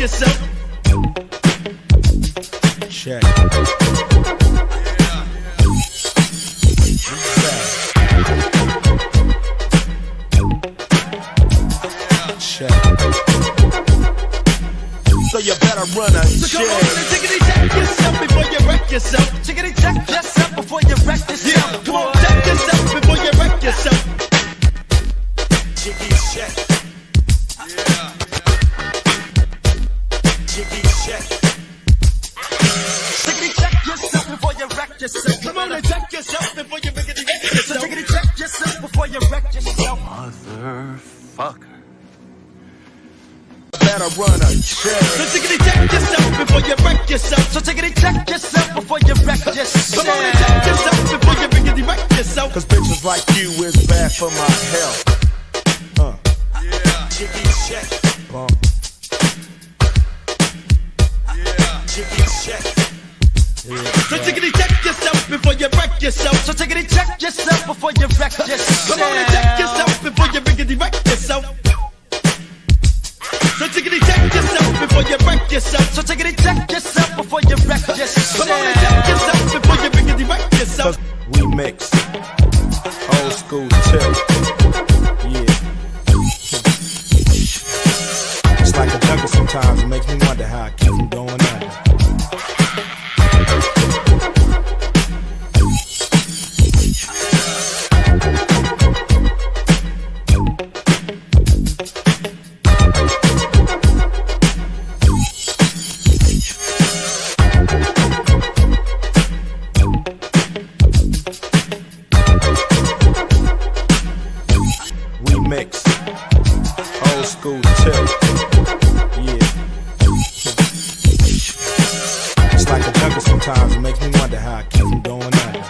yourself. Check. So you better run a So come on and check yourself before you wreck yourself. Check yourself before you wreck yourself. Yeah. Come on, check yourself before you wreck yourself. Jiggy check. Yeah. Jiggy check. Check yourself before you wreck yourself. Come on and check yourself before you wreck yourself. So check yourself before you wreck yourself. Motherfucker. Better run a check. So check yourself before you wreck yourself. So check yourself before you wreck yourself. Come on and check yourself before you wreck yourself. Cause bitches like you is bad for my health. Yeah. Jiggy check. Yeah. Jiggy check. So check yourself before you wreck yourself. So check yourself before you wreck yourself. Come on and check yourself before you wreck yourself. So check yourself before you wreck yourself. So check yourself before you wreck yourself. Come on and check yourself before you wreck yourself. We mix old school tip. Yeah. It's like a jungle sometimes. It makes me wonder how I keep from going under. Mix old school tip. Yeah. It's like a jungle sometimes. It makes me wonder how I keep from going under.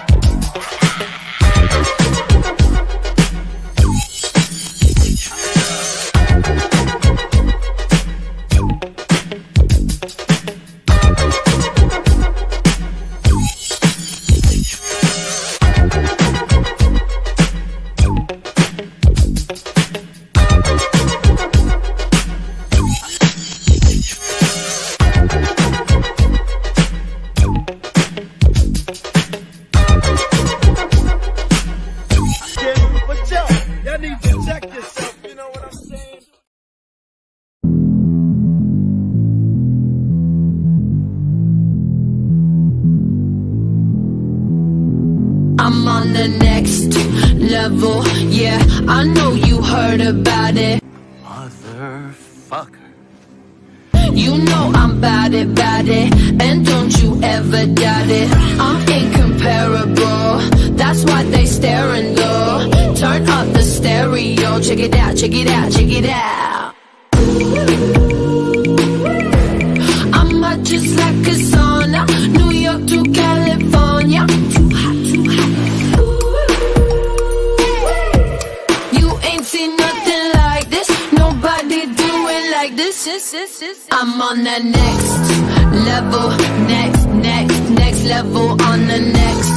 I'm on the next level, yeah, I know you heard about it. Motherfucker. You know I'm bout it, and don't you ever doubt it. I'm incomparable, that's why they staring though. Turn up the stereo, check it out, check it out, check it out. I'm hot just like a sauna, New York to California. Too hot, too hot. You ain't seen nothing like this, nobody do it like this. I'm on the next level, next level, on the next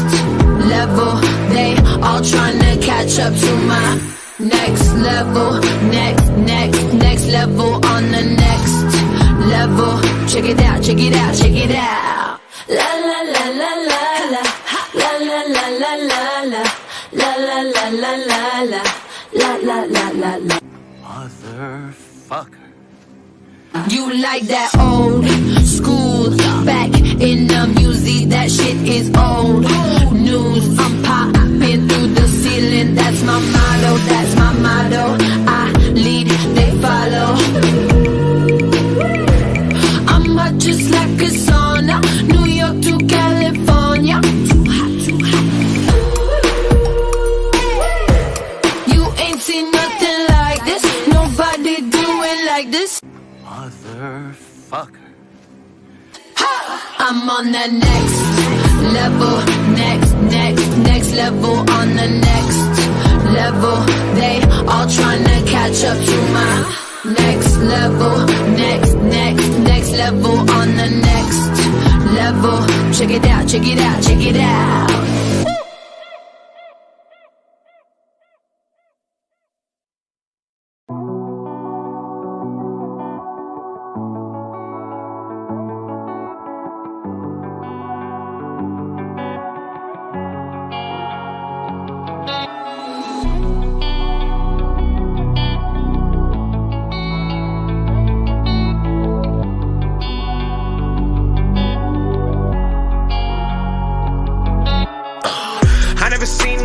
level. They all tryna catch up to my next level, next level, on the next level. Check it out, check it out, check it out. La la la la la la, la la la la la la, la la la la la la, la la la la la. Motherfucker. You like that old school, back in the music, that shit is old news. I'm popping through the ceiling, that's my motto, that's my motto. I lead, they follow. I'm hot just like a sauna, New York to California. Too hot, too hot. You ain't seen nothing like this, nobody do it like this. Motherfucker. I'm on the next level, next level, on the next level. They all tryna catch up to my next level, next level, on the next level. Check it out, check it out, check it out.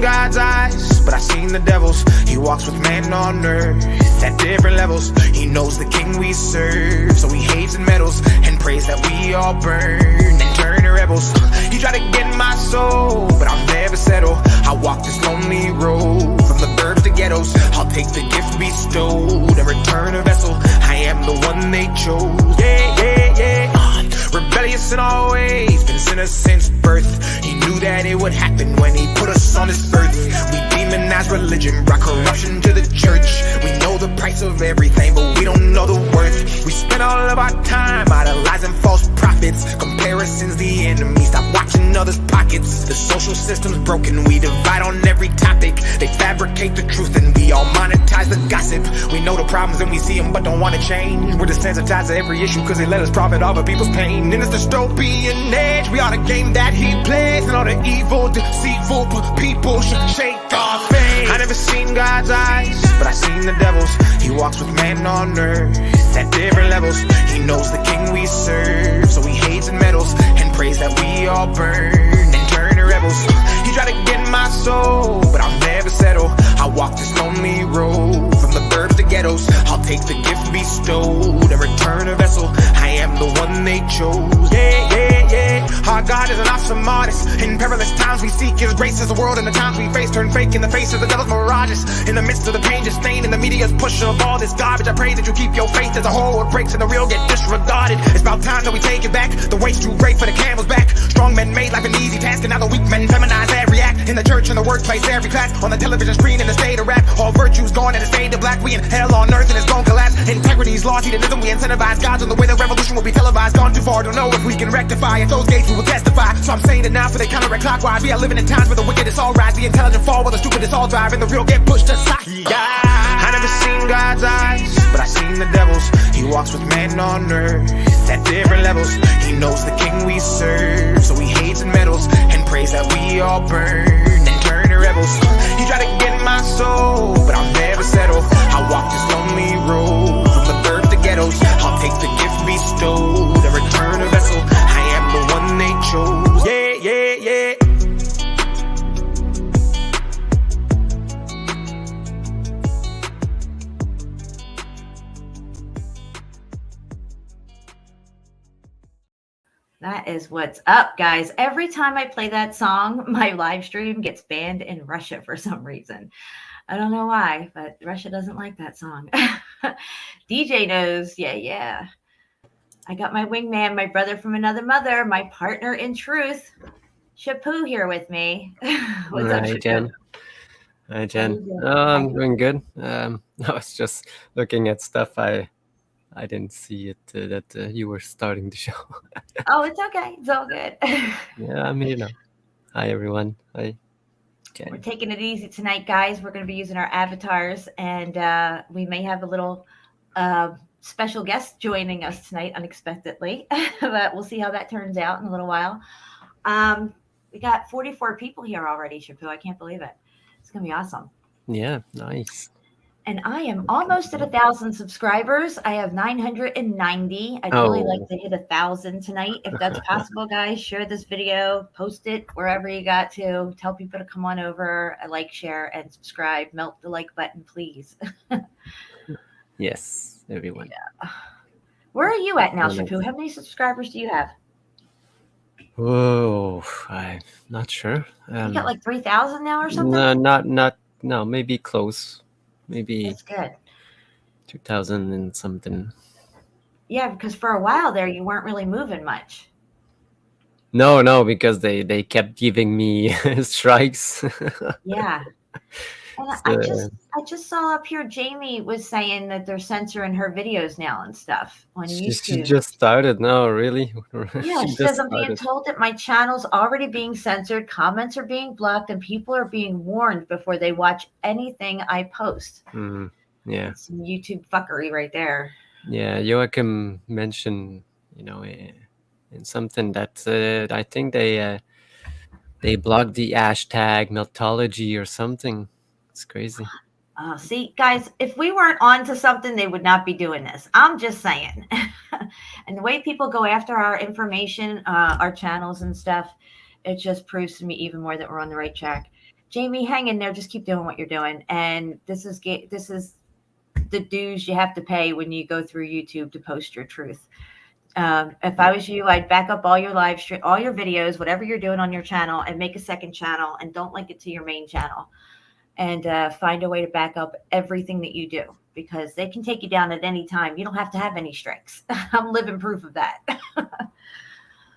God's eyes, but I seen the devil's. He walks with man on earth at different levels. He knows the king we serve, so he hates and meddles and prays that we all burn and turn to rebels. He tried to get my soul, but I'll never settle. I walk this lonely road from the burbs to ghettos. I'll take the gift bestowed and return a vessel. I am the one they chose. Yeah, yeah, yeah. Rebellious in all ways, been sinners since birth. He knew that it would happen when he put us on this earth. We demonize religion, brought corruption to the church. We know the price of everything, but we don't know the worth. We spend all of our time idolizing false prophets. Comparison's the enemy, stop watching others' pockets. The social system's broken, we divide on every topic. They fabricate the truth and we all monetize the gossip. We know the problems and we see them but don't want to change. We're desensitized to every issue cause they let us profit off of people's pain. In this dystopian age, we are the game that he plays. And all the evil, deceitful people should shake our faith. I never seen God's eyes, but I seen the devil's. He walks with man on earth at different levels. He knows the king we serve, so he hates and meddles and prays that we all burn and turn to rebels. He tried to get my soul, but I'll never settle. I walk this lonely road from the burbs to ghettos. I'll take the gift bestowed and return a vessel. I am the one they chose. Yeah, yeah, yeah. Our God is an awesome artist. In perilous times we seek his grace as the world and the times we face turn fake in the face of the devil's mirages. In the midst of the pain just stained in the media's push of all this garbage, I pray that you keep your faith as the whole world breaks and the real get disregarded. It's about time that we take it back. The weight's too great for the camel's back. Strong men made life an easy task, and now the weak men feminize every act. In the church, in the workplace, every class, on the television screen, in the state of rap. All virtues gone and it's fade to black. We in hell on earth and it's gon' collapse. Integrity's lost, hedonism, we incentivize gods on the way the revolution will be televised. Gone too far, don't know if we can rectify. At those gates we will testify. So I'm saying it now so they counteract clockwise. We are living in times where the wicked is all rise. The intelligent fall while the stupid is all drive. And the real get pushed aside. Yeah. I never seen God's eyes, but I seen the devil's. He walks with man on earth at different levels. He knows the king we serve, so he hates and meddles and prays that we all burn and turn to rebels. He tried to get my soul, but I'll never settle. I walk this lonely road from the burbs to ghettos. I'll take the gift bestowed and return a vessel. I am the one they chose. Yeah, yeah, yeah. That is what's up, guys. Every time I play that song, my live stream gets banned in Russia for some reason. I don't know why, but Russia doesn't like that song. DJ knows. Yeah, yeah. I got my wingman, my brother from another mother, my partner in truth, Shapu here with me. What's up, Shapu? Jen. Hi, Jen. I'm doing good. I was just looking at stuff. I didn't see it that you were starting the show. Oh, it's okay. It's all good. Yeah, I mean, Hi, everyone. Hi. Okay. We're taking it easy tonight, guys. We're going to be using our avatars, and we may have a little special guest joining us tonight unexpectedly, but we'll see how that turns out in a little while. We got 44 people here already, Shapu. I can't believe it. It's going to be awesome. Yeah, nice. And I am almost at 1,000 subscribers. I have 990. I'd really like to hit 1,000 tonight. If that's possible, guys, share this video, post it wherever you got to. Tell people to come on over, like, share, and subscribe. Melt the like button, please. Yes, everyone. Yeah. Where are you at now, Shapu? How many subscribers do you have? Oh, I'm not sure. You got like 3,000 now or something? No, maybe close. Maybe that's good. 2000 and something. Yeah, because for a while there, you weren't really moving much. No, because they kept giving me strikes. Yeah. And so, I just saw up here Jamie was saying that they're censoring her videos now and stuff on YouTube. She just started now, really? Yeah, she says I'm being told that my channel's already being censored, comments are being blocked, and people are being warned before they watch anything I post. Yeah. That's some YouTube fuckery right there. Yeah, Joachim mentioned, in something that I think they blocked the hashtag Meltology or something. It's crazy. See, guys, if we weren't on to something, they would not be doing this. I'm just saying. And the way people go after our information, our channels and stuff, it just proves to me even more that we're on the right track. Jamie, hang in there. Just keep doing what you're doing. And this is the dues you have to pay when you go through YouTube to post your truth. If I was you, I'd back up all your live stream, all your videos, whatever you're doing on your channel, and make a second channel, and don't link it to your main channel, and find a way to back up everything that you do, because they can take you down at any time. You don't have to have any strikes. I'm living proof of that.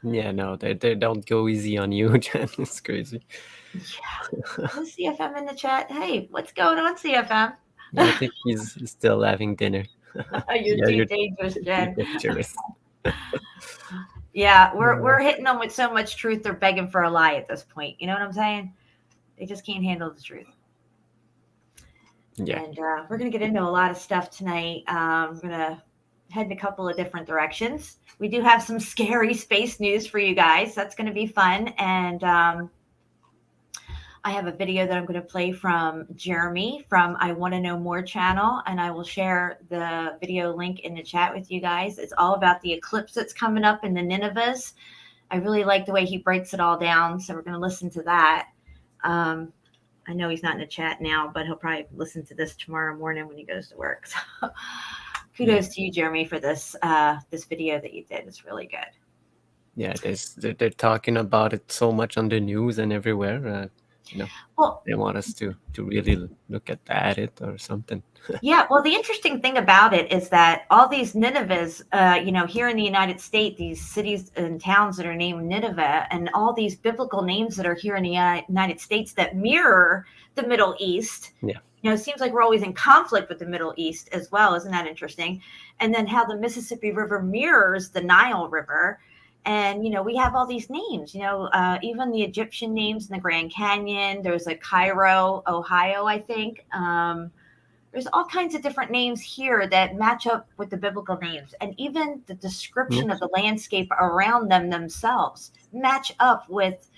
Yeah, no, they don't go easy on you, Jen. It's crazy. Yeah. Who's CFM in the chat? Hey, what's going on, CFM? Yeah, I think he's still having dinner. You're too dangerous, Jen. Dangerous. Yeah, we're hitting them with so much truth, they're begging for a lie at this point. You know what I'm saying? They just can't handle the truth. Yeah. And we're going to get into a lot of stuff tonight. We're going to head in a couple of different directions. We do have some scary space news for you guys. That's going to be fun. And I have a video that I'm going to play from Jeremy from I Want to Know More channel, and I will share the video link in the chat with you guys. It's all about the eclipse that's coming up in the Ninevehs. I really like the way he breaks it all down, so we're going to listen to that. I know he's not in the chat now, but he'll probably listen to this tomorrow morning when he goes to work. So kudos to you, Jeremy, for this this video that you did. It's really good. Yeah, they're talking about it so much on the news and everywhere. Well, they want us to really look at it or something. Yeah, well, the interesting thing about it is that all these Ninevehs, here in the United States, these cities and towns that are named Nineveh, and all these biblical names that are here in the United States that mirror the Middle East. Yeah. It seems like we're always in conflict with the Middle East as well. Isn't that interesting? And then how the Mississippi River mirrors the Nile River. And, we have all these names, even the Egyptian names in the Grand Canyon. There's a Cairo, Ohio, I think. There's all kinds of different names here that match up with the biblical names. And even the description of the landscape around them themselves match up with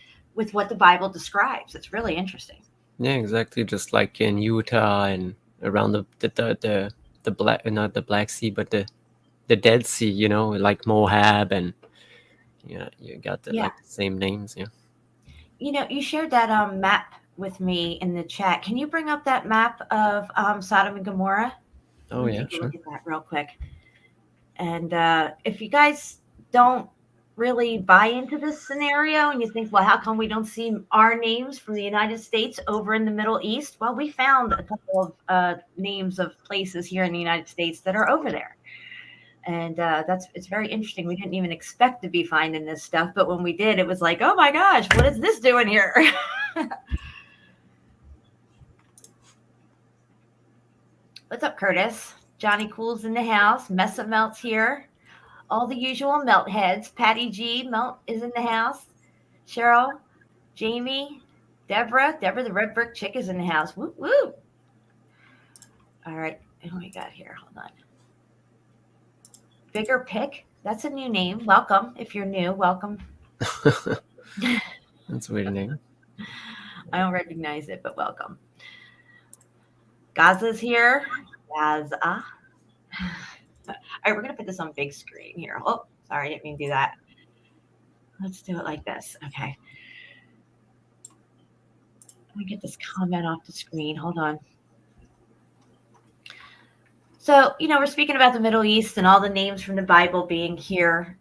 what the Bible describes. It's really interesting. Yeah, exactly. Just like in Utah and around the black, not the Black Sea, but the Dead Sea, like Moab, and you got like the same names. Yeah. You shared that map with me in the chat. Can you bring up that map of Sodom and Gomorrah? Oh, yeah, sure. Look at that real quick. And if you guys don't really buy into this scenario and you think, well, how come we don't see our names from the United States over in the Middle East? Well, we found a couple of names of places here in the United States that are over there. And it's very interesting. We didn't even expect to be finding this stuff, but when we did, it was like, oh my gosh, what is this doing here? What's up, Curtis? Johnny Cool's in the house. Mesa Melt's here. All the usual melt heads. Patty G, Melt is in the house. Cheryl, Jamie, Deborah, the Red Brick Chick is in the house. Woo woo. All right, what do we got here? Hold on. Bigger Pick. That's a new name. Welcome. If you're new, welcome. That's a weird name. I don't recognize it, but welcome. Gaza's here. Gaza. All right, we're going to put this on big screen here. Oh, sorry, I didn't mean to do that. Let's do it like this. Okay. Let me get this comment off the screen. Hold on. So, we're speaking about the Middle East and all the names from the Bible being here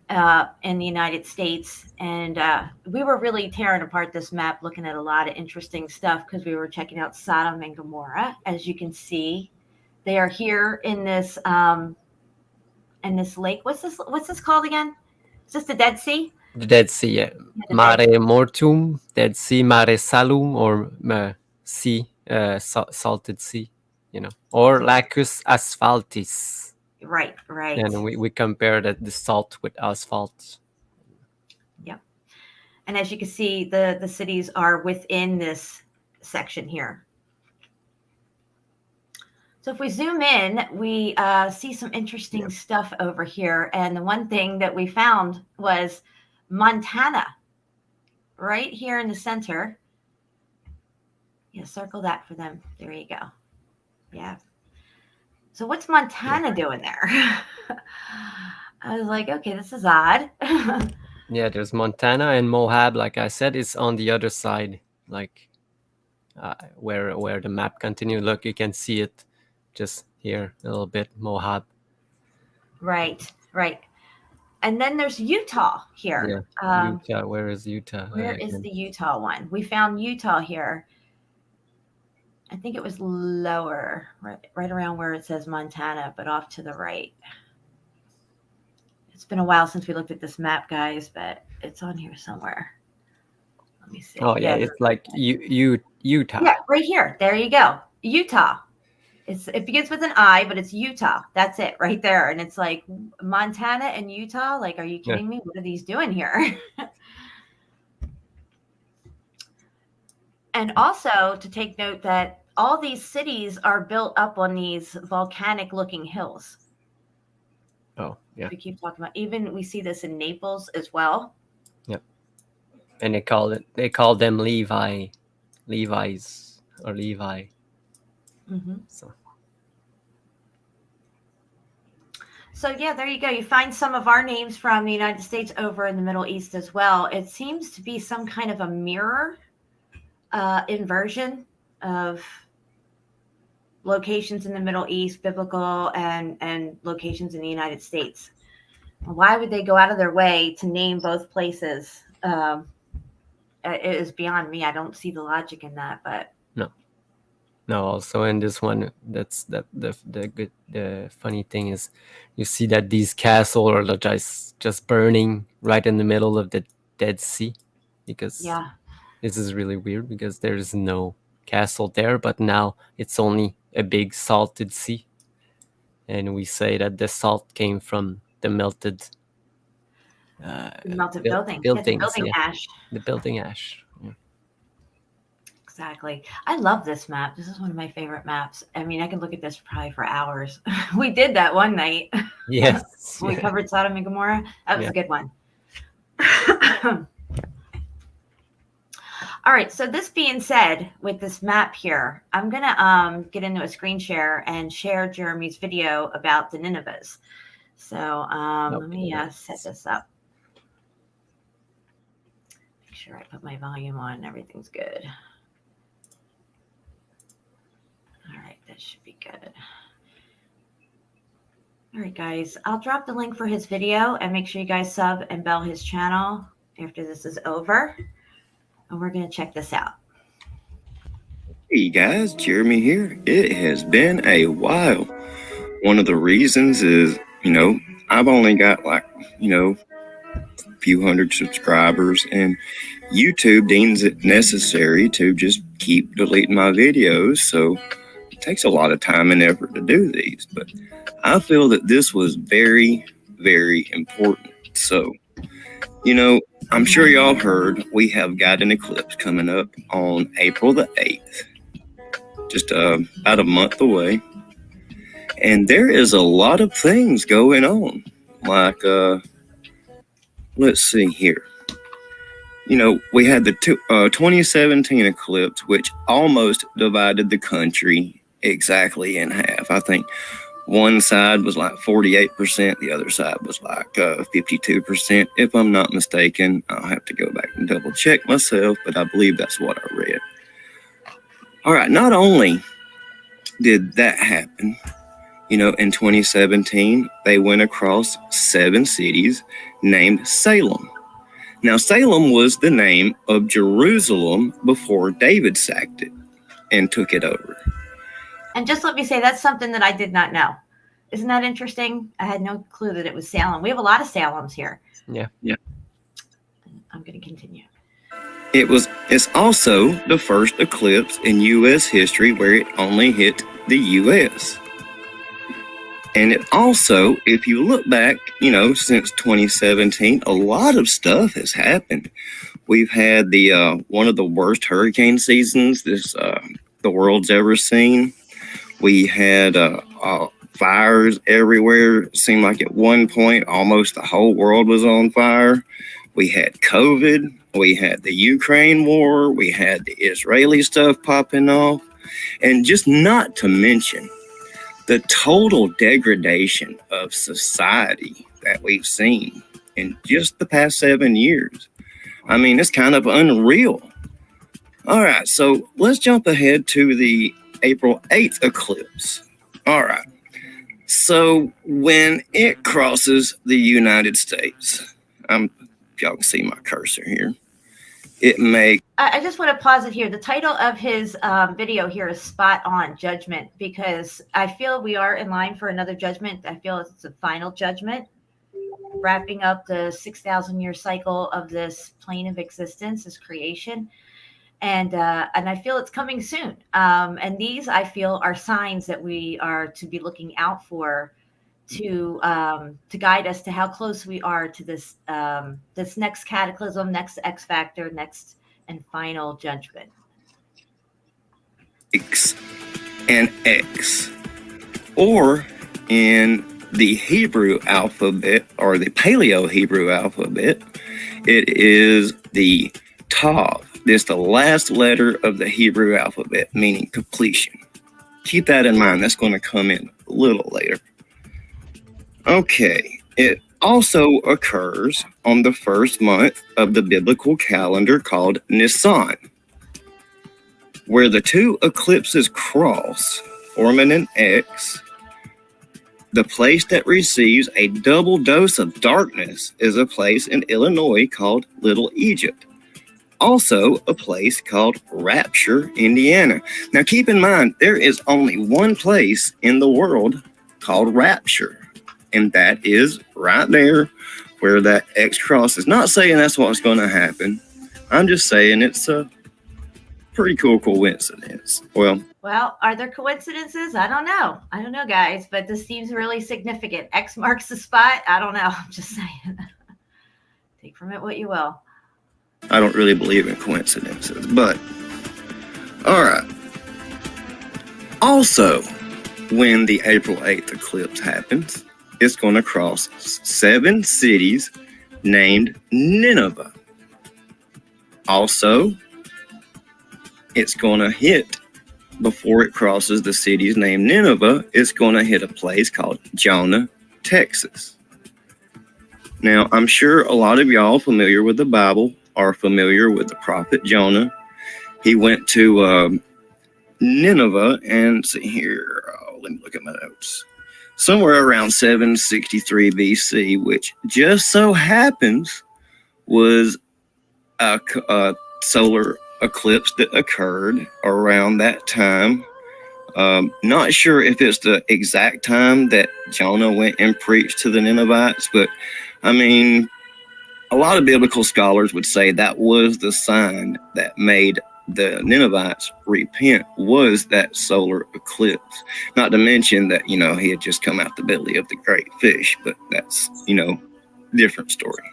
in the United States. And we were really tearing apart this map, looking at a lot of interesting stuff because we were checking out Sodom and Gomorrah. As you can see, they are here in this lake. What's this called again? Is this the Dead Sea? The Dead Sea, yeah. Mare Mortum, Dead Sea, Mare Salum, or sea, salted sea. Or Lacus asphaltis. Right. And we compare the salt with asphalt. Yeah. And as you can see, the cities are within this section here. So if we zoom in, we see some interesting stuff over here. And the one thing that we found was Montana, right here in the center. Yeah, circle that for them. There you go. Yeah. So what's Montana doing there? I was like, okay, this is odd. Yeah, there's Montana, and Moab, like I said, is on the other side, like where the map continue. Look, you can see it just here a little bit, Moab. Right. And then there's Utah here. Utah. Where is Utah? Where is the Utah one? We found Utah here. I think it was lower, right around where it says Montana, but off to the right. It's been a while since we looked at this map, guys, but it's on here somewhere. Let me see. Oh yeah, it's like Utah. Yeah, right here. There you go. Utah. It begins with an I, but it's Utah. That's it right there. And it's like Montana and Utah. Like, are you kidding me? What are these doing here? And also to take note that all these cities are built up on these volcanic looking hills. Oh, yeah. We keep talking about, even we see this in Naples as well. Yep. And they call them Levi's or Levi. Mm-hmm. So yeah, there you go. You find some of our names from the United States over in the Middle East as well. It seems to be some kind of a mirror inversion of locations in the Middle East, biblical, and locations in the United States. Why would they go out of their way to name both places? It is beyond me. I don't see the logic in that, but no. Also in this one, the funny thing is, you see that these castles are just burning right in the middle of the Dead Sea, because this is really weird, because there is no castle there, but now it's only a big salted sea, and we say that the salt came from the melted building ash. The building ash. Yeah. Exactly. I love this map. This is one of my favorite maps. I mean, I can look at this probably for hours. We did that one night. Yes. We covered Sodom and Gomorrah. That was a good one. All right. So this being said, with this map here, I'm going to get into a screen share and share Jeremy's video about the Ninevehs. So let me set this up. Make sure I put my volume on and everything's good. All right, that should be good. All right, guys, I'll drop the link for his video, and make sure you guys sub and bell his channel after this is over. And we're going to check this out. Hey guys, Jeremy here. It has been a while. One of the reasons is, I've only got a few hundred subscribers, and YouTube deems it necessary to just keep deleting my videos. So it takes a lot of time and effort to do these, but I feel that this was very, very important. So, I'm sure y'all heard we have got an eclipse coming up on April the 8th, just about a month away. And there is a lot of things going on. Like, let's see here. We had the 2017 eclipse, which almost divided the country exactly in half. I think one side was like 48%, the other side was like 52%. If I'm not mistaken, I'll have to go back and double check myself, but I believe that's what I read. All right, not only did that happen, in 2017, they went across 7 cities named Salem. Now, Salem was the name of Jerusalem before David sacked it and took it over. And just let me say, that's something that I did not know. Isn't that interesting? I had no clue that it was Salem. We have a lot of Salems here. Yeah. I'm going to continue. It's also the first eclipse in U.S. history where it only hit the U.S. And it also, if you look back, since 2017, a lot of stuff has happened. We've had the one of the worst hurricane seasons the world's ever seen. We had fires everywhere. It seemed like at one point almost the whole world was on fire. We had COVID. We had the Ukraine war. We had the Israeli stuff popping off. And just not to mention the total degradation of society that we've seen in just the past 7 years. I mean, it's kind of unreal. All right, so let's jump ahead to the April 8th eclipse. All right. So when it crosses the United States, if y'all can see my cursor here, it may. I just want to pause it here. The title of his video here is Spot On Judgment, because I feel we are in line for another judgment. I feel it's the final judgment, wrapping up the 6,000 year cycle of this plane of existence, this creation. And I feel it's coming soon. And these, I feel, are signs that we are to be looking out for to guide us to how close we are to this this next cataclysm, next X factor, next and final judgment. X and X, or in the Hebrew alphabet or the Paleo Hebrew alphabet, it is the Tav. It's the last letter of the Hebrew alphabet, meaning completion. Keep that in mind. That's going to come in a little later. Okay. It also occurs on the first month of the biblical calendar called Nisan, where the two eclipses cross, forming an X. The place that receives a double dose of darkness is a place in Illinois called Little Egypt. Also a place called Rapture, Indiana. Now keep in mind, there is only one place in the world called Rapture, and that is right there where that X crosses. Not saying that's what's going to happen. I'm just saying it's a pretty cool coincidence. Well, are there coincidences? I don't know. Guys, but this seems really significant. X marks the spot. I don't know. I'm just saying. Take from it what you will. I don't really believe in coincidences, but all right. Also, when the April 8th eclipse happens, it's going to cross 7 cities named Nineveh. Also, it's going to hit, before it crosses the cities named Nineveh, it's going to hit a place called Jonah, Texas. Now, I'm sure a lot of y'all familiar with the Bible are familiar with the prophet Jonah. He went to Nineveh, and see here, let me look at my notes. Somewhere around 763 BC, which just so happens was a solar eclipse that occurred around that time. Not sure if it's the exact time that Jonah went and preached to the Ninevites, but I mean, a lot of biblical scholars would say that was the sign that made the Ninevites repent, was that solar eclipse. Not to mention that, he had just come out the belly of the great fish, but that's, different story.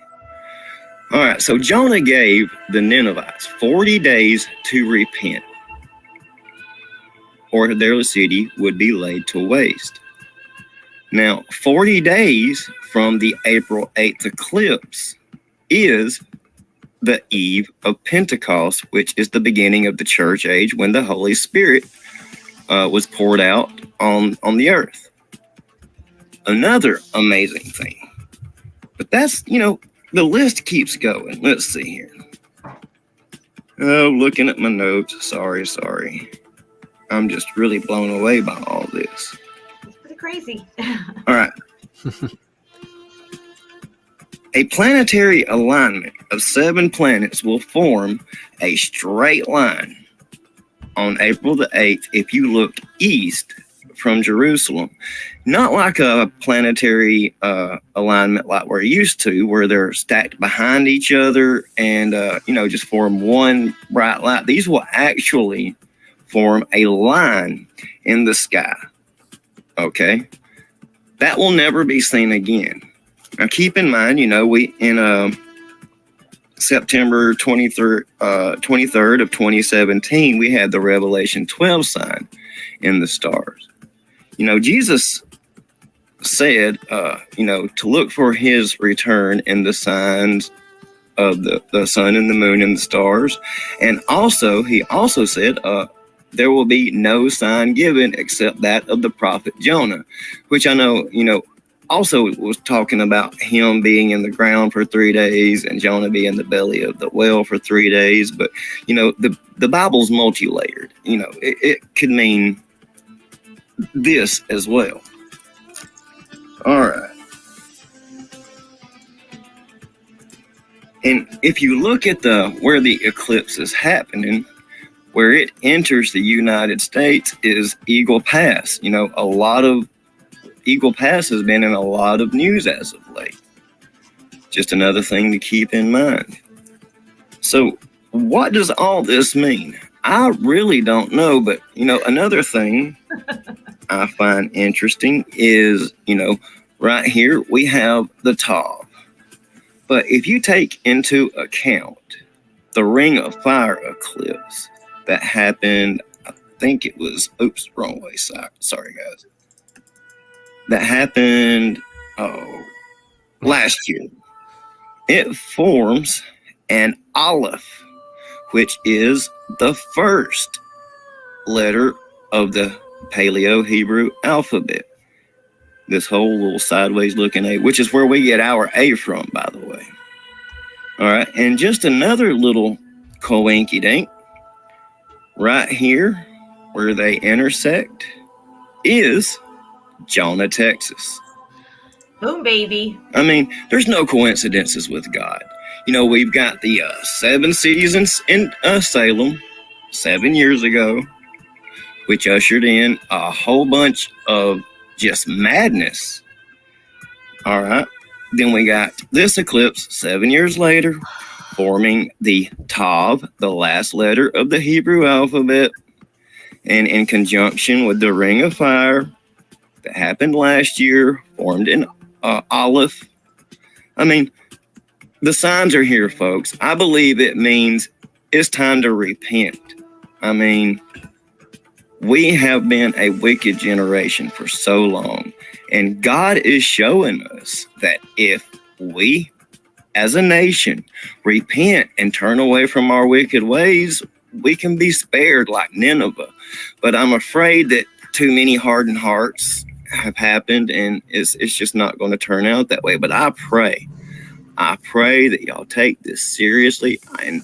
All right, so Jonah gave the Ninevites 40 days to repent, or their city would be laid to waste. Now, 40 days from the April 8th eclipse is the eve of Pentecost, which is the beginning of the church age when the Holy Spirit was poured out on the earth. Another amazing thing. But that's, the list keeps going. Let's see here. Oh, looking at my notes. Sorry. I'm just really blown away by all this. It's pretty crazy. All right. A planetary alignment of 7 planets will form a straight line on April the 8th if you look east from Jerusalem. Not like a planetary alignment like we're used to, where they're stacked behind each other and, just form one bright light. These will actually form a line in the sky. Okay? That will never be seen again. Now, keep in mind, we in September 23rd of 2017, we had the Revelation 12 sign in the stars. Jesus said, to look for his return in the signs of the sun and the moon and the stars. And also, he also said, there will be no sign given except that of the prophet Jonah, which I know, also was talking about him being in the ground for 3 days and Jonah being in the belly of the whale for 3 days. But, the Bible's multi-layered. It could mean this as well. All right. And if you look at where the eclipse is happening, where it enters the United States is Eagle Pass. A lot of Eagle Pass has been in a lot of news as of late. Just another thing to keep in mind. So what does all this mean? I really don't know, but another thing I find interesting is, right here we have the Tav. But if you take into account the Ring of Fire eclipse that happened, I think it was, wrong way, sorry guys. That happened last year. It forms an Aleph, which is the first letter of the Paleo Hebrew alphabet. This whole little sideways looking A, which is where we get our A from, by the way. All right, and just another little coinky dink right here where they intersect is Jonah, Texas. Boom, baby. I mean, there's no coincidences with God. We've got the 7 cities in Salem 7 years ago, which ushered in a whole bunch of just madness. All right. Then we got this eclipse 7 years later, forming the Tav, the last letter of the Hebrew alphabet, and in conjunction with the Ring of Fire that happened last year, formed an Aleph. I mean, the signs are here, folks. I believe it means it's time to repent. I mean, we have been a wicked generation for so long, and God is showing us that if we, as a nation, repent and turn away from our wicked ways, we can be spared like Nineveh. But I'm afraid that too many hardened hearts have happened, and it's just not going to turn out that way. But I pray that y'all take this seriously. And,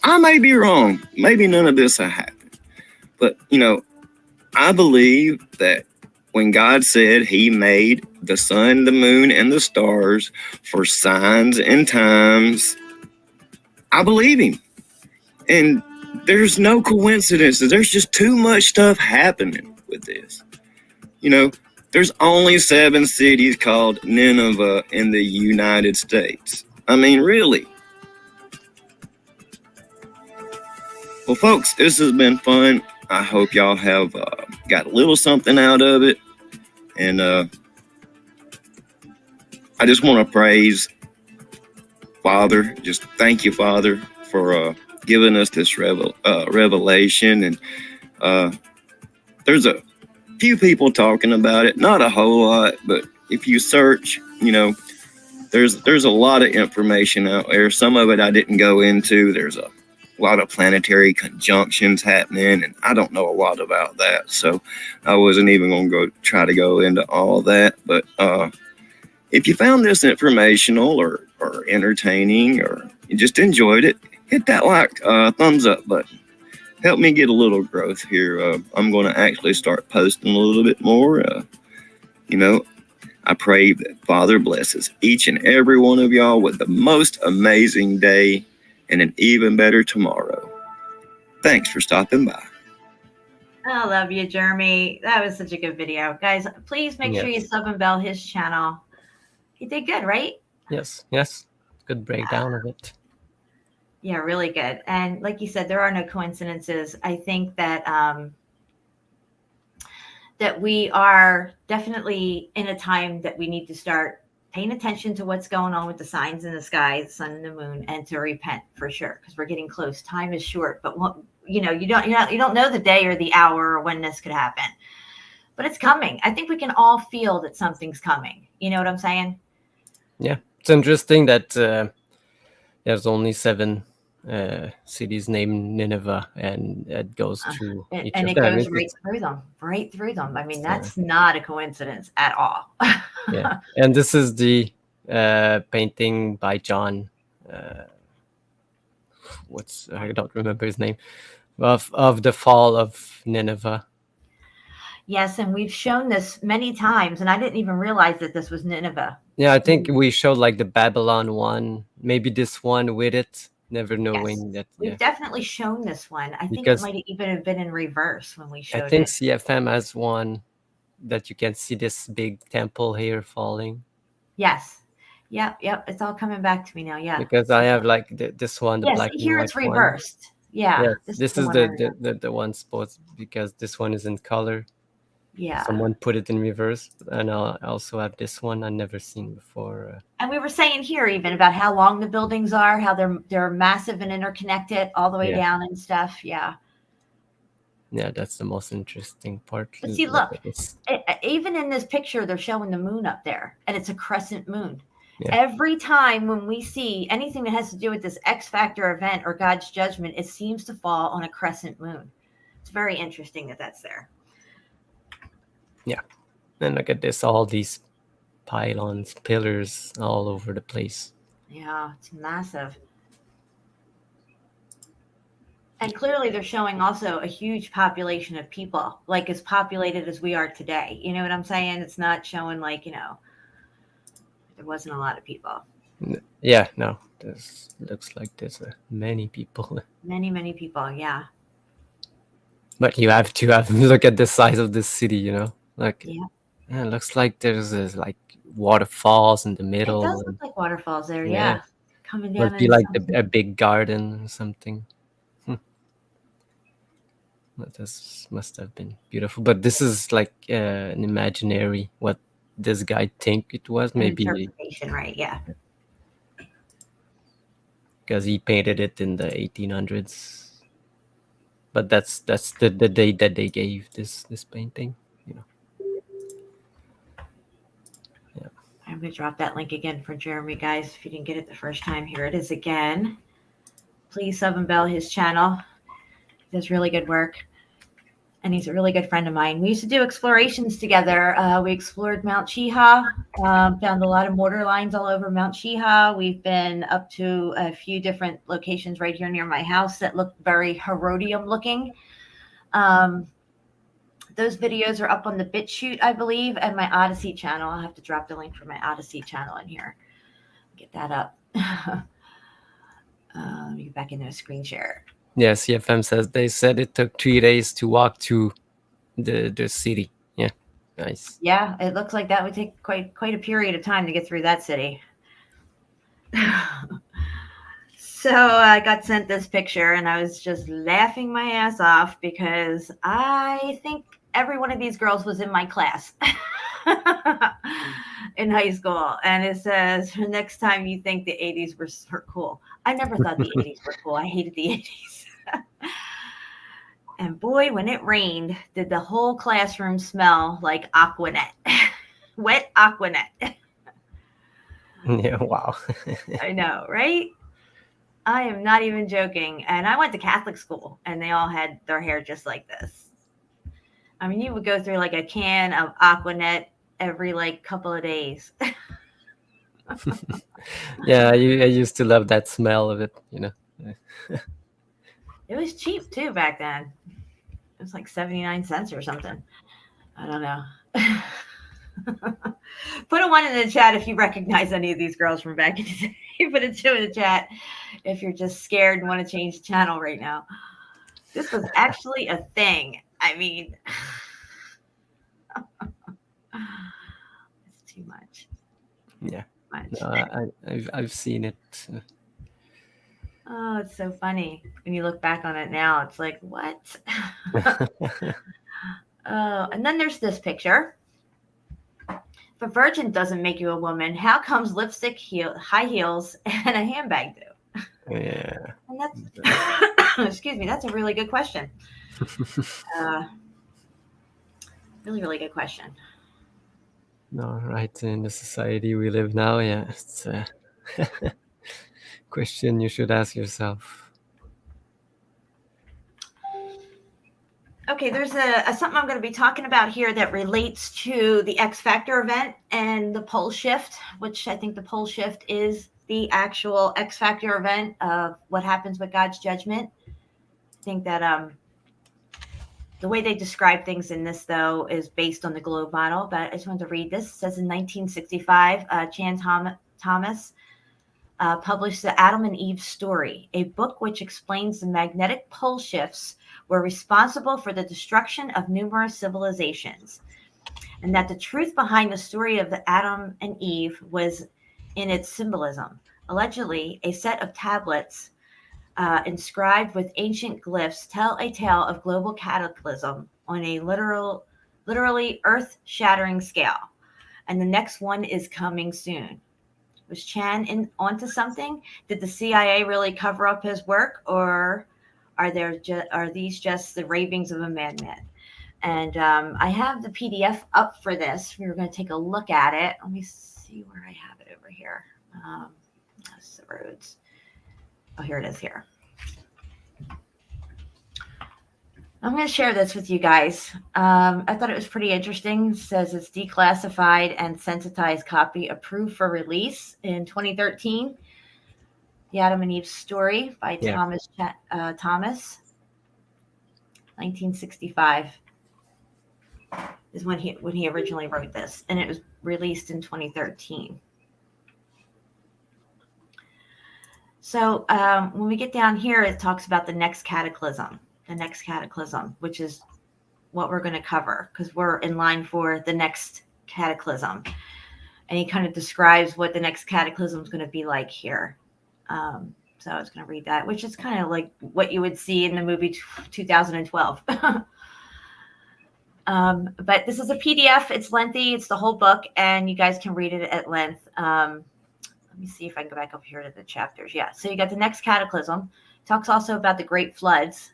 I may be wrong. Maybe none of this will happen. But, I believe that when God said he made the sun, the moon, and the stars for signs and times, I believe him. And there's no coincidences. There's just too much stuff happening with this. There's only 7 cities called Nineveh in the United States. I mean, really. Well, folks, this has been fun. I hope y'all have got a little something out of it. And I just want to praise Father. Just thank you, Father, for giving us this revelation. And there's a few people talking about it, not a whole lot, but if you search, there's a lot of information out there. Some of it I didn't go into. There's a lot of planetary conjunctions happening, and I don't know a lot about that, so I wasn't even going to try to go into all that. But if you found this informational or entertaining, or you just enjoyed it, hit that thumbs up button. Help me get a little growth here. I'm going to actually start posting a little bit more. I pray that Father blesses each and every one of y'all with the most amazing day and an even better tomorrow. Thanks for stopping by. I love you, Jeremy. That was such a good video. Guys, please make sure you sub and bell his channel. He did good, right? Yes. Good breakdown of it. Yeah, really good. And like you said, there are no coincidences. I think that that we are definitely in a time that we need to start paying attention to what's going on with the signs in the sky, the sun and the moon, and to repent for sure, because we're getting close. Time is short, but you don't know the day or the hour or when this could happen, but it's coming. I think we can all feel that something's coming. You know what I'm saying? Yeah, it's interesting that there's only 7 cities named Nineveh, and it goes through each and of it them. goes right through them. I mean, that's not a coincidence at all. Yeah, and this is the painting by John. I don't remember his name. Of the fall of Nineveh. Yes, and we've shown this many times, and I didn't even realize that this was Nineveh. Yeah, I think we showed like the Babylon one, maybe this one with it. Never knowing that. We've Yeah, definitely shown this one. I think it Because- might even have been in reverse when we I showed think it. CFM has one that you can see this big temple here falling. Yes. Yep. It's all coming back to me now. Yeah. Because I have like this one, the Yes, black and here white it's one. reversed. Yeah. Yes, this the is one I remember. the one supposed, because this one is in color. Yeah. Someone put it in reverse, and I also have this one I never seen before. And we were saying here even about how long the buildings are, how they're massive and interconnected all the way Yeah. down and stuff. Yeah. Yeah, that's the most interesting part. But see, look, at this. Even in this picture, they're showing the moon up there, and it's a crescent moon. Yeah. Every time when we see anything that has to do with this X Factor event or God's judgment, it seems to fall on a crescent moon. It's very interesting that that's there. And look at this, all these pylons, pillars all over the place. Yeah, it's massive. And clearly they're showing also a huge population of people, like as populated as we are today. You know what I'm saying? It's not showing like, there wasn't a lot of people. Yeah, no, this looks like there's many people. Many, many people, yeah. But you have to look at the size of this city, like Yeah. it looks like there's this, like waterfalls in the It middle. does look like waterfalls there, Yeah. yeah. Coming down. Must be into like something. a big garden or something. But this must have been beautiful. But this is like an imaginary, what this guy think it was, An maybe interpretation, right? Yeah. because he painted it in the 1800s. But that's the date that they gave this painting. I'm going to drop that link again for Jeremy, guys. If you didn't get it the first time, here it is again. Please sub and bell his channel. He does really good work. And he's a really good friend of mine. We used to do explorations together. We explored Mount Chiha, found a lot of mortar lines all over Mount Chiha. We've been up to a few different locations right here near my house that look very Herodium looking. Those videos are up on the BitChute, I believe, and my Odyssey channel. I'll have to drop the link for my Odyssey channel in here. Get that up. Let me get back into a screen share. Yeah, CFM says they said it took 3 days to walk to the city. Yeah, nice. Yeah, it looks like that would take quite a period of time to get through that city. So I got sent this picture and I was just laughing my ass off because I think every one of these girls was in my class in high school. And it says, next time you think the 80s were cool. I never thought the 80s were cool. I hated the 80s. And boy, when it rained, did the whole classroom smell like Aquanet. Wet Aquanet. Yeah, wow. I know, right? I am not even joking. And I went to Catholic school and they all had their hair just like this. I mean, you would go through like a can of Aquanet every like couple of days. Yeah, I used to love that smell of it, It was cheap too back then. It was like 79 cents or something. I don't know. Put a 1 in the chat if you recognize any of these girls from back in the day. Put a 2 in the chat if you're just scared and want to change the channel right now. This was actually a thing. I mean, it's too much. Yeah. Much. No, I've seen it. Oh, it's so funny. When you look back on it now, it's like, what? Oh, and then there's this picture. If a virgin doesn't make you a woman, how comes lipstick, high heels, and a handbag do? Yeah. And that's, excuse me, that's a really good question. Really, really good question. No, right, in the society we live now, yeah, it's a question you should ask yourself. Okay, there's a something I'm going to be talking about here that relates to the X Factor event and the pole shift, which I think the pole shift is the actual X Factor event of what happens with God's judgment. I think that the way they describe things in this, though, is based on the globe model. But I just wanted to read this. It says in 1965, Chan Thomas published The Adam and Eve Story, a book which explains the magnetic pole shifts were responsible for the destruction of numerous civilizations, and that the truth behind the story of the Adam and Eve was in its symbolism. Allegedly, a set of tablets inscribed with ancient glyphs tell a tale of global cataclysm on a literally earth-shattering scale, and the next one is coming soon. Was Chan onto something? Did the CIA really cover up his work, or are these just the ravings of a madman? And I have the PDF up for this. We're going to take a look at it. Let me see where I have it over here. That's the roads. Oh, here it is here. I'm going to share this with you guys. I thought it was pretty interesting. It says it's declassified and sensitized copy approved for release in 2013. The Adam and Eve Story by Thomas, 1965 is when he originally wrote this, and it was released in 2013. So when we get down here, it talks about the next cataclysm, which is what we're going to cover because we're in line for the next cataclysm. And he kind of describes what the next cataclysm is going to be like here. So I was going to read that, which is kind of like what you would see in the movie 2012. But this is a PDF. It's lengthy. It's the whole book, and you guys can read it at length. Let me see if I can go back up here to the chapters. Yeah. So you got the next cataclysm. Talks also about the great floods,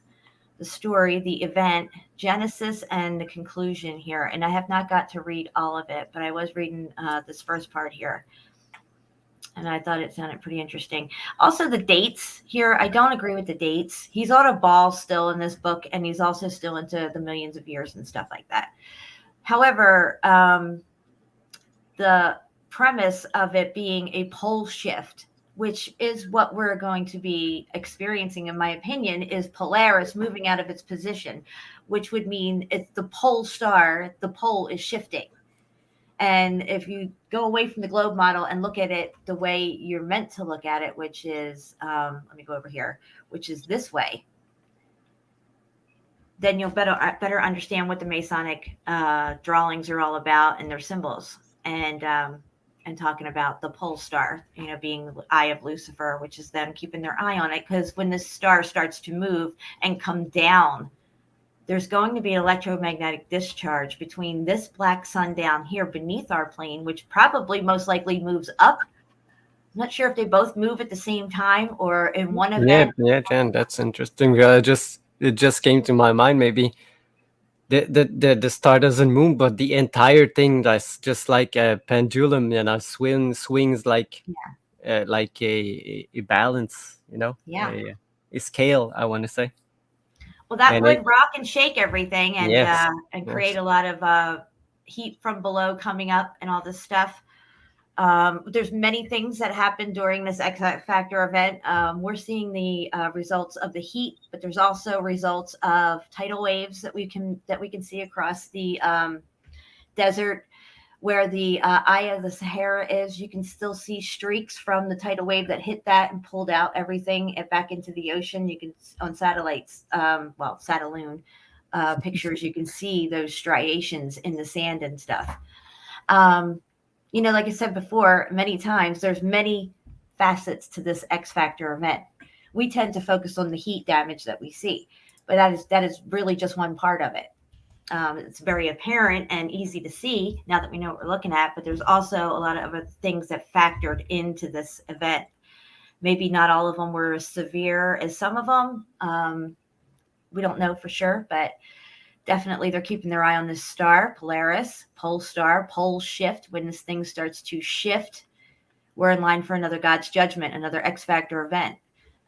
the story, the event, Genesis, and the conclusion here. And I have not got to read all of it, but I was reading this first part here. And I thought it sounded pretty interesting. Also, the dates here, I don't agree with the dates. He's on a ball still in this book, and he's also still into the millions of years and stuff like that. However, the premise of it being a pole shift, which is what we're going to be experiencing, in my opinion, is Polaris moving out of its position, which would mean it's the pole star, the pole is shifting. And if you go away from the globe model and look at it the way you're meant to look at it, which is, let me go over here, which is this way, then you'll better understand what the Masonic drawings are all about and their symbols. And talking about the pole star, being the eye of Lucifer, which is them keeping their eye on it. Because when this star starts to move and come down, there's going to be an electromagnetic discharge between this black sun down here beneath our plane, which probably most likely moves up. I'm not sure if they both move at the same time or in one event. Yeah, Jan, that's interesting. It just came to my mind. Maybe the star doesn't move, but the entire thing that's just like a pendulum, swings like a balance, a scale, I want to say. Well, that would rock and shake everything and create a lot of heat from below coming up and all this stuff. There's many things that happen during this X Factor event. We're seeing the results of the heat, but there's also results of tidal waves that we can see across the desert where the eye of the Sahara is. You can still see streaks from the tidal wave that hit that and pulled out everything back into the ocean. You can, on satellites, Satelloon pictures, you can see those striations in the sand and stuff. Like I said before, many times, there's many facets to this X Factor event. We tend to focus on the heat damage that we see, but that is really just one part of it. It's very apparent and easy to see now that we know what we're looking at, but there's also a lot of other things that factored into this event. Maybe not all of them were as severe as some of them. We don't know for sure, but definitely they're keeping their eye on this star, Polaris, pole star, pole shift. When this thing starts to shift, we're in line for another God's judgment, another X Factor event.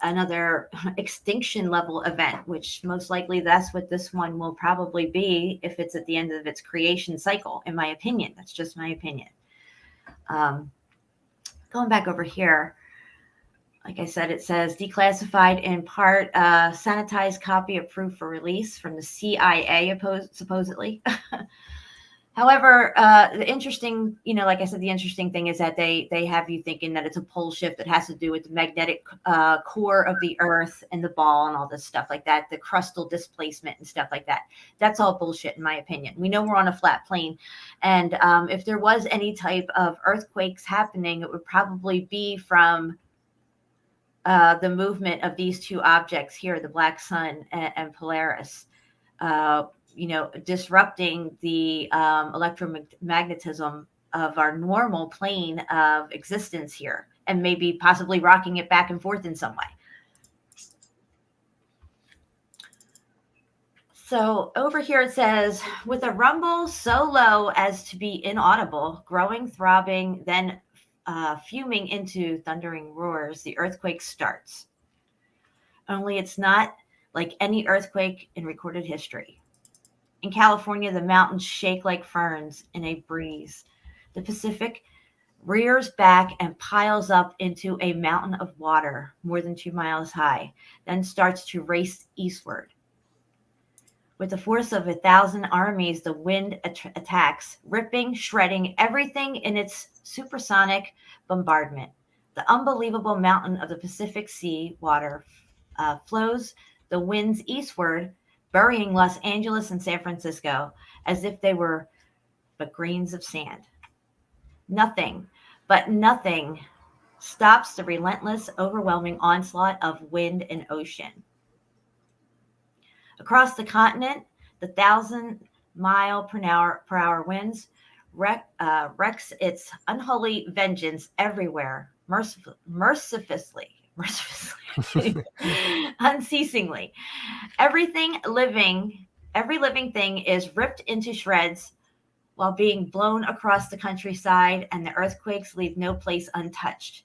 another extinction level event, which most likely that's what this one will probably be if it's at the end of its creation cycle, in my opinion. That's just my opinion. Going back over here, like I said, it says declassified in part, sanitized copy approved for release from the CIA, supposedly. However, the interesting, like I said, the interesting thing is that they have you thinking that it's a pole shift that has to do with the magnetic core of the Earth and the ball and all this stuff like that, the crustal displacement and stuff like that. That's all bullshit, in my opinion. We know we're on a flat plane. And if there was any type of earthquakes happening, it would probably be from the movement of these two objects here, the Black Sun and Polaris. Disrupting the electromagnetism of our normal plane of existence here, and maybe possibly rocking it back and forth in some way. So over here it says, with a rumble so low as to be inaudible, growing, throbbing, then fuming into thundering roars, the earthquake starts. Only it's not like any earthquake in recorded history. In California, the mountains shake like ferns in a breeze. The Pacific rears back and piles up into a mountain of water more than 2 miles high, then starts to race eastward. With the force of 1,000 armies, the wind attacks, ripping, shredding everything in its supersonic bombardment. The unbelievable mountain of the Pacific Sea water flows the winds eastward, burying Los Angeles and San Francisco as if they were but grains of sand. Nothing stops the relentless, overwhelming onslaught of wind and ocean. Across the continent, the 1,000-mile-per-hour winds wreaks its unholy vengeance everywhere, mercilessly, unceasingly. Every living thing is ripped into shreds while being blown across the countryside, and the earthquakes leave no place untouched.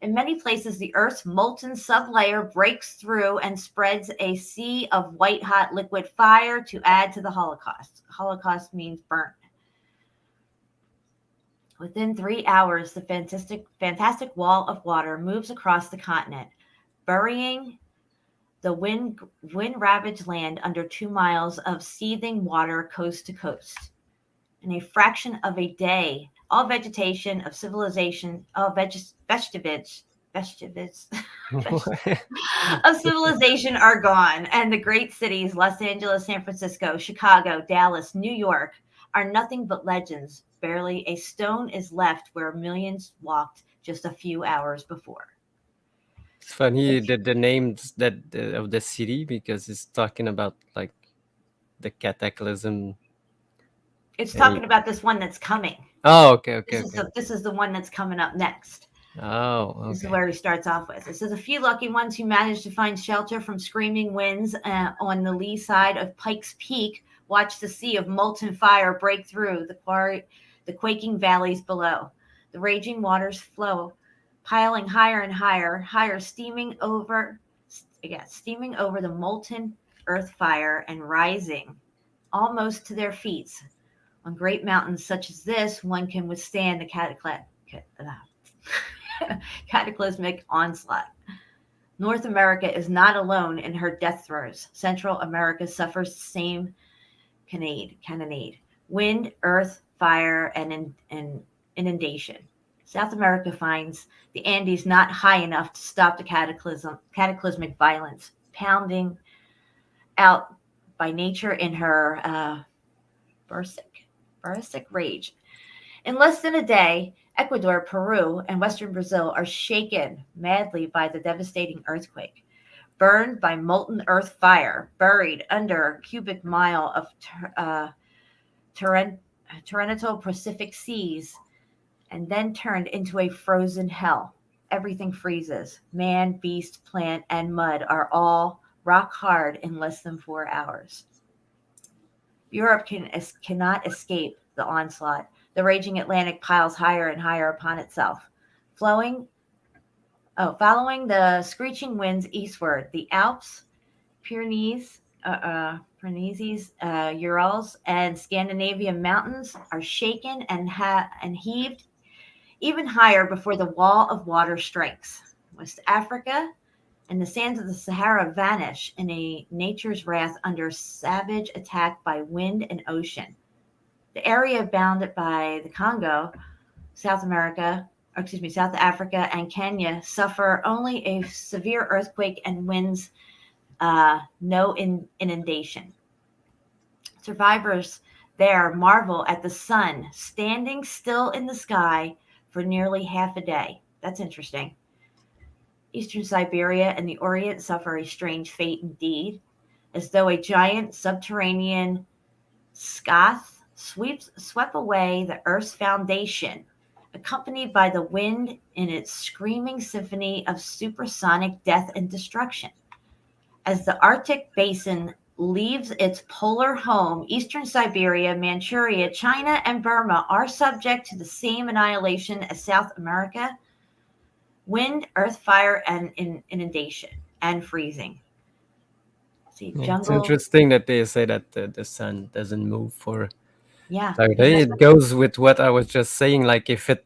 In many places, the Earth's molten sublayer breaks through and spreads a sea of white-hot liquid fire to add to the Holocaust. Holocaust means burnt. Within 3 hours, the fantastic wall of water moves across the continent, burying the wind-ravaged land under 2 miles of seething water coast to coast. In a fraction of a day, all vegetation of civilization, vegetables of civilization are gone, and the great cities, Los Angeles, San Francisco, Chicago, Dallas, New York, are nothing but legends. Barely a stone is left where millions walked just a few hours before. It's funny that the names of the city, because it's talking about like the cataclysm. It's talking about this one that's coming. Oh, okay. This is the one that's coming up next. Oh, okay. This is where he starts off with. It says, a few lucky ones who managed to find shelter from screaming winds on the lee side of Pikes Peak watch the sea of molten fire break through the quaking valleys below. The raging waters flow, piling higher and higher, steaming over the molten earth fire and rising almost to their feet. On great mountains such as this, one can withstand the cataclysmic onslaught. North America is not alone in her death throes. Central America suffers the same cannonade. Wind, earth, fire, and inundation. South America finds the Andes not high enough to stop the cataclysmic violence, pounding out by nature in her Barisic rage. In less than a day, Ecuador, Peru, and western Brazil are shaken madly by the devastating earthquake. Burned by molten earth fire, buried under a cubic mile of torrential Pacific seas, and then turned into a frozen hell. Everything freezes. Man, beast, plant, and mud are all rock hard in less than 4 hours. Europe cannot escape the onslaught. The raging Atlantic piles higher and higher upon itself, flowing Following the screeching winds eastward, the Alps, Pyrenees, Urals, and Scandinavian mountains are shaken and heaved even higher before the wall of water strikes. West Africa and the sands of the Sahara vanish in a nature's wrath under savage attack by wind and ocean. The area bounded by the Congo, South Africa, and Kenya suffer only a severe earthquake and winds, no inundation. Survivors there marvel at the sun standing still in the sky for nearly half a day. That's interesting. Eastern Siberia and the Orient suffer a strange fate indeed, as though a giant subterranean scath swept away the Earth's foundation, accompanied by the wind in its screaming symphony of supersonic death and destruction. As the Arctic basin leaves its polar home, Eastern Siberia, Manchuria, China, and Burma are subject to the same annihilation as South America: wind, earth fire, and inundation and freezing. See, Yeah, it's jungle. interesting that they say that the sun doesn't move for Yeah. entire day. It goes with what I was just saying. Like if it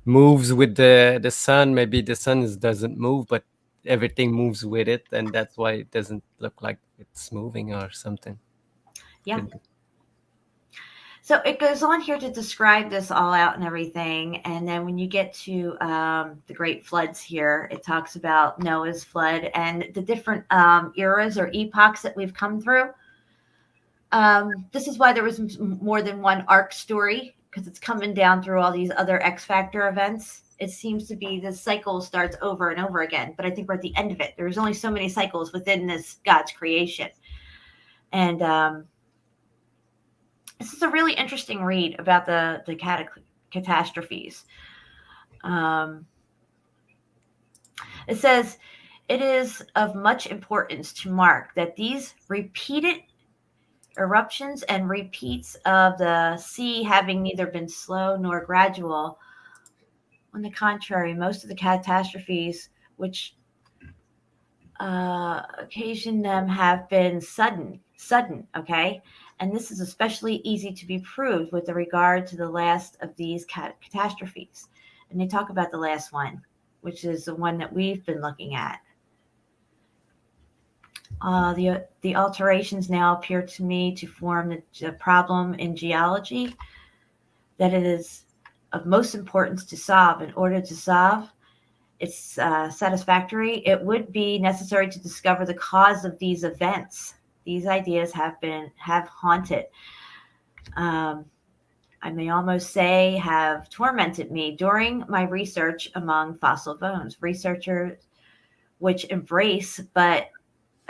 moves with the sun, maybe the sun doesn't move, but everything moves with it, and that's why it doesn't look like it's moving or something. Yeah. Could be. So it goes on here to describe this all out and everything. And then when you get to the great floods here, it talks about Noah's flood and the different eras or epochs that we've come through. This is why there was more than one arc story, because it's coming down through all these other X Factor events. It seems to be the cycle starts over and over again. But I think we're at the end of it. There's only so many cycles within this God's creation. And this is a really interesting read about the catastrophes. It says, it is of much importance to mark that these repeated eruptions and repeats of the sea having neither been slow nor gradual. On the contrary, most of the catastrophes which occasion them have been sudden, okay? And this is especially easy to be proved with regard to the last of these catastrophes. And they talk about the last one, which is the one that we've been looking at. The alterations now appear to me to form the problem in geology that it is of most importance to solve. In order to solve it's satisfactory, it would be necessary to discover the cause of these events. These ideas have haunted, I may almost say have tormented me during my research among fossil bones. Researchers which embrace but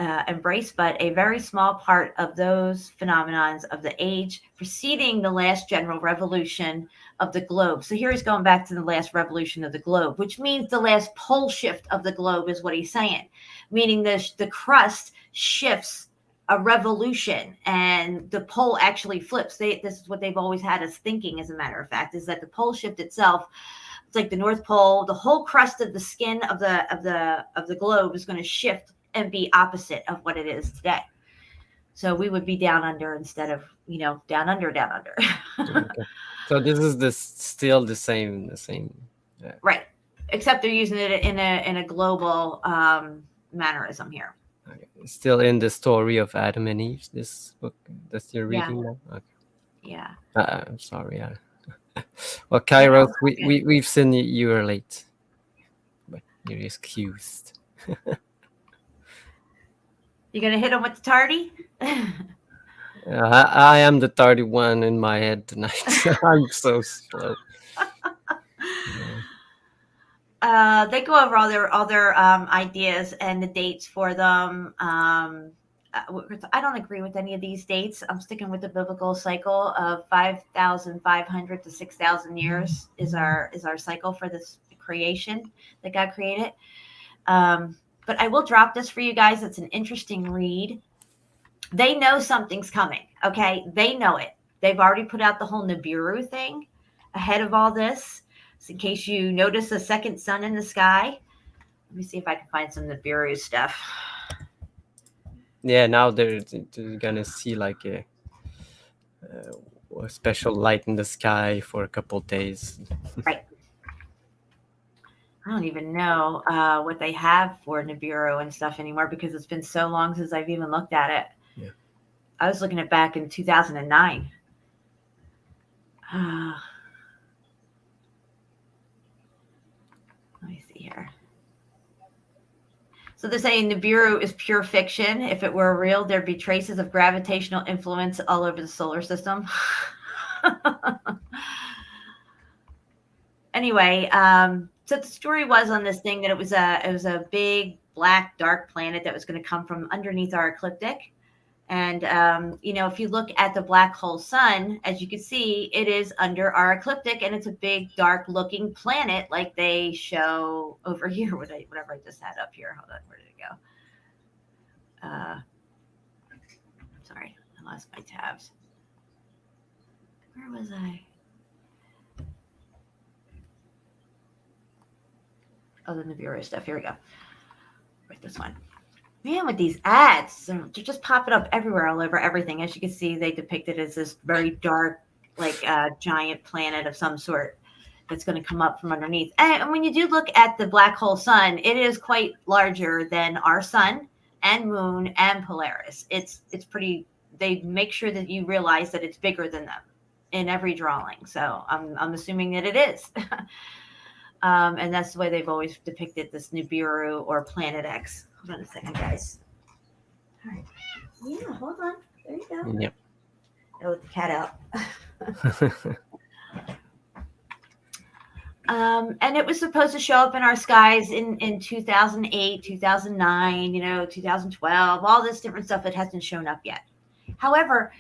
a very small part of those phenomenons of the age preceding the last general revolution of the globe. So here he's going back to the last revolution of the globe, which means the last pole shift of the globe is what he's saying, meaning the crust shifts a revolution and the pole actually flips. This is what they've always had us thinking, as a matter of fact, is that the pole shift itself, it's like the North Pole, the whole crust of the skin of the globe is going to shift and be opposite of what it is today. So we would be down under instead of, down under. Okay. So this is still the same. Right. Except they're using it in a global mannerism here. Okay. Still in the story of Adam and Eve, this book that you're reading now? Okay. Yeah. I'm sorry. Well, Kairos, we've seen you are late, but you're excused. You gonna hit him with the tardy? I am the tardy one in my head tonight. I'm so slow. They go over all their ideas and the dates for them. I don't agree with any of these dates. I'm sticking with the biblical cycle of 5,500 to 6,000 years is our cycle for this creation that God created. But I will drop this for you guys. It's an interesting read. They know something's coming, okay? They know it. They've already put out the whole Nibiru thing ahead of all this. So in case you notice a second sun in the sky, Let me see if I can find some Nibiru stuff. Yeah, now they're gonna see like a special light in the sky for a couple days. Right. I don't even know what they have for Nibiru and stuff anymore because it's been so long since I've even looked at it. Yeah. I was looking at back in 2009. Let me see here. So they're saying Nibiru is pure fiction. If it were real, there'd be traces of gravitational influence all over the solar system. Anyway, so the story was on this thing that it was a big black dark planet that was going to come from underneath our ecliptic. And, if you look at the black hole sun, as you can see, it is under our ecliptic and it's a big, dark looking planet like they show over here. Whatever I just had up here. Hold on. Where did it go? Sorry, I lost my tabs. Where was I? Oh, the Nibiru stuff. Here we go. Right, this one. Man, with these ads, they're just popping up everywhere, all over everything. As you can see, they depict it as this very dark, like giant planet of some sort that's going to come up from underneath. And when you do look at the black hole sun, it is quite larger than our sun and moon and Polaris. It's pretty. They make sure that you realize that it's bigger than them in every drawing. So I'm assuming that it is. And that's the way they've always depicted this Nibiru or Planet X. Hold on a second, guys. All right. Yeah, hold on. There you go. Yep. I'll let the cat out. And it was supposed to show up in our skies in 2008, 2009, 2012, all this different stuff that hasn't shown up yet. However,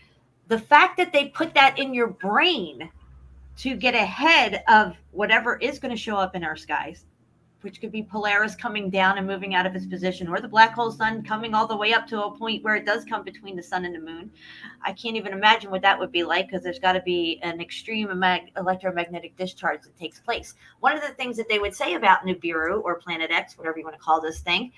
the fact that they put that in your brain to get ahead of whatever is going to show up in our skies, which could be Polaris coming down and moving out of its position, or the black hole sun coming all the way up to a point where it does come between the sun and the moon. I can't even imagine what that would be like because there's got to be an extreme electromagnetic discharge that takes place. One of the things that they would say about Nibiru or Planet X, whatever you want to call this thing,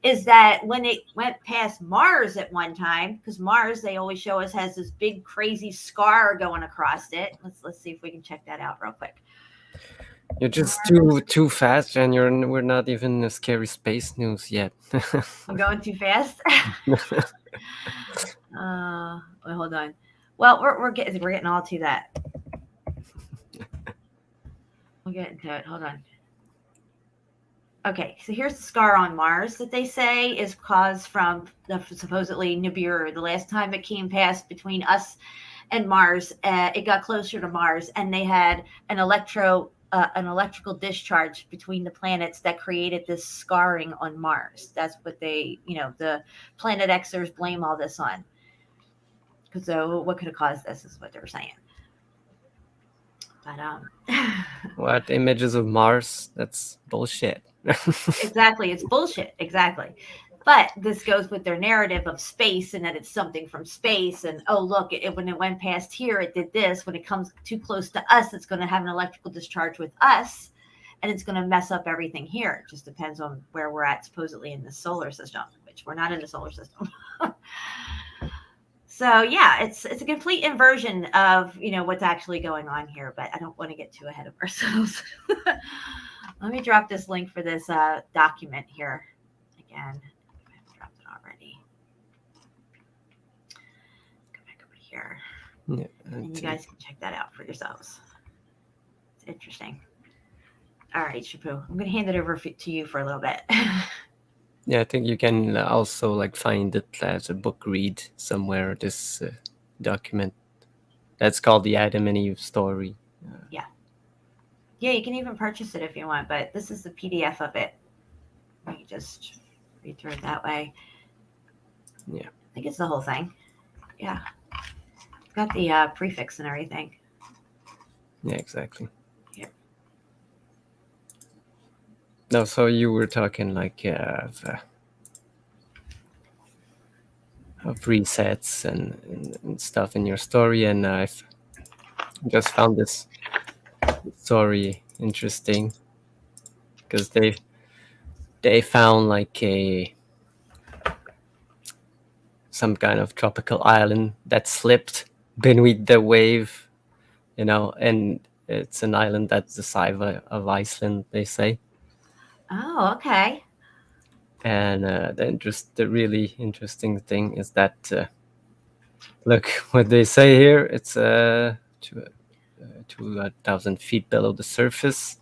is that when it went past Mars at one time, because Mars, they always show us, has this big crazy scar going across it. Let's see if we can check that out real quick. You're just too fast, and we're not even in the scary space news yet. I'm going too fast. Well, hold on. Well, we're getting all to that. We'll get into it. Hold on. Okay, so here's the scar on Mars that they say is caused from the supposedly Nibiru. The last time it came past between us and Mars, it got closer to Mars, and they had an electrical discharge between the planets that created this scarring on Mars. That's what they, the Planet Xers blame all this on. Because what could have caused this is what they were saying. But What, images of Mars? That's bullshit. Exactly, it's bullshit. Exactly. But this goes with their narrative of space and that it's something from space. And, oh, look, when it went past here, it did this. When it comes too close to us, it's going to have an electrical discharge with us. And it's going to mess up everything here. It just depends on where we're at, supposedly, in the solar system, which we're not in the solar system. So, yeah, it's a complete inversion of, what's actually going on here. But I don't want to get too ahead of ourselves. Let me drop this link for this document here again. Already. Go back over here. Yeah, and you guys can check that out for yourselves. It's interesting. All right, Shapu, I'm going to hand it over to you for a little bit. Yeah, I think you can also find it as a book read somewhere, this document. That's called the Adam and Eve story. Yeah. Yeah, you can even purchase it if you want, but this is the PDF of it. You can just read through it that way. Yeah. I think it's the whole thing. Yeah. Got the prefix and everything. Yeah, exactly. Yeah. No, so you were talking of resets and stuff in your story, and I've just found this story interesting because they found like some kind of tropical island that slipped beneath the wave, you know, and it's an island that's the size of Iceland, they say. Oh, okay. And the really interesting thing is that look what they say here. It's 2,000 feet below the surface,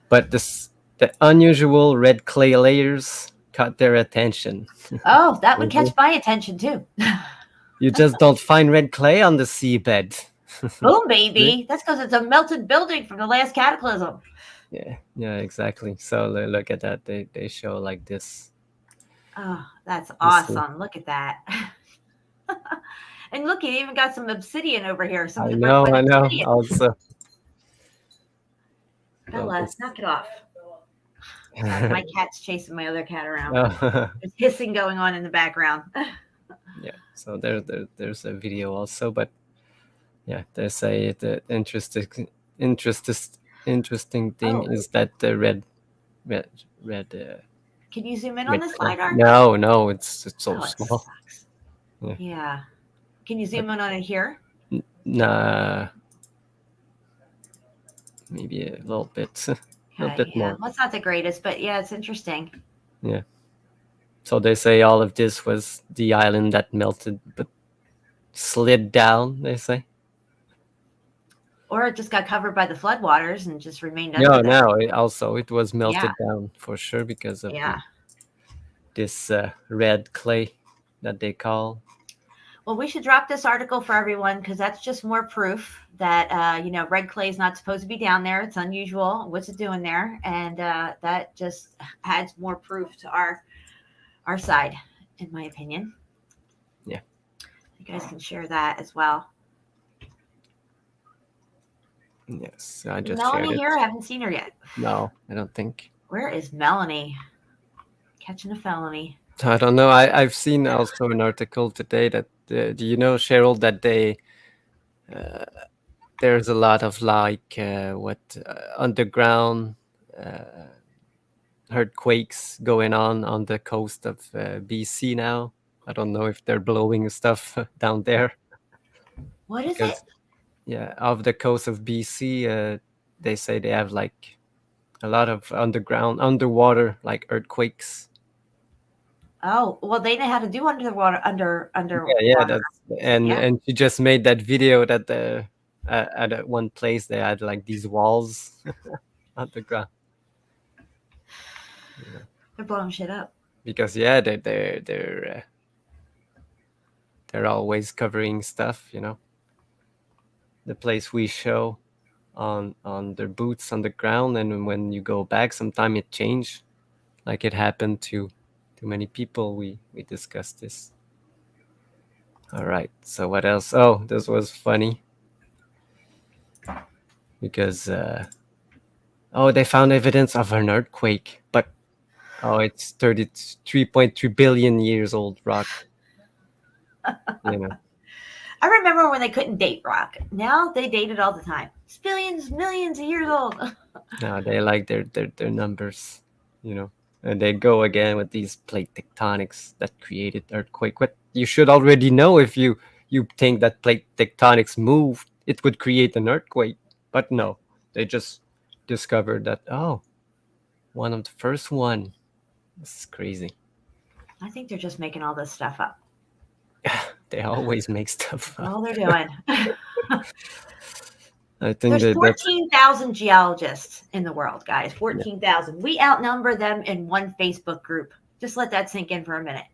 but the unusual red clay layers caught their attention. Oh, that would catch my attention too. You just don't find red clay on the seabed. Boom, baby. That's because it's a melted building from the last cataclysm. Yeah, exactly. So look at that. They show like this. Oh, that's awesome. Look at that. And look, you even got some obsidian over here. I know. Obsidian. Also, Bella, knock it off. My cat's chasing my other cat around. Oh. There's hissing going on in the background. Yeah. So there's a video also, but yeah, they say the interesting thing is that the red. Can you zoom in on this LiDAR? No, it's so Oh, it small. sucks. Yeah. Yeah. Can you zoom in on it here? Nah, maybe a little bit, a little bit more. Well, it's not the greatest, but yeah, it's interesting. Yeah. So they say all of this was the island that melted, but slid down. They say. Or it just got covered by the floodwaters and just remained under No. It was melted down for sure because of this red clay that they call. Well, we should drop this article for everyone because that's just more proof that red clay is not supposed to be down there. It's unusual. What's it doing there? And that just adds more proof to our side, in my opinion. Yeah. You guys can share that as well. Yes, I just Melanie shared it. here? I haven't seen her yet. No, I don't think. Where is Melanie? Catching a felony. I don't know. I've seen also an article today that do you know, Cheryl, that there's a lot of like underground earthquakes going on the coast of BC now. I don't know if they're blowing stuff down there. What is it? Yeah, off the coast of BC, they say they have like a lot of underwater like earthquakes. Oh, well, they know how to do underwater. Yeah, and she just made that video that at one place they had like these walls underground. Yeah. They're blowing shit up. Because they're always covering stuff, you know. The place we show on their boots on the ground, and when you go back, sometime it changed, like it happened to many people. We discussed this. All right, so what else? Oh, this was funny because they found evidence of an earthquake, but it's 33.3 billion years old rock. You know. I remember when they couldn't date rock. Now they date it all the time. It's billions, millions of years old. No, they like their numbers, you know. And they go again with these plate tectonics that created earthquake. But you should already know, if you think that plate tectonics moved, it would create an earthquake. But no, they just discovered that, one of the first one. This is crazy. I think they're just making all this stuff up. They always make stuff up. All they're doing. I think there's 14,000 geologists in the world, guys. 14,000. Yeah. We outnumber them in one Facebook group. Just let that sink in for a minute.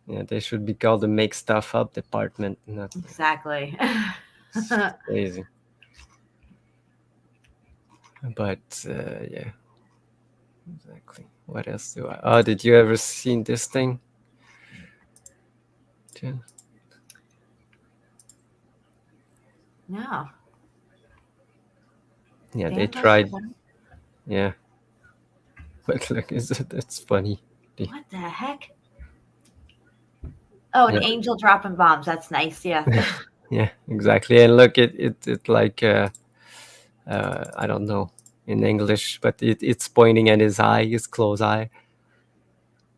Yeah, they should be called the Make Stuff Up department. Exactly. It's crazy. But yeah, exactly. What else do I? Oh, did you ever seen this thing? No. Yeah, they tried. Yeah. But look, it's funny. What the heck? Oh, an angel dropping bombs. That's nice. Yeah. Yeah, exactly. And look, it like I don't know. in English, but it's pointing at his eye, his closed eye.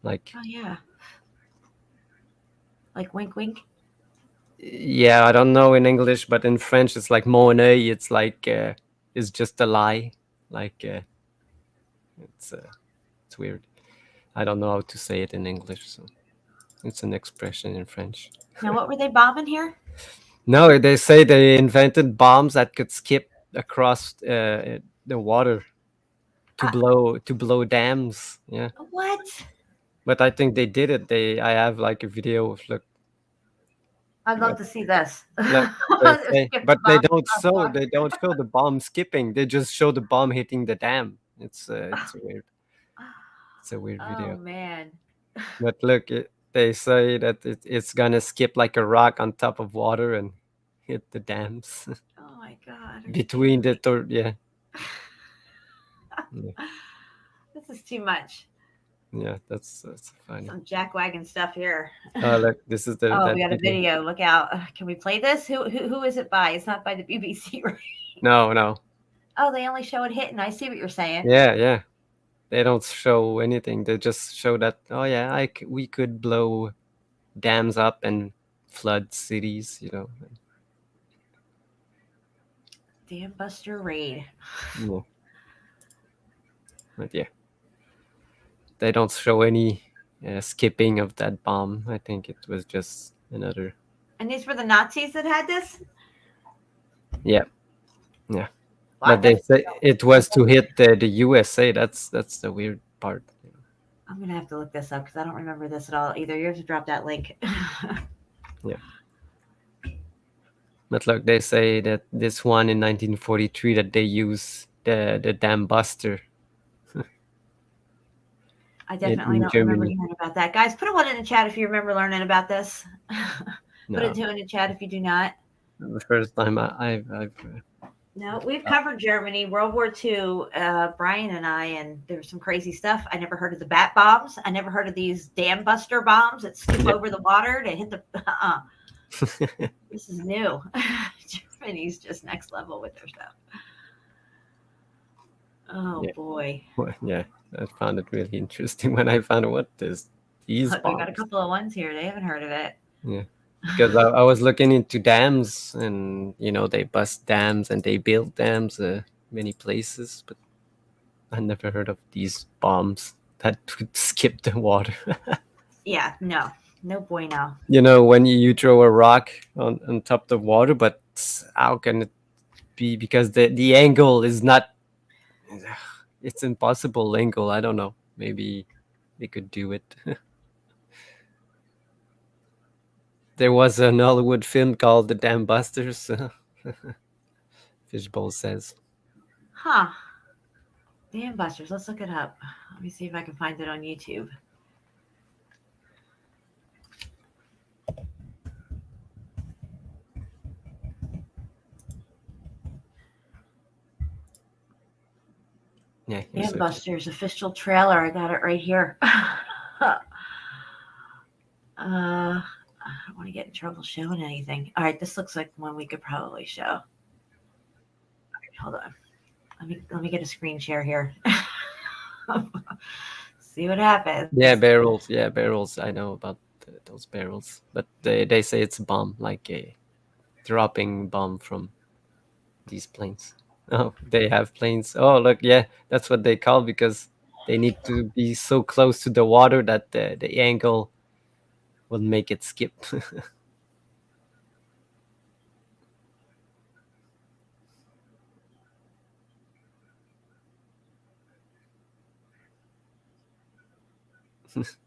Like, Oh yeah. Like wink, wink. yeah, I don't know in English, but in French it's like Monet. It's like it's just a lie. Like it's weird. I don't know how to say it in English, so it's an expression in French. Now, what were they bombing here? No, they say they invented bombs that could skip across the water to blow dams. Yeah, What? but I think they did it. I have like a video of look. I'd love to see this. Look, Skip but the they bomb don't across show water. they don't show the bomb skipping. They just show the bomb hitting the dam. It's weird. It's a weird Oh video. man. But look, they say that it's gonna skip like a rock on top of water and hit the dams Oh my god. between the yeah. This is too much. Yeah, that's funny. Some jackwagon stuff here. Oh, look, this is the. Oh, that we got a video. Look out. Can we play this? Who is it by? It's not by the BBC, right? No. Oh, they only show it hitting. I see what you're saying. Yeah. They don't show anything. They just show that. Oh yeah, we could blow dams up and flood cities. You know. Dam Buster raid. Yeah. But yeah, they don't show any skipping of that bomb. I think it was just another. And these were the Nazis that had this? Yeah. Well, But they say it was to hit the USA. That's the weird part. I'm gonna have to look this up because I don't remember this at all either. You have to drop that link. Yeah. But look, they say that this one in 1943 that they use the Dam Buster. I definitely don't remember hearing about that. Guys, put a one in the chat if you remember learning about this. Put a two in the chat if you do not. The first time I've No, we've covered Germany, World War II, Brian and I, and there was some crazy stuff. I never heard of the bat bombs. I never heard of these dam buster bombs that skip over the water to hit the. This is new. Germany's just next level with their stuff. Oh boy. Well, yeah, I found it really interesting when I found out what these Look, we got a bombs. couple of ones here. They haven't heard of it. Yeah, because I was looking into dams, and they bust dams and they build dams many places, but I never heard of these bombs that would skip the water. Yeah, no bueno. When you throw a rock on top of the water, but how can it be? Because the angle is not. It's impossible angle. I don't know. Maybe they could do it. There was an Hollywood film called The Dam Busters. Fishbowl says. Huh. Dam busters. Let's look it up. Let me see if I can find it on YouTube. Yeah. Dam Busters official trailer. I got it right here. I don't want to get in trouble showing anything. All right, this looks like one we could probably show. All right, hold on. Let me get a screen share here. See what happens. Yeah, barrels. Yeah, barrels. I know about those barrels, but they say it's a bomb, like a dropping bomb from these planes. Oh, they have planes. Oh, look, yeah, that's what they call, because they need to be so close to the water that the angle will make it skip.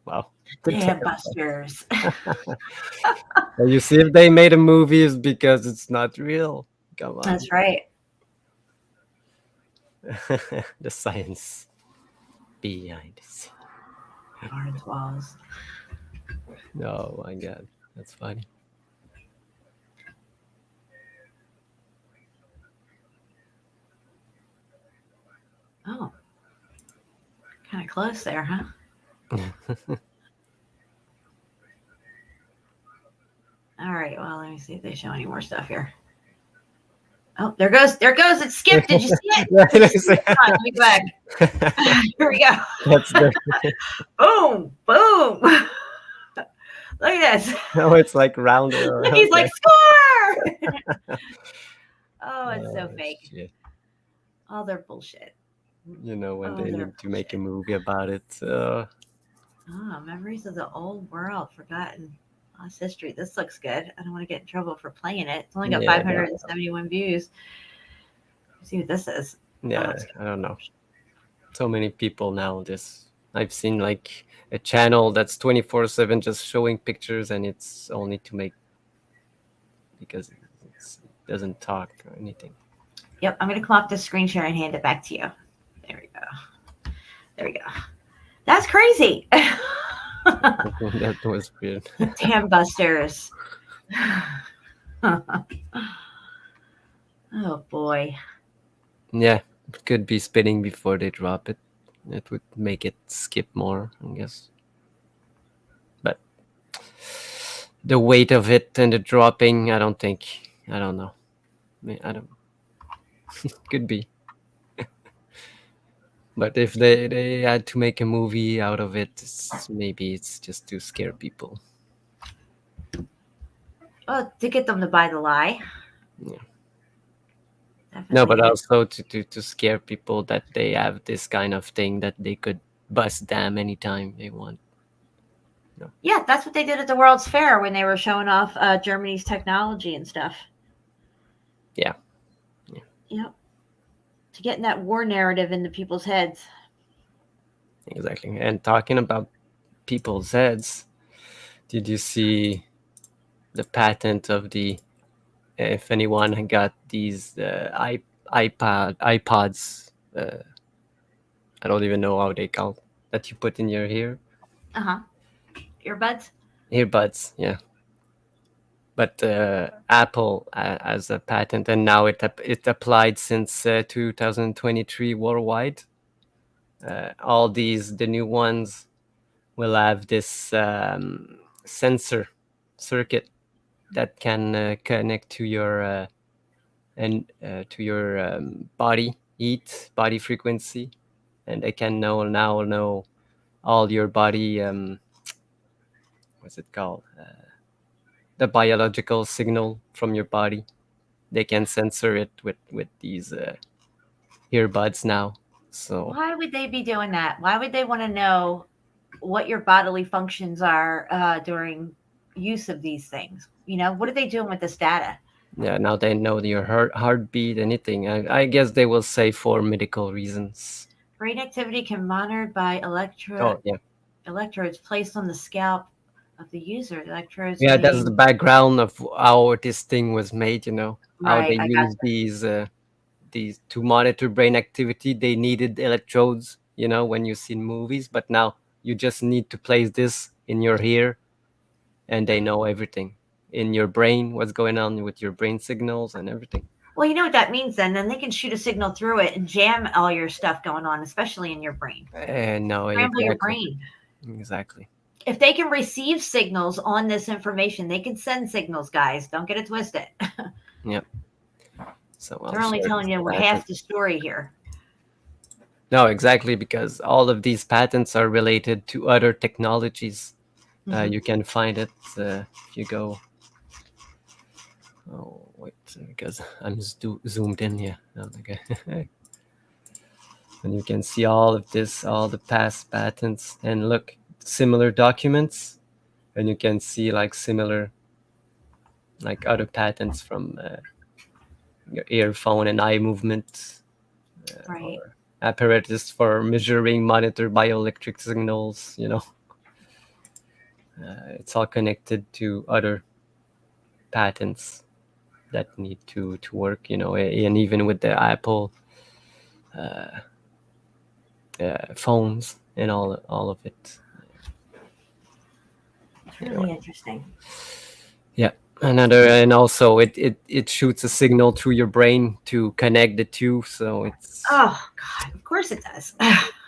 Wow. Dam Busters. You see, if they made a movie, it's because it's not real. Come on. That's right. The science behind the scene. Orange walls. Oh my god, that's funny. Oh, kind of close there, huh? All right, well, let me see if they show any more stuff here. Oh, there goes. It skipped. Did you see it? Yeah, it is. Come on, let me go back. Here we go. That's the. Boom, boom. Look at this. Oh, it's like rounded around. He's like, score. Oh, it's so fake. Shit. All their bullshit. You know, when they they're need to make a bullshit. movie about it. Oh, memories of the old world, forgotten, lost history. This looks good. I don't want to get in trouble for playing it. It's only got Yeah, 571 views. Let's see what this is. Yeah, it's I don't know. So many people now. I've seen like a channel that's 24/7 just showing pictures, and it's only to make because it doesn't talk or anything. Yep, I'm going to come off the screen share and hand it back to you. There we go. There we go. That's crazy. That was weird. Damn busters. Oh boy. Yeah, it could be spinning before they drop it. It would make it skip more, I guess. But the weight of it and the dropping, I don't know. I don't. Could be. But if they had to make a movie out of it, maybe it's just to scare people. Well, to get them to buy the lie. Yeah. Definitely. No, but also to scare people that they have this kind of thing that they could bust them anytime they want. Yeah, that's what they did at the World's Fair when they were showing off Germany's technology and stuff. Yeah. Yep. To get in that war narrative into people's heads. Exactly. And talking about people's heads, did you see the patent of if anyone got these iPods, I don't even know how they call that you put in your ear. Earbuds? Earbuds, yeah. But Apple has a patent, and now it applied since 2023 worldwide. All the new ones will have this sensor circuit that can connect to your body heat, body frequency, and they can know all your body. What's it called? The biological signal from your body. They can censor it with these earbuds now. So why would they be doing that? Why would they want to know what your bodily functions are during use of these things? You know, what are they doing with this data? yeah, now they know your heartbeat, anything. I guess they will say for medical reasons. Brain activity can be monitored by electrodes placed on the scalp of the user. The electrodes. Yeah, that's the background of how this thing was made. You know, how Right, they I use these to monitor brain activity. They needed electrodes. You know, when you see movies, but now you just need to place this in your ear, and they know everything in your brain, what's going on with your brain signals and everything. Well, you know what that means then? Then they can shoot a signal through it and jam all your stuff going on, especially in your brain. No, Scramble your brain. Exactly. If they can receive signals on this information, they can send signals, guys. Don't get it twisted. Yep. So They're only telling you half the story here. No, exactly, because all of these patents are related to other technologies. You can find it if you go. Oh, wait, because I'm zoomed in here. Oh, okay. And you can see all of this, all the past patents, and look, similar documents, and you can see like similar, like other patents from your earphone and eye movement. Right. Apparatus for measuring, monitor bioelectric signals, you know. It's all connected to other patents that need to work, you know, and even with the Apple phones and all of it. It's really interesting. Yeah. And also it shoots a signal through your brain to connect the two, so it's Oh God, of course it does.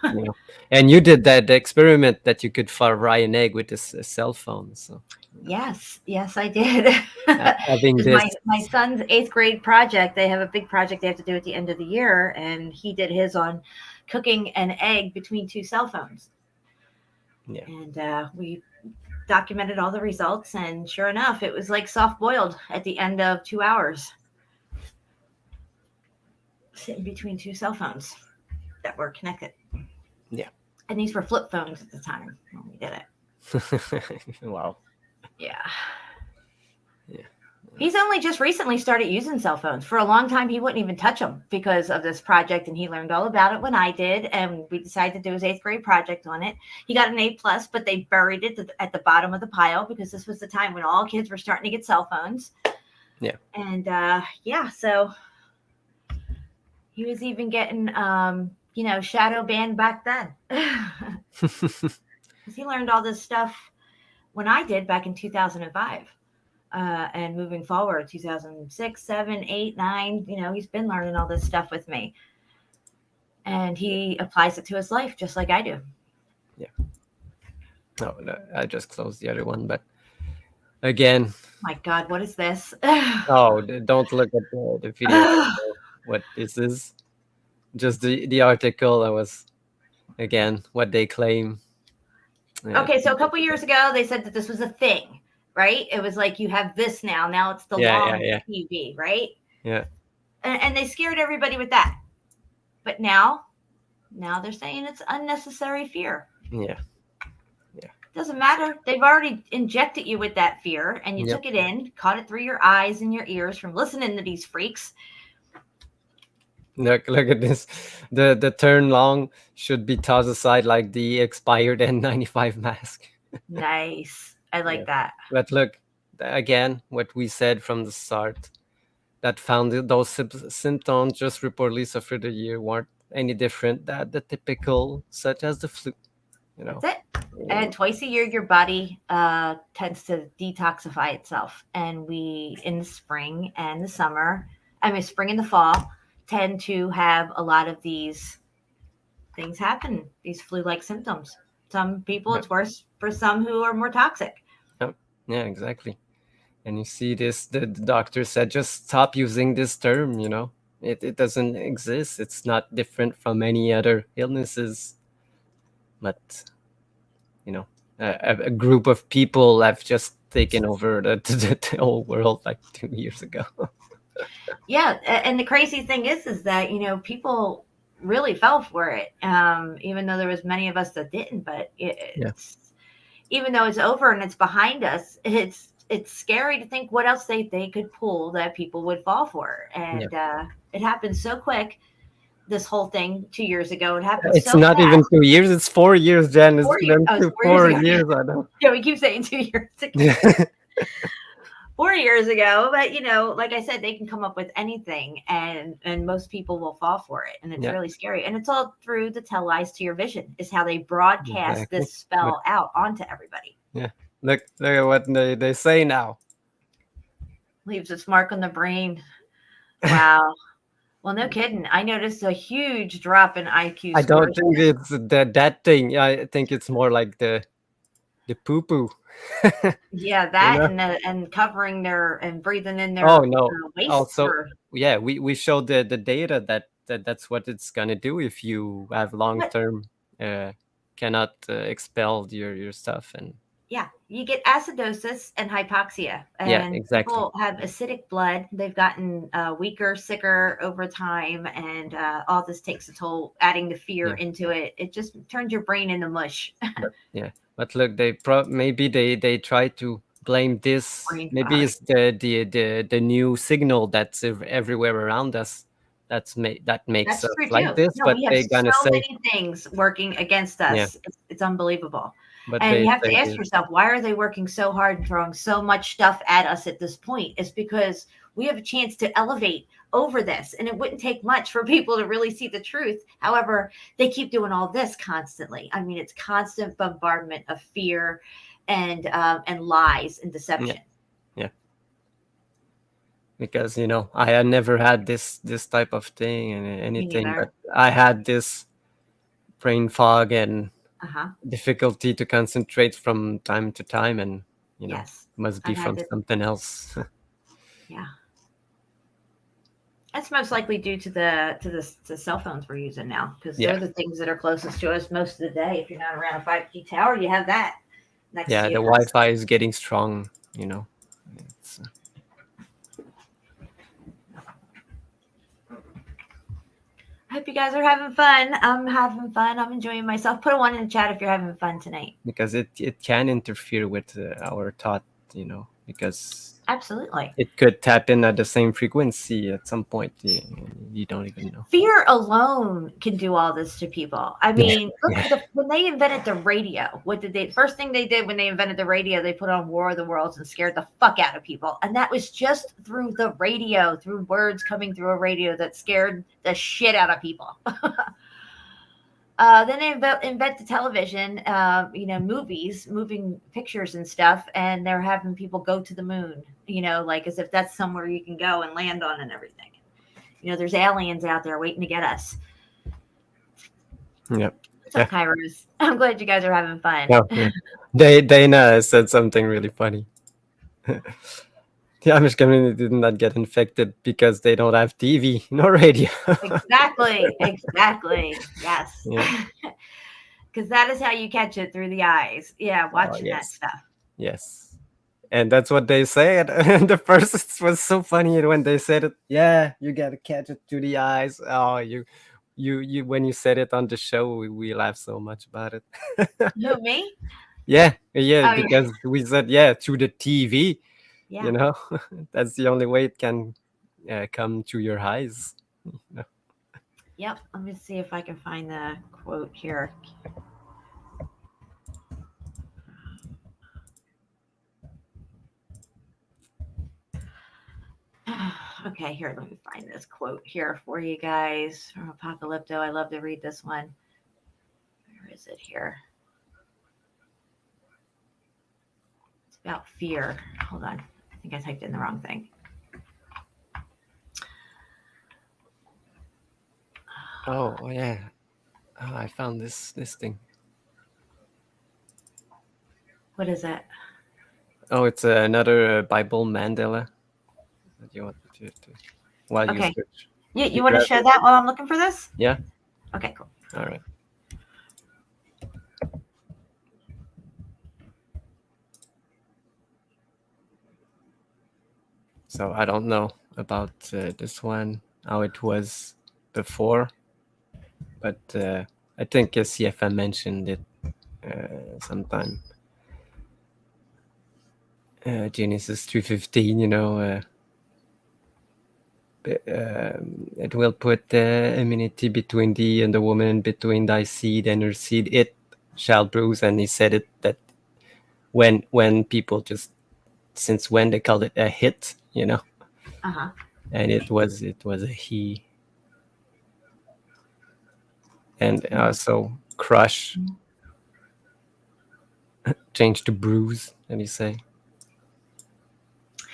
You know, and you did that the experiment that you could fry an egg with this cell phone. So Yes, I did. having 'Cause this, my son's 8th grade project, they have a big project they have to do at the end of the year, and he did his on cooking an egg between 2 cell phones. Yeah. And we documented all the results, and sure enough, it was like soft boiled at the end of 2 hours, sitting between 2 cell phones that were connected. Yeah. And these were flip phones at the time when we did it. wow. Yeah. Yeah. He's only just recently started using cell phones. For a long time, he wouldn't even touch them because of this project, and he learned all about it when I did. And we decided to do his 8th grade project on it. He got an A+, but they buried it at the bottom of the pile because this was the time when all kids were starting to get cell phones. Yeah. And so he was even getting, shadow banned back then. Because he learned all this stuff when I did back in 2005. And moving forward, 2006, 7, 8, 9, he's been learning all this stuff with me. And he applies it to his life just like I do. Yeah. No, I just closed the other one, but again. My God, what is this? Oh, don't look at the video. I don't know what this is. Just the article. That was, again, what they claim. Okay, so a couple years ago, they said that this was a thing. Right? It was like you have this now. Now it's the long TV, right? Yeah. And they scared everybody with that. But now they're saying it's unnecessary fear. Yeah. Doesn't matter. They've already injected you with that fear, and you took it in, caught it through your eyes and your ears from listening to these freaks. Look at this. The turn long should be tossed aside like the expired N95 mask. Nice. I like that. But look, again, what we said from the start, that found those symptoms just reportedly suffered a year weren't any different than the typical, such as the flu. That's it. And twice a year, your body tends to detoxify itself. And we, in the spring and the summer, spring and the fall, tend to have a lot of these things happen, these flu-like symptoms. Some people, it's worse for some who are more toxic. Yeah, exactly. And you see this, the doctor said, just stop using this term, It doesn't exist. It's not different from any other illnesses. But, a group of people have just taken over the whole world like 2 years ago. Yeah. And the crazy thing is that, people really fell for it, even though there was many of us that didn't. But even though it's over and it's behind us, it's scary to think what else they could pull that people would fall for. And it happened so quick. This whole thing 2 years ago, it happened. It's so not fast. even 2 years. It's 4 years, Jen. It's 4 years. been 4 4 years. I know. Yeah, we keep saying 2 years ago. 4 years ago, but like I said, they can come up with anything, and most people will fall for it, and it's really scary. And it's all through the tell lies to your vision is how they broadcast this spell out onto everybody. Yeah, look at what they say now. Leaves its mark on the brain. Wow. Well, no kidding. I noticed a huge drop in IQ. I don't think it's that thing. I think it's more like the poo poo. Yeah, that and covering and breathing in their waste. Also, we showed the data that's what it's gonna do if you have long term cannot expel your stuff. And yeah, you get acidosis and hypoxia. And exactly. People have acidic blood. They've gotten weaker, sicker over time, and all this takes a toll. Adding the fear into it, it just turns your brain into mush. But look, maybe they try to blame this. Maybe it's the new signal that's everywhere around us. That makes us like this. No, but they're gonna so say many things working against us. Yeah. It's unbelievable. But and you have to ask yourself, why are they working so hard and throwing so much stuff at us at this point? It's because we have a chance to elevate over this, and it wouldn't take much for people to really see the truth. However, they keep doing all this constantly. It's constant bombardment of fear and lies and deception. Yeah. Because I had never had this type of thing and anything, but I had this brain fog and Uh-huh. difficulty to concentrate from time to time, and Yes. must be I've had from to- something else. Yeah. That's most likely due to the cell phones we're using now, because Yeah. they're the things that are closest to us most of the day. If you're not around a 5G tower, you have that next Yeah, to you. the Wi-Fi is getting strong. It's, I hope you guys are having fun. I'm having fun. I'm enjoying myself. Put a 1 in the chat if you're having fun tonight. because it can interfere with our thought, because Absolutely. it could tap in at the same frequency at some point. You don't even know. Fear alone can do all this to people. I mean, look at when they invented the radio, what did they? First thing they did when they invented the radio, they put on War of the Worlds and scared the fuck out of people. And that was just through the radio, through words coming through a radio that scared the shit out of people. Then they invent the television, movies, moving pictures and stuff, and they're having people go to the moon, like as if that's somewhere you can go and land on and everything. There's aliens out there waiting to get us. Yep. What's up, Kairos? I'm glad you guys are having fun. Oh, yeah. Dana said something really funny. The Amish community did not get infected because they don't have TV, no radio. Exactly. Yes. Yeah. Because that is how you catch it, through the eyes. Yeah, watching that yes. stuff. Yes. And that's what they said. And the first, it was so funny when they said it. Yeah, you gotta catch it through the eyes. Oh, you when you said it on the show, we laughed so much about it. Who, me? Yeah, Oh, because we said through the TV. Yeah. That's the only way it can come to your eyes. Yep. Let me see if I can find the quote here. Okay, here, let me find this quote here for you guys from Apocalypto. I love to read this one. Where is it here? It's about fear. Hold on. I think I typed in the wrong thing. Oh yeah. Oh, I found this thing. What is it? Oh, it's another Bible mandala. That you want to while you Okay. search. You want to share that while I'm looking for this? Yeah. Okay, cool. All right. So I don't know about this one, how it was before, but I think CFM mentioned it sometime. Genesis 3:15, it will put enmity between thee and the woman, between thy seed and her seed, it shall bruise. And he said it that when people just, since when they called it a hit, Uh-huh. and it was a he. And also crush changed to bruise, and you say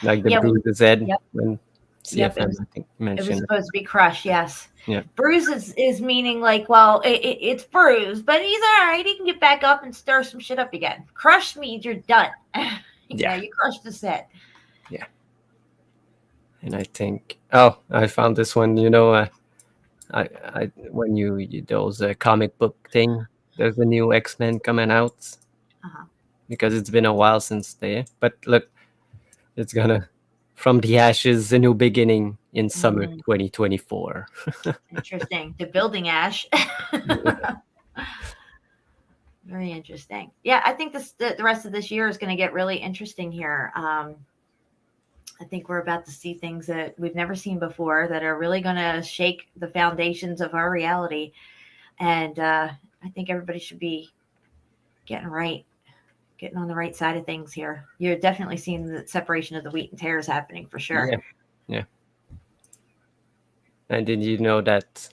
like the bruise is head. Yep. When Yep, CFM I think It was mentioned supposed to be crush, yes. Yeah. Bruise is meaning like, well, it's bruised, but he's all right. He can get back up and stir some shit up again. Crush means you're done. You crushed the set. And I think, I found this one. I when you those comic book thing, there's a new X-Men coming out, Uh-huh. because it's been a while since but look, it's gonna from the ashes a new beginning in summer 2024. Interesting. The building ash. Very interesting. Yeah, I think the rest of this year is going to get really interesting here. I think we're about to see things that we've never seen before that are really going to shake the foundations of our reality. And I think everybody should be getting on the right side of things here. You're definitely seeing the separation of the wheat and tares happening for sure. Yeah. And did you know that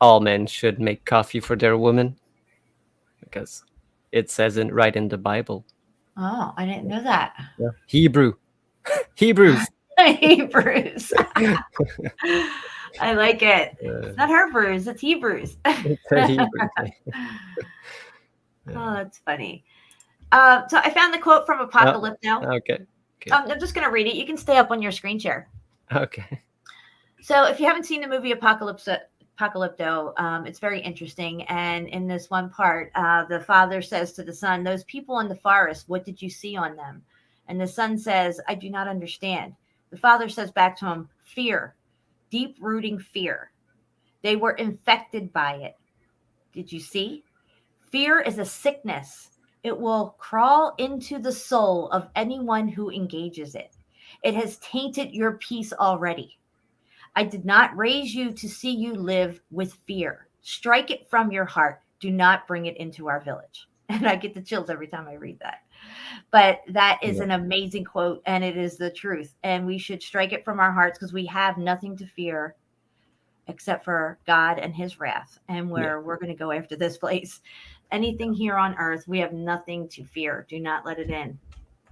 all men should make coffee for their women? Because it says it right in the Bible. Oh, I didn't know that. Hebrews. Hebrews. I like it. Uh, It's not Hebrews, it's Hebrews. it's a Hebrew thing. Oh, that's funny. So I found the quote from Apocalypto. Okay. I'm just going to read it. You can stay up on your screen share. Okay. So if you haven't seen the movie Apocalypto, it's very interesting. And in this one part, the father says to the son, "Those people in the forest, what did you see on them?" And the son says, "I do not understand." The father says back to him, "Fear, deep-rooting fear. They were infected by it. Did you see? Fear is a sickness. It will crawl into the soul of anyone who engages it. It has tainted your peace already. I did not raise you to see you live with fear. Strike it from your heart. Do not bring it into our village." And I get the chills every time I read that. But that is an amazing quote, and it is the truth. And we should strike it from our hearts because we have nothing to fear except for God and his wrath. And we're going to go after this place. Anything here on earth, we have nothing to fear. Do not let it in.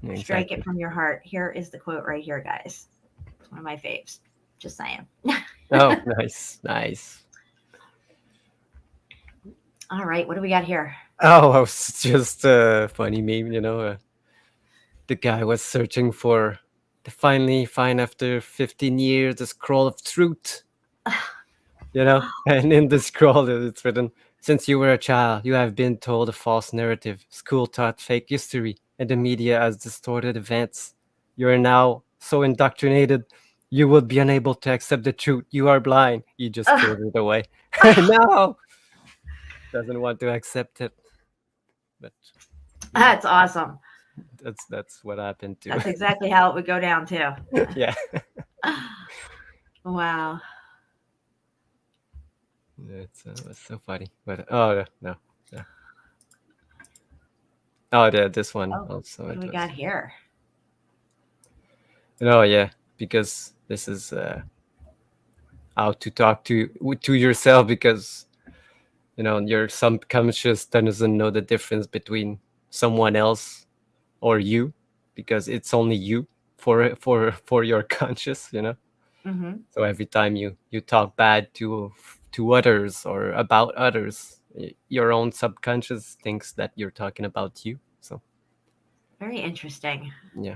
Exactly. Strike it from your heart. Here is the quote right here, guys. It's one of my faves. Just saying. Oh, nice. All right, what do we got here? Oh, it was just a funny meme, the guy was searching for to finally find after 15 years the scroll of truth. And in the scroll it's written, "Since you were a child, you have been told a false narrative. School taught fake history, and the media has distorted events. You are now so indoctrinated, you will be unable to accept the truth. You are blind." You just threw it away. No, doesn't want to accept it. But That's awesome. that's what happened to. That's exactly how it would go down too. Yeah. Wow. It's so funny. But no. Oh, yeah, this one also. What do we got here? Oh, yeah, because this is how to talk to yourself, because your subconscious doesn't know the difference between someone else or you, because it's only you for your conscious. Mm-hmm. So every time you talk bad to others or about others, your own subconscious thinks that you're talking about you. So very interesting. Yeah,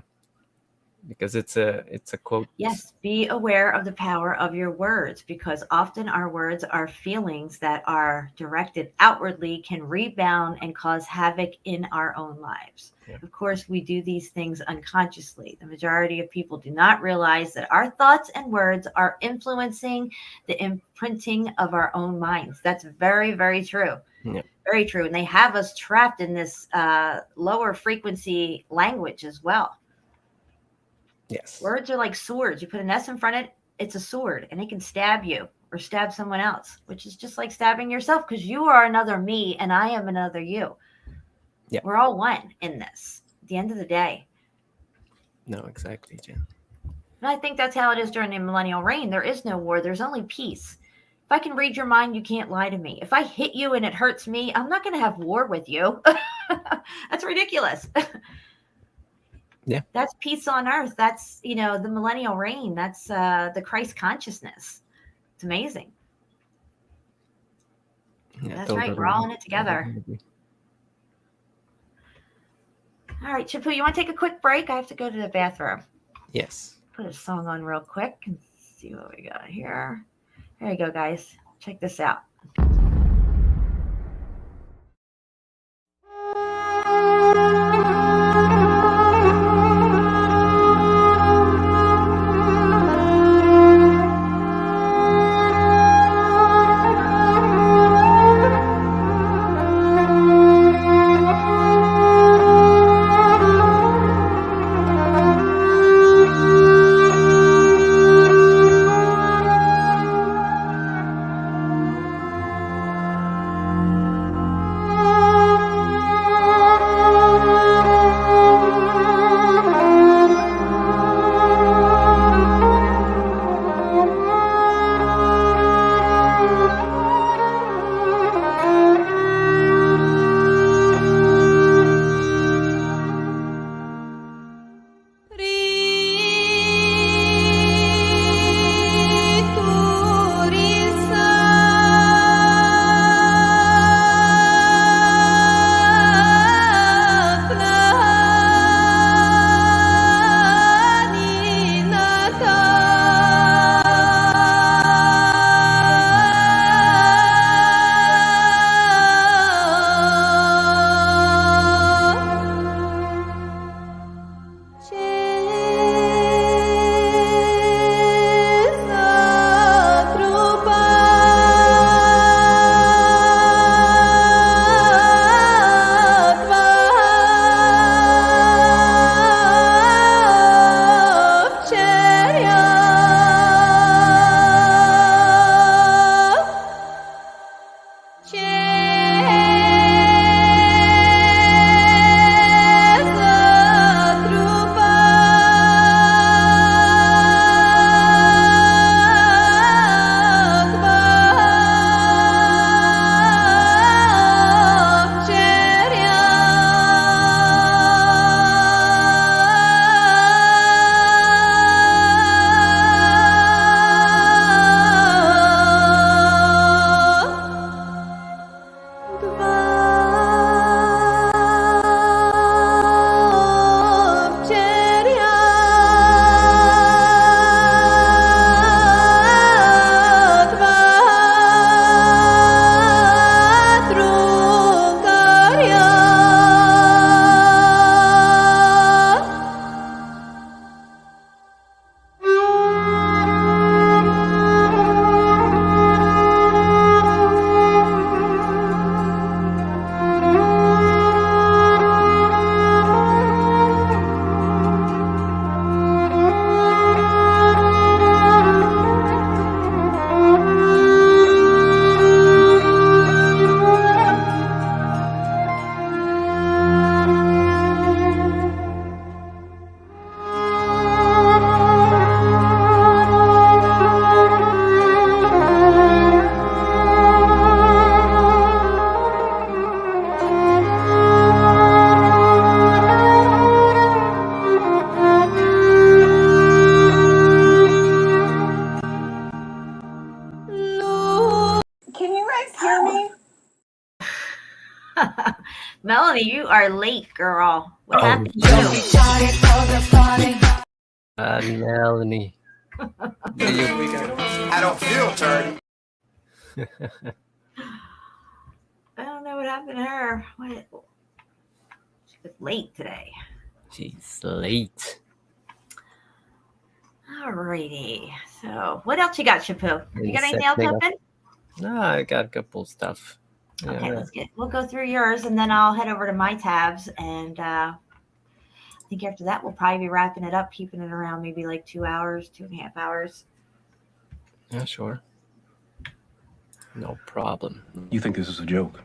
because it's a quote. Yes, be aware of the power of your words, because often our words are feelings that are directed outwardly, can rebound and cause havoc in our own lives. Yeah. Of course, we do these things unconsciously. The majority of people do not realize that our thoughts and words are influencing the imprinting of our own minds. That's very, very true. Yeah. Very true. And they have us trapped in this lower frequency language as well. Yes. Words are like swords. You put an S in front of it, it's a sword, and it can stab you or stab someone else, which is just like stabbing yourself, because you are another me and I am another you. Yeah. We're all one in this at the end of the day. No, exactly, Jen. And I think that's how it is during the millennial reign. There is no war. There's only peace. If I can read your mind, you can't lie to me. If I hit you and it hurts me, I'm not going to have war with you. That's ridiculous. Yeah, that's peace on earth. That's, the millennial reign. That's the Christ consciousness. It's amazing. Yeah, that's totally right. We're all in it together. All right, Chipu, you want to take a quick break? I have to go to the bathroom. Yes. Put a song on real quick and see what we got here. There you go, guys. Check this out. Melanie, you are late, girl. What Oh, happened to you? Melanie. I don't feel dirty. I don't know what happened to her. What? She was late today. She's late. Alrighty. So, what else you got, Shapu? You got anything else Setting up. open? No, I got a couple stuff. Okay, Yeah. we'll go through yours, and then I'll head over to my tabs, and I think after that we'll probably be wrapping it up, keeping it around maybe like 2 hours, 2.5 hours. Yeah, sure. No problem. You think this is a joke?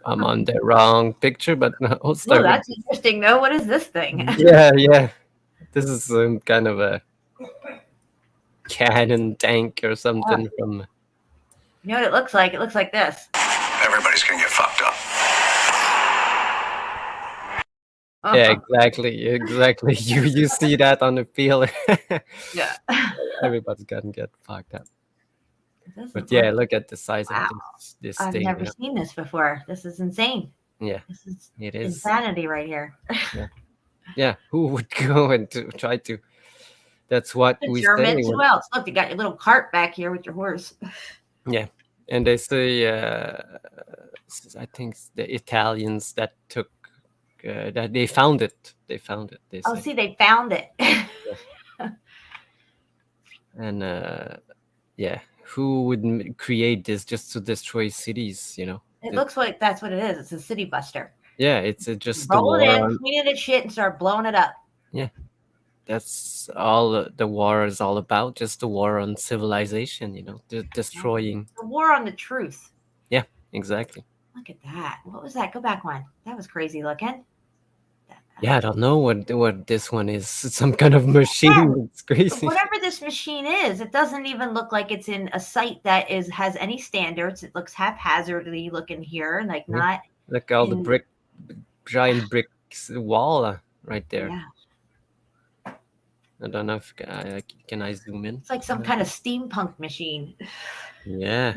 I'm on the wrong picture, but I'll Oh, start with- that's interesting, though. What is this thing? yeah. This is some kind of a cannon tank or something from. You know what it looks like? It looks like this. Everybody's gonna get fucked up. Yeah, exactly. You see that on the field. Yeah. Everybody's gonna get fucked up. This But is yeah, like- look at the size Wow. of this I've thing. never you know? seen this before. This is insane. Yeah, This is it is. insanity right here. Yeah, who would go and try to? That's what The we Germans. say. Who else? Look, you got your little cart back here with your horse. And they say, I think the Italians that took that they found it. They found it. They Oh, say. see, they found it. And yeah, who would create this just to destroy cities? You know. It looks like that's what it is. It's a city buster. Yeah, it's just the Roll it war. in, clean it as shit, and start blowing it up. That's all the war is all about. Just the war on civilization. You know, destroying. The war on the truth. Exactly. Look at that. What was that? Go back one. That was crazy looking. Yeah, I don't know what this one is. It's some kind of machine. It's crazy. Whatever this machine is, it doesn't even look like it's in a site that has any standards. It looks haphazardly looking here, like Yeah. not. Look all the in- giant bricks wall right there. Yeah, I don't know if can I zoom in. it's like some kind of steampunk machine. Yeah.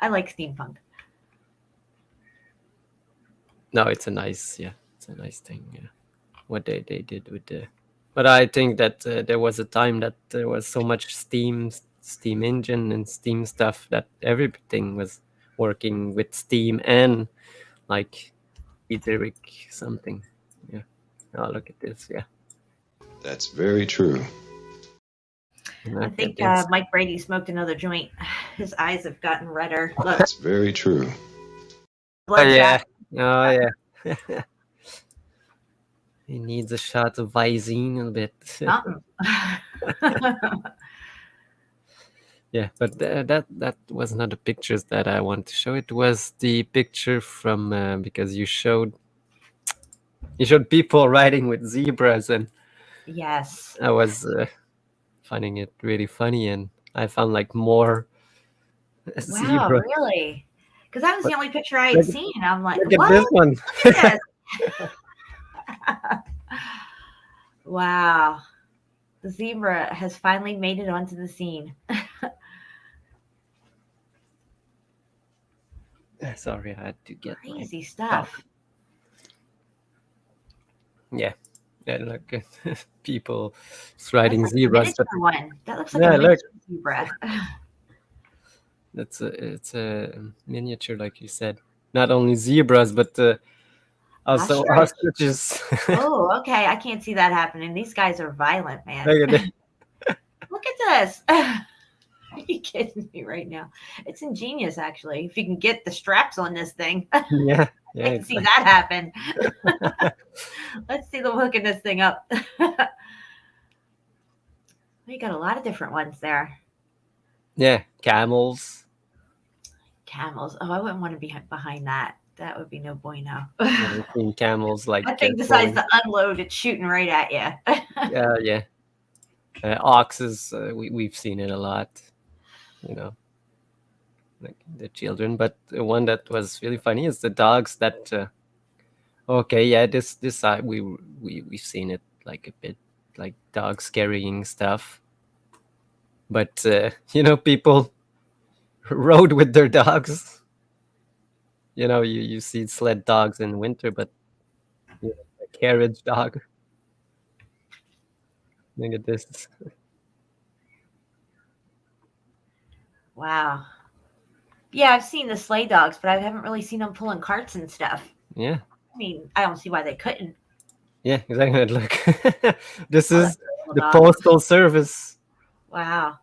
I like steampunk. No, it's a nice thing. Yeah, what they did with the. But I think that there was a time that there was so much steam engine and steam stuff that everything was working with steam and like etheric something. Yeah. Oh, look at this. Yeah. That's very true. And I look at think this. Mike Brady smoked another joint. His eyes have gotten redder. Look, That's very true. Oh yeah. bloodshot. Oh yeah. He needs a shot of Visine a bit. Something. Yeah, but that was not the pictures that I want to show. It was the picture from because you showed people riding with zebras, and Yes. I was finding it really funny, and I found like more Wow, zebra. really? Because that was the But only picture I had look, seen. I'm like, look at what? this one. Look at this. Wow. The zebra has finally made it onto the scene. Sorry, I had to get my Crazy stuff. yeah. Look at people riding That's like a zebras. miniature one. That looks like Yeah, a look. miniature zebra. It's a miniature, like you said. Not only zebras, but also Ostrich. ostriches. Oh, okay. I can't see that happening. These guys are violent, man. Look at it. Look at this. Are you kidding me right now? It's ingenious, actually. If you can get the straps on this thing, Yeah, I can see that happen. Let's see them hooking this thing up. You got a lot of different ones there. Yeah, camels. Camels. Oh, I wouldn't want to be behind that. That would be no bueno. Yeah, I've seen camels like That thing decides to unload, it's shooting right at you. yeah. Oxes, we've seen it a lot, like the children. But the one that was really funny is the dogs. That okay, yeah, this we've seen it like a bit, like dogs carrying stuff. But people rode with their dogs. You see sled dogs in winter, but a carriage dog. Look at this. Wow. Yeah, I've seen the sleigh dogs, but I haven't really seen them pulling carts and stuff. Yeah. I mean, I don't see why they couldn't. Yeah, exactly. Look, this is the dog. Postal Service. Wow.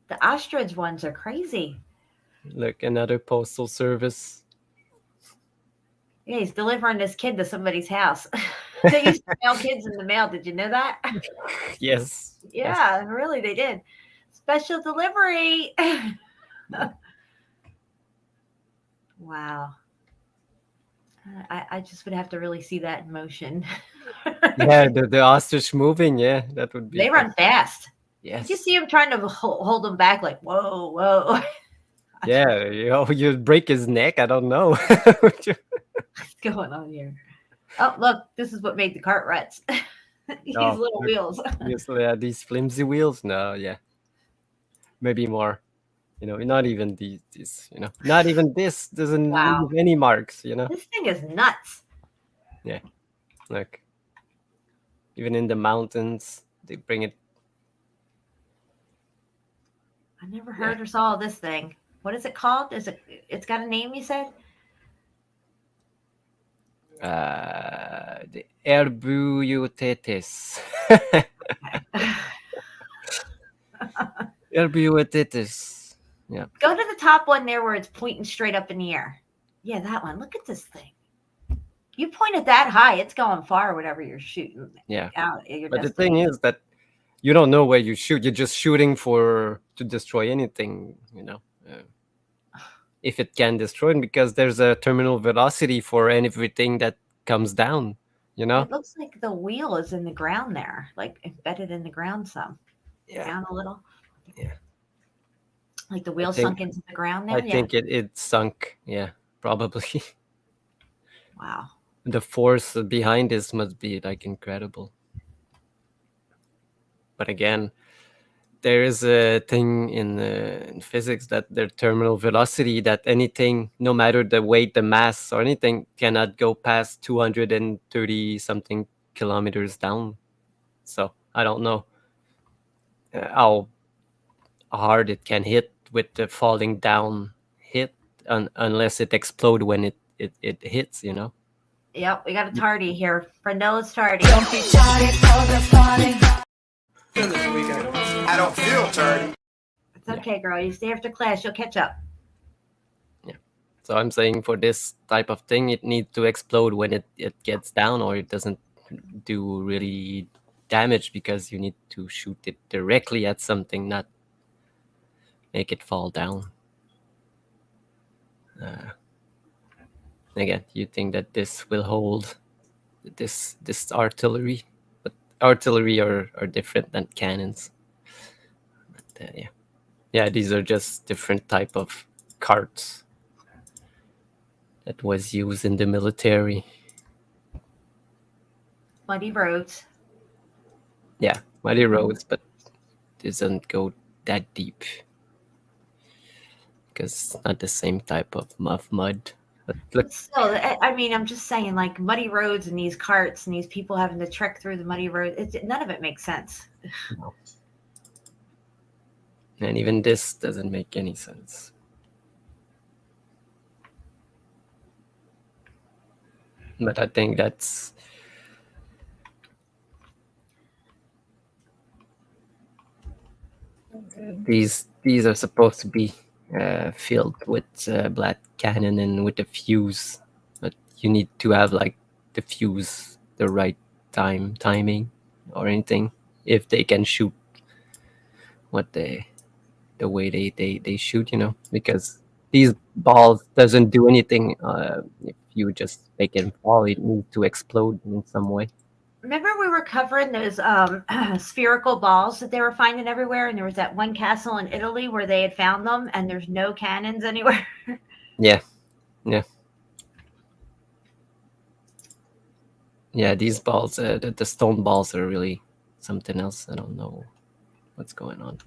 The ostrich ones are crazy. Look, another Postal Service. Yeah, he's delivering this kid to somebody's house. They used to mail kids in the mail. Did you know that? Yes. Yeah, really, they did. Special delivery. Wow. I just would have to really see that in motion. Yeah, the ostrich moving. Yeah, that would be. They run fast. Yes. You see him trying to hold them back, like whoa, whoa. Yeah, you'd break his neck. I don't know. What's going on here? Oh, look, this is what made the cart ruts. These little wheels. Yes, yeah, these flimsy wheels. No, yeah, maybe more. Not even these. Not even this doesn't leave any marks. This thing is nuts. Yeah, look. Even in the mountains, they bring it. I never heard or saw this thing. What is it called? It's got a name, you said? The Erbueotetes. Erbueotetes. Yeah. Go to the top one there where it's pointing straight up in the air. Yeah, that one. Look at this thing. You point it that high, it's going far, whatever you're shooting. Yeah. But the thing is that you don't know where you shoot. You're just shooting to destroy anything, if it can destroy it, because there's a terminal velocity for everything that comes down, It looks like the wheel is in the ground there, like embedded in the ground some. Yeah. Down a little. Yeah. Like the wheel sunk into the ground there? I think it sunk. Yeah, probably. Wow. The force behind this must be like incredible. But again, there is a thing in physics that their terminal velocity, that anything, no matter the weight, the mass, or anything, cannot go past 230 something kilometers down. So I don't know how hard it can hit with the falling down hit, unless it explodes when it hits. Yep, we got a tardy here. Brendella's tardy. I don't feel tardy. It's okay, girl. You stay after class. You'll catch up. Yeah. So I'm saying for this type of thing, it needs to explode when it gets down, or it doesn't do really damage because you need to shoot it directly at something, not make it fall down. Again, you think that this will hold this artillery, but artillery are different than cannons. But, yeah, these are just different type of carts that was used in the military. Muddy roads. Yeah, muddy roads, but doesn't go that deep because it's not the same type of mud. But look, Still, I mean, I'm just saying, like muddy roads and these carts and these people having to trek through the muddy road. None of it makes sense. no. And even this doesn't make any sense. But I think that's these are supposed to be filled with black cannon and with a fuse, but you need to have like the fuse the right timing or anything if they can shoot what the way they shoot, because these balls doesn't do anything if you just make it fall. It needs to explode in some way. Remember we were covering those spherical balls that they were finding everywhere, and there was that one castle in Italy where they had found them, and there's no cannons anywhere. Yeah. These balls, the stone balls, are really something else. I don't know what's going on.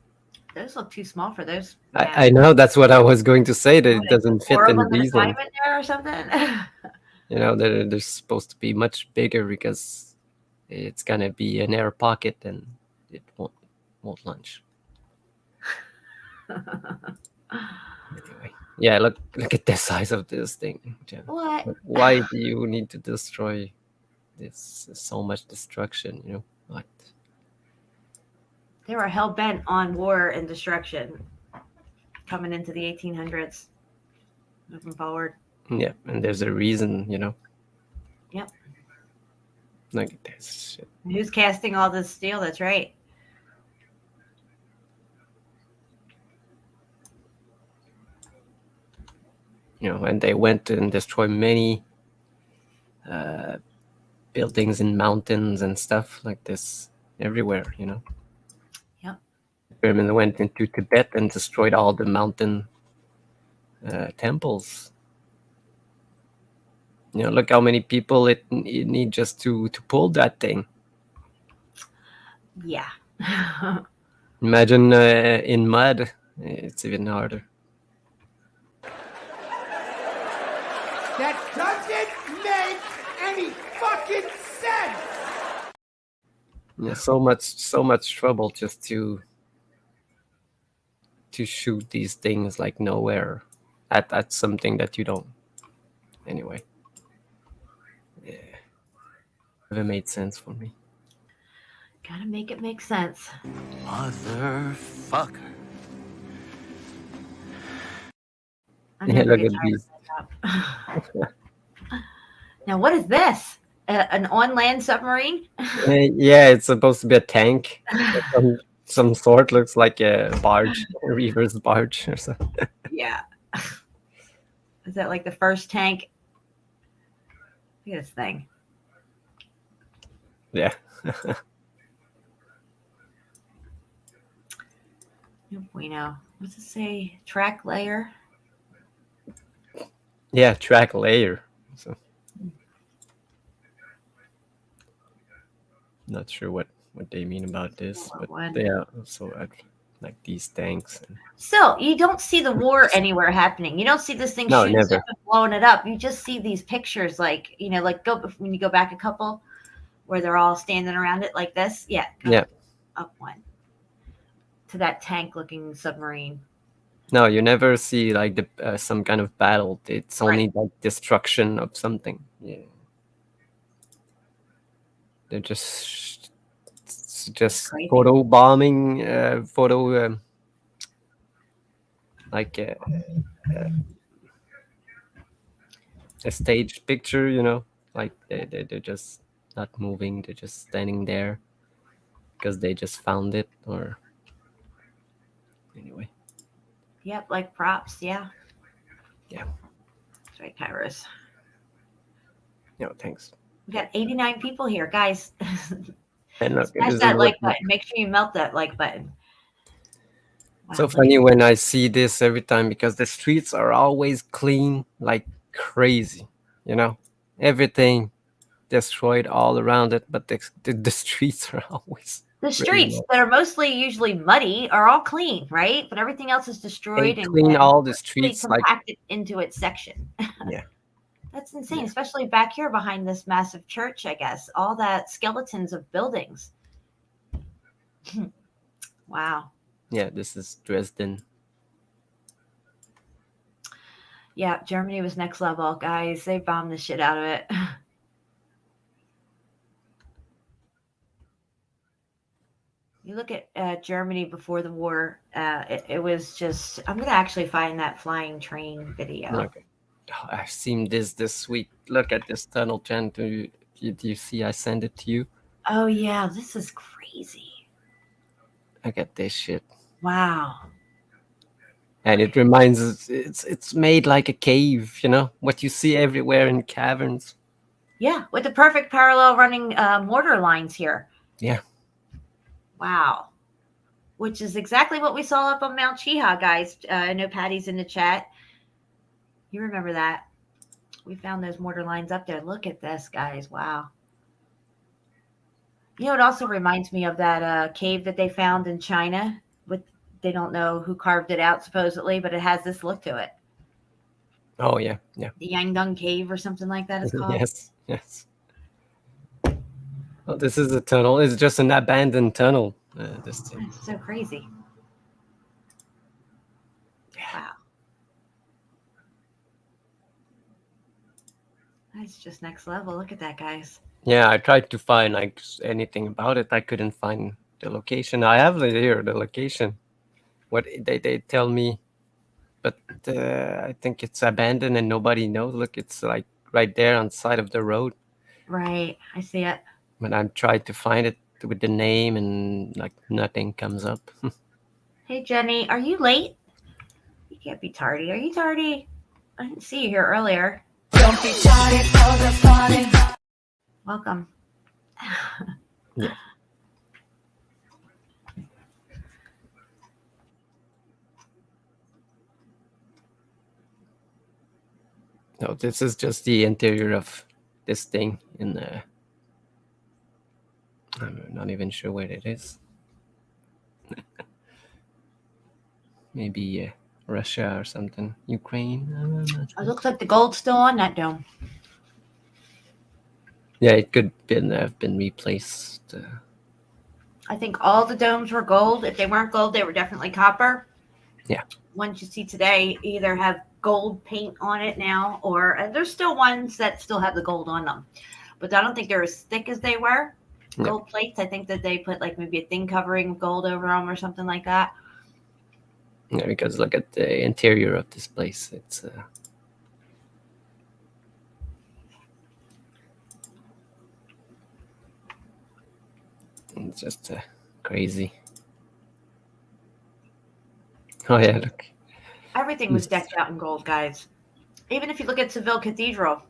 Those look too small for those. I know, that's what I was going to say, that it doesn't fit in these ones. In there or something. They're supposed to be much bigger because it's gonna be an air pocket and it won't launch. Anyway, yeah, look at the size of this thing, Jen. What? Why do you need to destroy this? So much destruction, What? They were hell bent on war and destruction coming into the 1800s, moving forward. Yeah, and there's a reason, Yep. Look at this shit. Who's casting all this steel? That's right. And they went and destroyed many buildings in mountains and stuff like this everywhere, Yep. Germans went into Tibet and destroyed all the mountain temples. Look how many people it need just to pull that thing. Yeah. Imagine in mud, it's even harder. That doesn't make any fucking sense! Yeah, so much trouble just to shoot these things like nowhere at something that you don't. Anyway. Yeah. Never made sense for me. Gotta make it make sense. Motherfucker. I Yeah, never look get at tired these. of that. Now, what is this? An on-land submarine? Yeah, it's supposed to be a tank of some sort. Looks like a barge, a reverse barge or something. Yeah. Is that like the first tank? Look at this thing. Yeah. No bueno. What's it say? Track layer? Yeah, track layer. So, not sure what they mean about this, but yeah, also like these tanks. Still, you don't see the war anywhere happening. You don't see this thing shooting never. stuff and blowing it up. You just see these pictures, like when you go back a couple, where they're all standing around it like this. Yeah. Up one to that tank-looking submarine. No, you never see like the some kind of battle. It's only like destruction of something. Yeah, they're just photo bombing, like a staged picture. Like they're just not moving. They're just standing there because they just found it, or anyway. Yep, like props. Yeah. Yeah. That's right, Kairos. No, thanks. We got 89 people here, guys. And look, Smash this is that like what- button. Make sure you melt that like button. Wow, so look funny at- when I see this every time, because the streets are always clean like crazy. Everything destroyed all around it, but the streets are always The streets low. that are mostly usually muddy are all clean, right? But everything else is They destroyed and clean all the really streets like compacted into its section. Yeah. That's insane, Yeah. especially back here behind this massive church, I guess. All that skeletons of buildings. Wow. yeah. This is Dresden. Yeah, Germany was next level, guys. They bombed the shit out of it. You look at Germany before the war, it was just, I'm going to actually find that flying train video. Okay. Oh, I've seen this week. Look at this tunnel, Jen. Do you see? I sent it to you. Oh, yeah, this is crazy. Look at this shit. Wow. And it reminds us, it's made like a cave, what you see everywhere in caverns. Yeah, with the perfect parallel running mortar lines here. Yeah. Wow. Which is exactly what we saw up on Mount Chiha, guys. I know Patty's in the chat. You remember that. We found those mortar lines up there. Look at this, guys. Wow. It also reminds me of that cave that they found in China. They don't know who carved it out, supposedly, but it has this look to it. Oh, yeah. Yeah. The Yangdong Cave or something like that is called. Yes. Well, this is a tunnel. It's just an abandoned tunnel. This thing. That's so crazy. Wow. That's just next level. Look at that, guys. Yeah, I tried to find like anything about it. I couldn't find the location. I have it here, the location. What they tell me, but I think it's abandoned and nobody knows. Look, it's like right there on the side of the road. Right. I see it. But I'm trying to find it with the name and like nothing comes up. Hey, Jenny, are you late? You can't be tardy. Are you tardy? I didn't see you here earlier. Don't be tardy for the party. Welcome. Yeah. No, this is just the interior of this thing in the. I'm not even sure where it is. Maybe Russia or something. Ukraine. I'm not It sure. looks like the gold's still on that dome. Yeah, it could have been replaced. I think all the domes were gold. If they weren't gold, they were definitely copper. Yeah. Ones you see today either have gold paint on it now, or there's still ones that still have the gold on them. But I don't think they're as thick as they were. Yeah. Gold plates, I think that they put like maybe a thin covering of gold over them or something like that. Yeah, because look at the interior of this place. It's just crazy. Oh yeah, look. Everything was decked out in gold, guys. Even if you look at Seville Cathedral,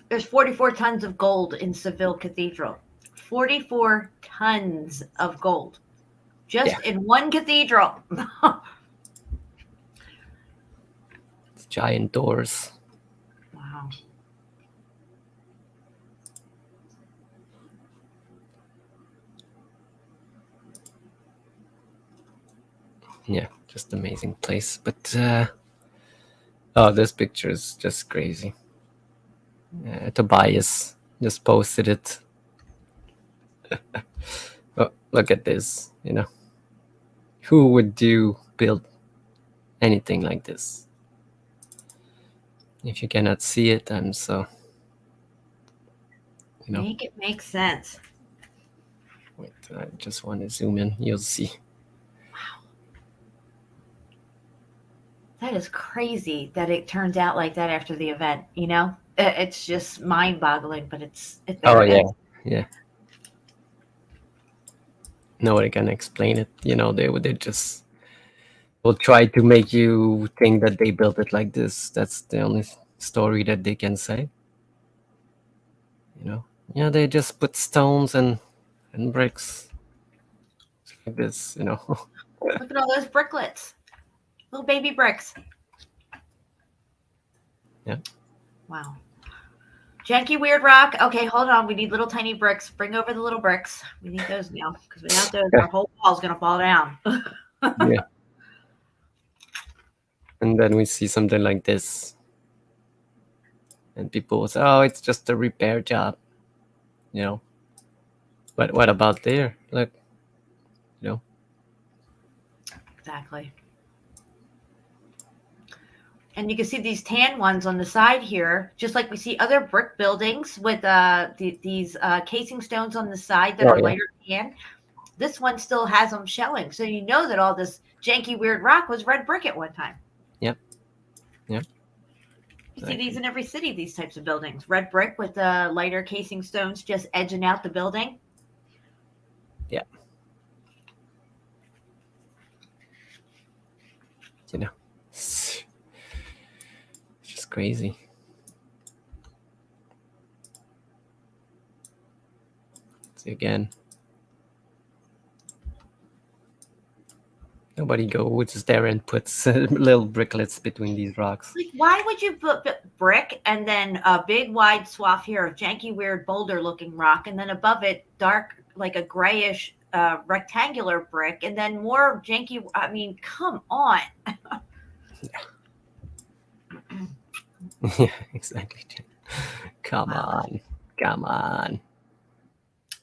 there's 44 tons of gold in Seville Cathedral. 44 tons of gold. Just in one cathedral. It's giant doors. Wow. Yeah, just amazing place. But oh, this picture is just crazy. Tobias just posted it. Oh, look at this. Who would build anything like this? If you cannot see it, I'm so. Make it make sense. Wait, I just want to zoom in. You'll see. That is crazy that it turns out like that after the event, It's just mind-boggling, but it's Oh yeah, Yeah. Nobody can explain it. They just will try to make you think that they built it like this. That's the only story that they can say. Yeah, they just put stones and bricks like this. Look at all those bricklets. Little baby bricks. Yeah. Wow. Janky weird rock. Okay, hold on. We need little tiny bricks. Bring over the little bricks. We need those now because without those, our whole wall's gonna fall down. Yeah. And then we see something like this, and people will say, "Oh, it's just a repair job," But what about there? Look, Exactly. And you can see these tan ones on the side here, just like we see other brick buildings with these casing stones on the side that Oh, are yeah. lighter tan. This one still has them showing. So you know that all this janky weird rock was red brick at one time. Yep. You see these in every city, these types of buildings. Red brick with the lighter casing stones just edging out the building. Yeah. It's just crazy. See again. Nobody goes there and puts little bricklets between these rocks. Like, why would you put brick and then a big wide swath here of janky, weird boulder looking rock, and then above it, dark, like a grayish rectangular brick, and then more janky? I mean, come on. Yeah, exactly. Come on.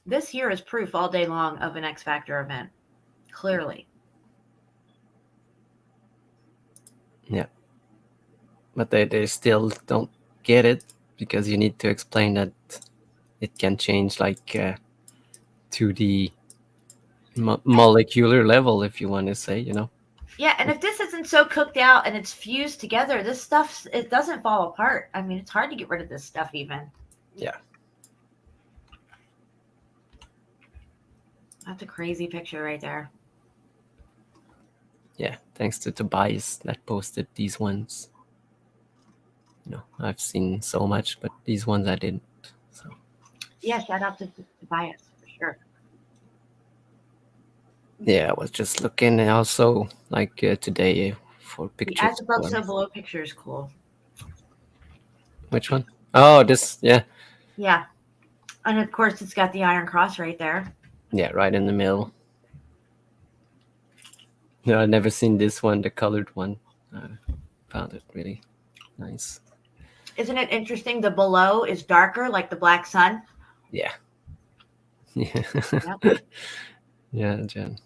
This here is proof all day long of an X Factor event. Clearly. Yeah. But they still don't get it because you need to explain that it can change like to the molecular level, if you want to say, Yeah, and if this isn't so cooked out and it's fused together, this stuff, it doesn't fall apart. I mean, it's hard to get rid of this stuff even. Yeah. That's a crazy picture right there. Yeah, thanks to Tobias that posted these ones. I've seen so much, but these ones I didn't. So Yeah, shout out to Tobias for sure. yeah, I was just looking, and also like today for The pictures. as above, so below picture is cool. Which one? Oh, this. Yeah. Yeah. And of course, it's got the Iron Cross right there. Yeah, right in the middle. No, I've never seen this one, the colored one. I found it really nice. Isn't it interesting? The below is darker, like the black sun. Yeah. Yeah. Yep. Yeah, Jen.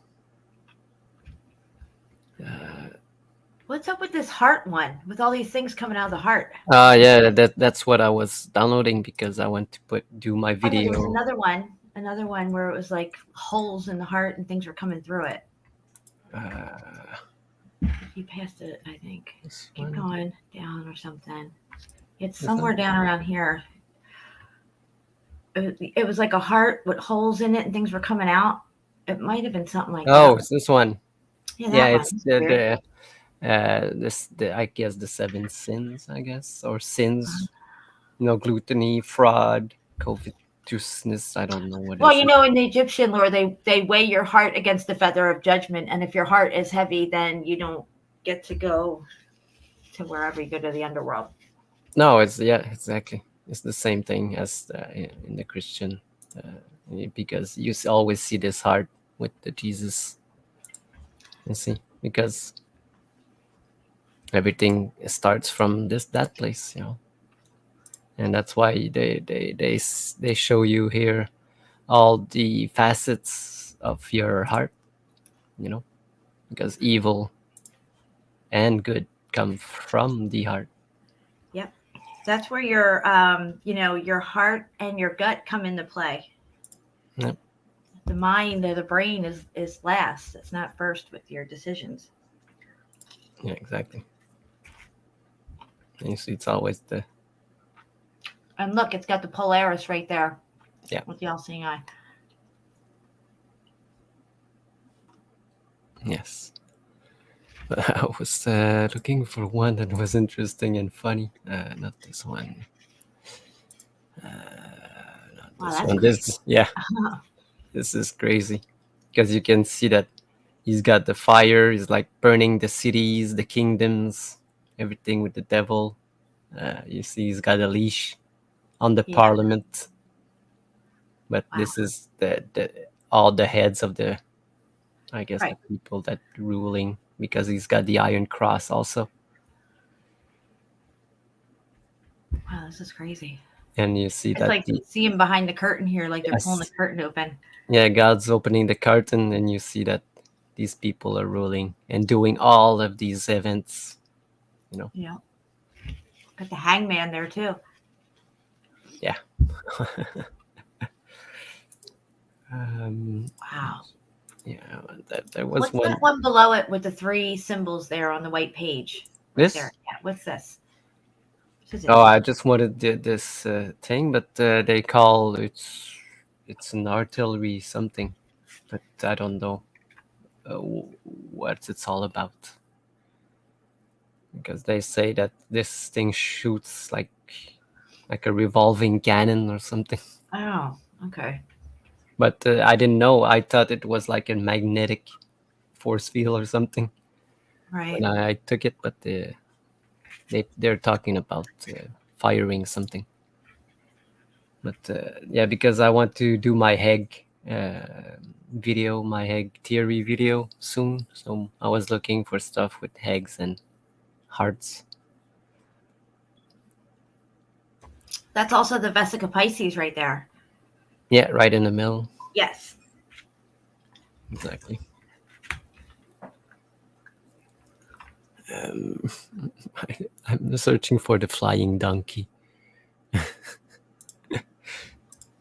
What's up with this heart one? With all these things coming out of the heart. Yeah, that's what I was downloading because I want to do my Oh, yeah, video. there's another one where it was like holes in the heart and things were coming through it. You passed it, I think. Keep going down or something. It's somewhere down around here. It was like a heart with holes in it and things were coming out. It might have been something like Oh, that. it's this one. Yeah, that Yeah, one. it's Weird. the I guess the 7 sins, I guess, or sins. Gluttony, fraud, covetousness. I don't know what. Well, is it. in the Egyptian lore, they weigh your heart against the feather of judgment, and if your heart is heavy, then you don't get to go to wherever you go to the underworld. No, it's exactly. It's the same thing as in the Christian, because you always see this heart with the Jesus. You see, because everything starts from that place, and that's why they show you here all the facets of your heart, because evil and good come from the heart. Yep, that's where your your heart and your gut come into play. Yep. The mind or the brain is last. It's not first with your decisions. Yeah, exactly. And you see, it's always the. And look, it's got the Polaris right there. Yeah. With the all-seeing eye. Yes. I was looking for one that was interesting and funny. Not this one. Not Wow, this that's one. crazy. This, yeah, this is crazy because you can see that he's got the fire. He's like burning the cities, the kingdoms, everything with the devil. You see, he's got a leash on the Yeah. parliament. But Wow. this is the all the heads of the, I guess, Right. the people that ruling, because he's got the Iron Cross also. Wow, this is crazy. And you see It's that like see him behind the curtain here, like they're pulling the Yes. curtain open. Yeah, God's opening the curtain, and you see that these people are ruling and doing all of these events. Yeah. Got the hangman there too. Yeah. Wow. Yeah, there was What's one. that one below it with the 3 symbols there on the white page? This? There. Yeah. What's this? What is it? Oh, I just wanted this thing, but they call it's an artillery something, but I don't know what it's all about. Because they say that this thing shoots like a revolving cannon or something. Oh, okay. But I didn't know. I thought it was like a magnetic force field or something. Right. And I took it, but they're talking about firing something. But yeah, because I want to do my Heg video, my Heg theory video soon. So I was looking for stuff with Hegs and hearts. That's also the Vesica Pisces right there. Yeah, right in the middle. Yes. Exactly. I'm searching for the flying donkey.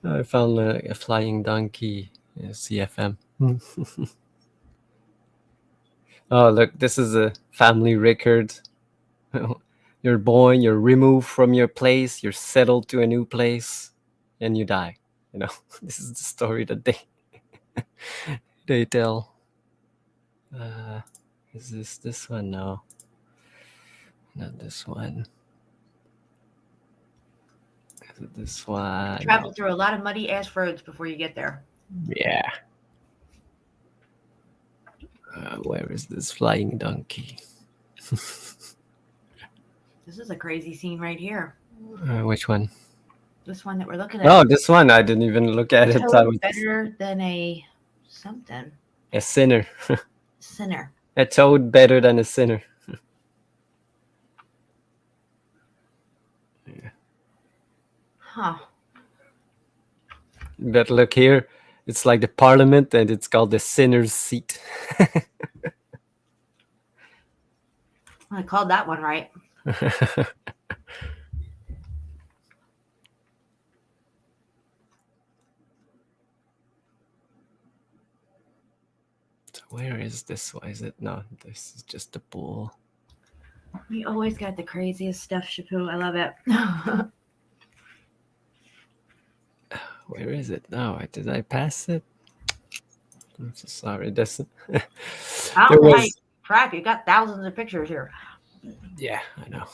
I found a flying donkey CFM. Oh, look, this is a family record. You're born, you're removed from your place, you're settled to a new place, and you die. This is the story that they tell. Is this one? No, not this one. Is it this one? Travel through a lot of muddy ass roads before you get there. Yeah. Where is this flying donkey? This is a crazy scene right here. Which one? This one that we're looking at. Oh, this one. I didn't even look at it. Toad better than a something. A sinner. Sinner. A toad better than a sinner. Yeah. Huh. But look here. It's like the parliament, and it's called the sinner's seat. I called that one right. Where is this? Why is it? No, this is just a pool. We always got the craziest stuff, Shapu. I love it. Where is it? No, did I pass it? I'm so sorry. Crap, you got thousands of pictures here. Yeah, I know.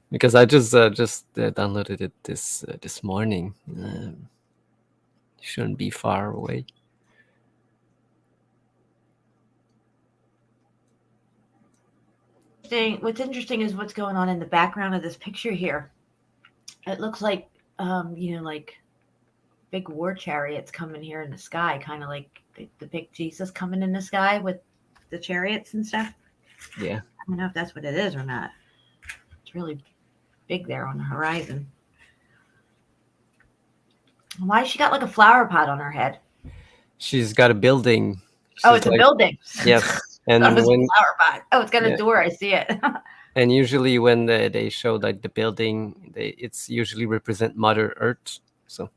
Because I just downloaded it this morning. Shouldn't be far away. What's interesting is what's going on in the background of this picture here. It looks like, like big war chariots coming here in the sky, kind of like the big Jesus coming in the sky with the chariots and stuff. Yeah. I don't know if that's what it is or not. It's really big there on the horizon. Why has she got like a flower pot on her head? She's got a building. It's a building. Yes. And that was a flower pot. Oh, it's got a door. I see it. And usually when they show like the building, it's usually represent Mother Earth. So.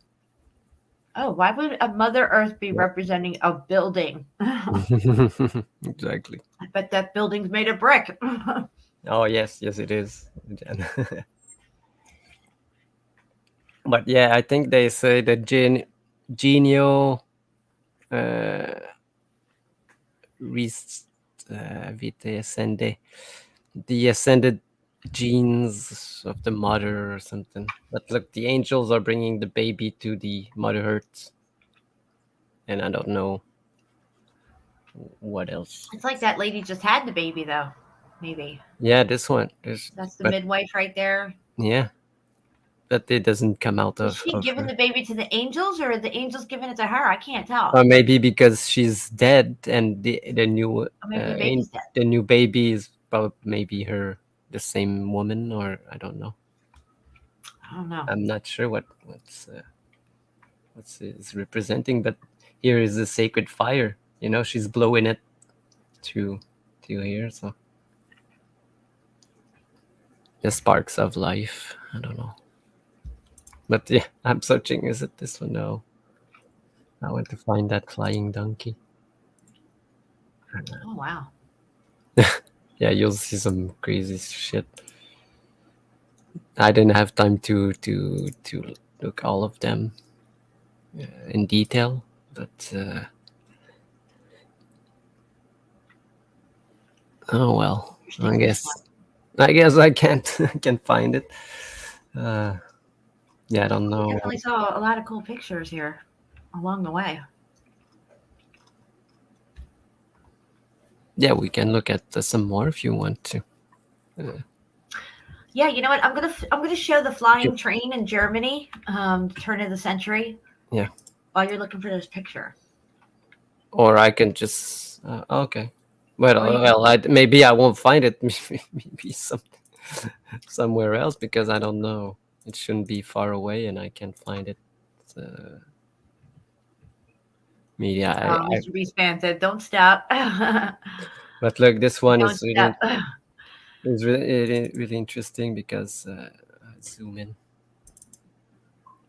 Oh, why would a Mother Earth be representing a building? Exactly. I bet that building's made of brick. Oh yes, it is. But yeah, I think they say the Genio uh, res, vitae ascende, the ascended genes of the mother or something. But look, the angels are bringing the baby to the mother earth, and I don't know what else. It's like that lady just had the baby, though. Maybe Yeah, this one. that's the But midwife right there. yeah, but it doesn't come out Is of, she of giving her. the baby to the angels, or are the angels giving it to her? I can't tell. Or maybe because she's dead, and the new Or maybe the baby's dead. the new baby is probably maybe the same woman, or I don't know. I don't know. I'm not sure what's is representing, but here is the sacred fire. You know, she's blowing it to here, so the sparks of life. I don't know, but yeah, I'm searching. Is it this one? No, I want to find that flying donkey. Oh wow. Yeah, you'll see some crazy shit. I didn't have time to look all of them in detail, but oh well. I guess I can't I can't find it. Yeah, I don't know. I definitely saw a lot of cool pictures here along the way. Yeah, we can look at some more if you want to. Yeah, you know what? I'm gonna show the flying train in Germany, turn of the century. Yeah. While you're looking for this picture. Or I can just okay. Well, Or you can- well, maybe I won't find it. Maybe somewhere else because I don't know. It shouldn't be far away, and I can't find it. Maybe Mr. Beastman said, "Don't stop." But look, this one Don't is really, stop. is really interesting because zoom in.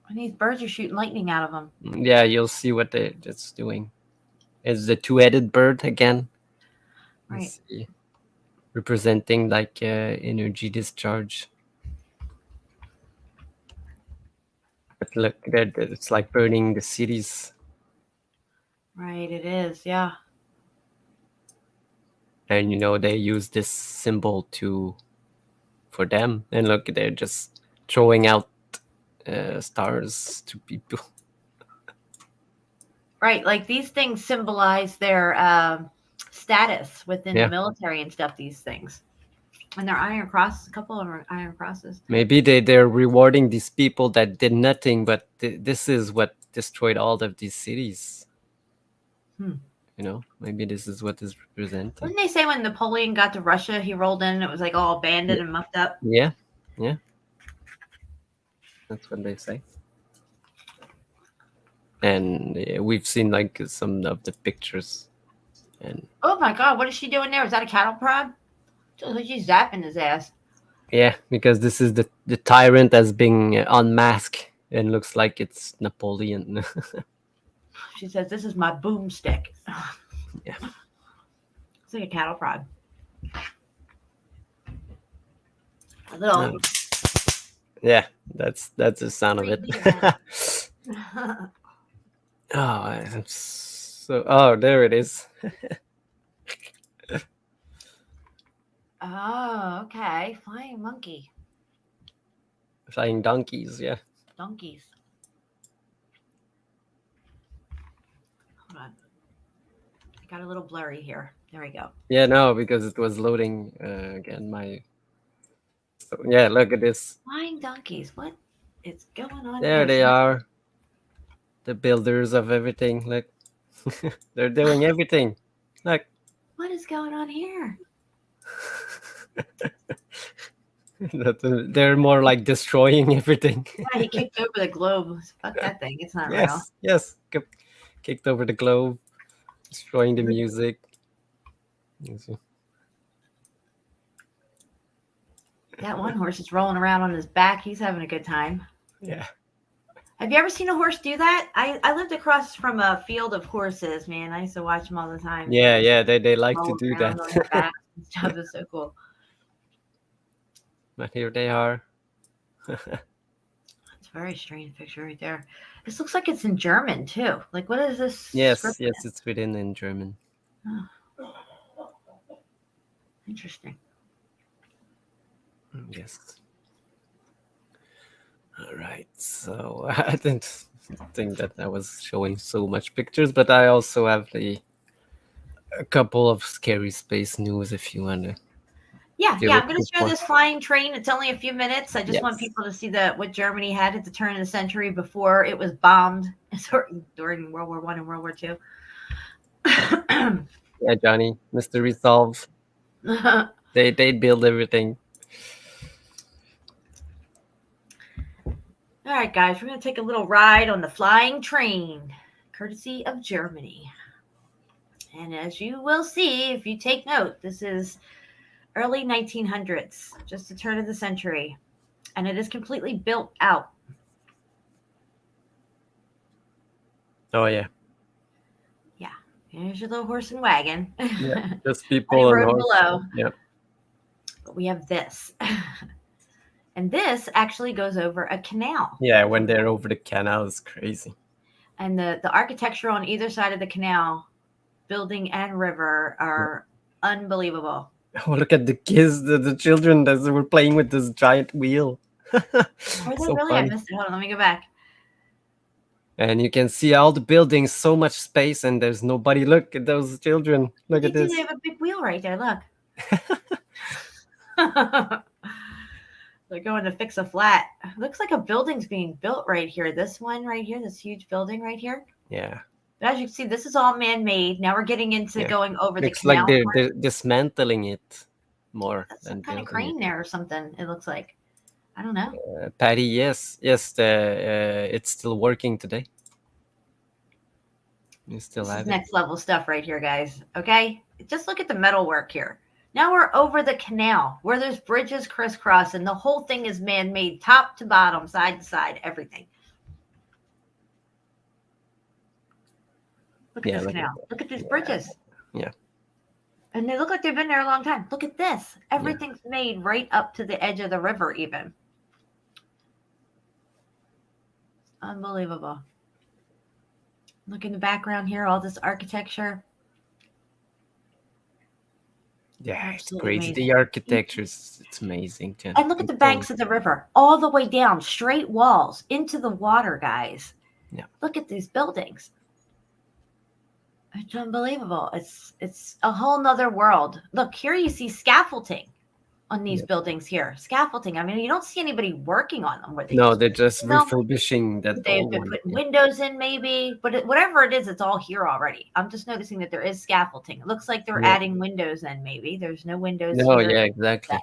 And these birds are shooting lightning out of them. Yeah, you'll see what they're just doing. It's the two-headed bird again. Right. See, representing like energy discharge. But look, it's like burning the cities. Right, it is. Yeah. And you know they use this symbol for them. And look, they're just throwing out stars to people. Right, like these things symbolize their status within the military and stuff. These things, and they're iron crosses. A couple of them are iron crosses. Maybe they're rewarding these people that did nothing, but this is what destroyed all of these cities. You know, maybe this is what is representing. Didn't they say when Napoleon got to Russia, he rolled in and it was like all abandoned and mucked up? Yeah. That's what they say. And we've seen like some of the pictures. And oh my God, what is she doing there? Is that a cattle prod? She's zapping his ass. Yeah, because this is the tyrant that's being unmasked and looks like it's Napoleon. She says, "This is my boomstick." Yeah. It's like a cattle prod. A little. Yeah, that's the sound of it. Oh, there it is. Oh, okay. Flying monkey. Flying donkeys, yeah. Donkeys. Hold on. I got a little blurry here. There we go. Yeah, no, because it was loading again. So yeah, look at this. Flying donkeys. What is going on? There they are. The builders of everything. Look, they're doing everything. Look. What is going on here? They're more like destroying everything. Yeah, he kicked over the globe. Fuck that thing. It's not real. Yes. Kicked over the globe, destroying the music. That one horse is rolling around on his back. He's having a good time. Yeah. Have you ever seen a horse do that? I lived across from a field of horses, man. I used to watch them all the time. Yeah. They like to Roll do around on their that. backs and stuff. It's so cool. But here they are. That's Very strange picture right there. This looks like it's in German too. Like, what is this? Yes, script yes, it's written in German. in? Interesting. Yes. All right. So I didn't think that I was showing so much pictures, but I also have a couple of scary space news if you want to. Yeah, Give yeah. it I'm going to a show point. this flying train. It's only a few minutes. I just want Yes. people to see what Germany had at the turn of the century before it was bombed during World War I and World War II. Yeah, Johnny, Mr. Resolve. They build everything. All right, guys, we're going to take a little ride on the flying train, courtesy of Germany. And as you will see, if you take note, this is early 1900s, just the turn of the century. And it is completely built out. Oh yeah. Yeah. Here's your little horse and wagon. Yeah. Just On people the and road horses. below. Yeah. But we have this. And this actually goes over a canal. Yeah, when they're over the canal, it's crazy. And the architecture on either side of the canal, building and river, are unbelievable. Oh, look at the kids, the children that were playing with this giant wheel. Are they So really? I funny. missed it. Hold on, let me go back. And you can see all the buildings, so much space, and there's nobody. Look at those children. Look They at do. this. They have a big wheel right there. Look. They're going to fix a flat. Looks like a building's being built right here. This one right here, this huge building right here. Yeah. But as you can see, this is all man-made. Now we're getting into Yeah. going over the Looks canal. like they're dismantling it more That's than some kind of building crane there or something. It looks like. I don't know. it. Patty, yes. It's still working today. You still This is have it. next level stuff right here, guys. Okay, just look at the metal work here. Now we're over the canal where there's bridges crisscross, and the whole thing is man-made, top to bottom, side to side, everything. Look at Yeah, this look at canal. Look at these bridges. Yeah. And they look like they've been there a long time. Look at this. Everything's made right up to the edge of the river, even. Unbelievable. Look in the background here, all this architecture. Yeah, it's Absolutely crazy. amazing. The architecture is it's amazing. Jen. And look at the It's banks of the river, all the way down, straight walls into the water, guys. Yeah. Look at these buildings. It's unbelievable. It's a whole nother world. Look, here you see scaffolding on these buildings here. Scaffolding. I mean, you don't see anybody working on them. Where they No, they're just No. refurbishing that they've old been one. putting Yeah. windows in maybe, but whatever it is, it's all here already. I'm just noticing that there is scaffolding. It looks like they're Yeah. adding windows in maybe. There's no windows No, here. yeah, exactly.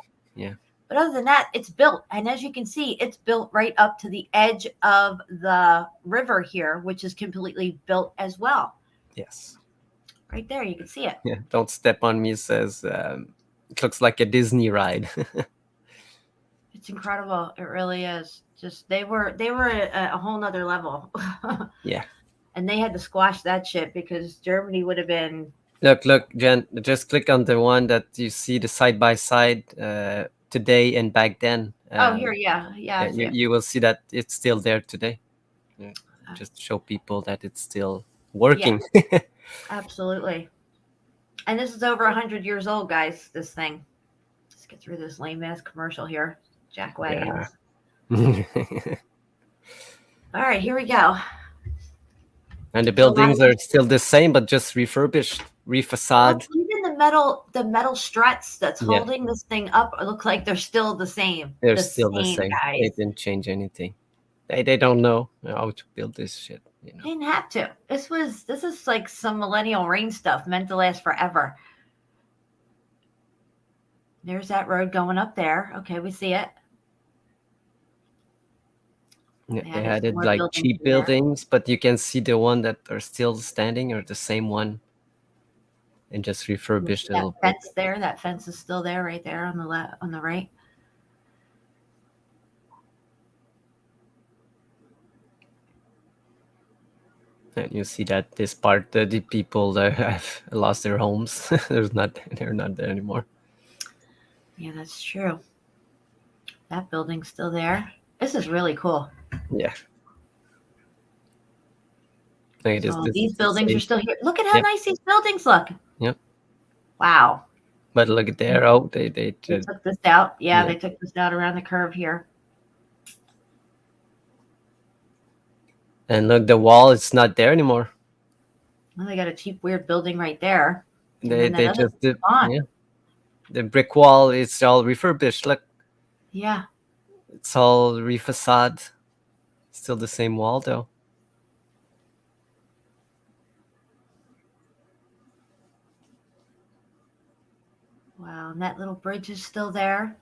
But other than that, it's built. And as you can see, it's built right up to the edge of the river here, which is completely built as well. Yes. Right there, you can see it. Yeah. Don't step on me says it looks like a Disney ride. It's incredible. It really is. Just they were a whole nother level. Yeah. And they had to squash that shit because Germany would have been. Look, Jen, just click on the one that you see the side by side today and back then. Oh, here, yeah. I see it. You will see that it's still there today. Yeah. Just to show people that it's still working. Absolutely. And this is over 100 years old, guys, this thing. Let's get through this lame ass commercial here. Jack Wagons. All right, here we go. And the buildings are still the same, but just refurbished, refacade. Even the metal struts that's holding this thing up look like they're still the same. They're still the same. guys. They didn't change anything. They don't know how to build this shit. You know? They didn't have to. This is like some millennial reign stuff meant to last forever. There's that road going up there. Okay, we see it. Yeah, They they added added more like buildings cheap in there. buildings, but you can see the one that are still standing or the same one, and just refurbished a little That bit. fence there. That fence is still there, right there on the left, on the right. And you see that this part, the people that have lost their homes, they're not there anymore. Yeah, that's true. That building's still there. This is really cool. Yeah. Like So this these is the buildings are same. still here. Look at how Yep. nice these buildings look. Yep. Wow. But look at there. Oh, they They did. took this out. Yeah, Yeah. they took this out around the curve here. And look, the wall is not there anymore. Well, they got a cheap, weird building right there. And They then that other just did. gone. Yeah. The brick wall is all refurbished. Look, Yeah. it's all refacade. Still the same wall though. Wow. And that little bridge is still there.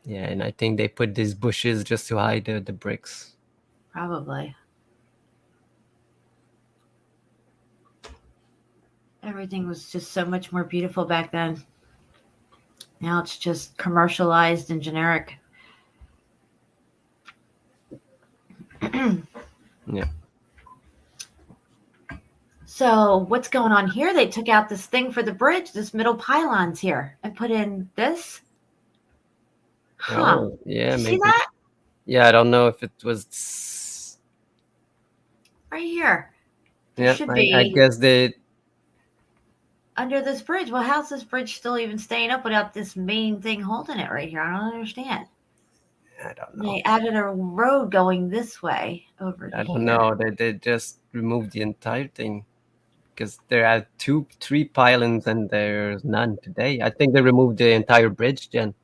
Yeah, and I think they put these bushes just to hide the bricks. Probably. Everything was just so much more beautiful back then. Now it's just commercialized and generic. Yeah. So what's going on here? They took out this thing for the bridge, this middle pylons here, and put in this. Huh. Oh, yeah, Did you see maybe. that? Yeah, I don't know if it was. Right here. There Yeah, should I be guess they. under this bridge. Well, how's this bridge still even staying up without this main thing holding it right here? I don't understand. I don't know. They added a road going this way over I don't here. know. They just removed the entire thing because there are 3 pylons and there's none today. I think they removed the entire bridge. Then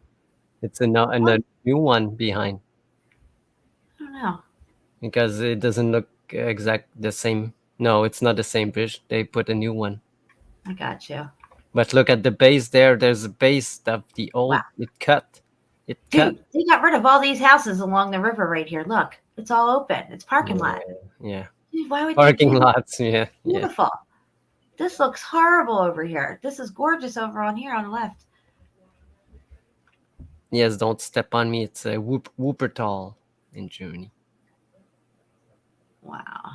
it's a new one behind I don't know. because it doesn't look exact the same. No, it's not the same bridge. They put a new one. I got you. But look at the base there. There's a base of the old. Wow. It cut. It cut. Dude, they got rid of all these houses along the river right here. Look, it's all open. It's parking lot. Yeah. Dude, why would Parking they do that? lots. Yeah. Yeah. Beautiful. This looks horrible over here. This is gorgeous over on here on the left. Yes. Don't step on me. It's a Wuppertal in Germany. Wow.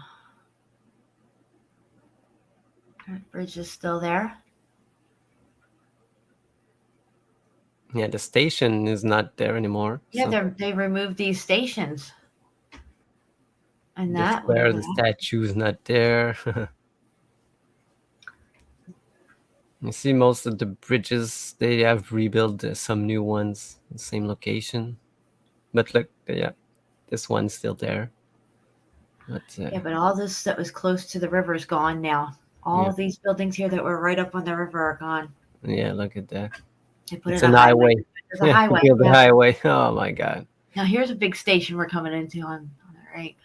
That bridge is still there. Yeah. The station is not there anymore. Yeah, so they removed these stations. And the that square, whatever the that- statue is not there. You see, most of the bridges they have rebuilt some new ones, in the same location. But look, yeah, this one's still there. But Yeah, but all this that was close to the river is gone now. All Yeah. of these buildings here that were right up on the river are gone. yeah, look at that. They put It's in an a highway. highway. There's a Yeah, highway. build the Yeah. highway. Oh my god. Now here's a big station we're coming into on the right.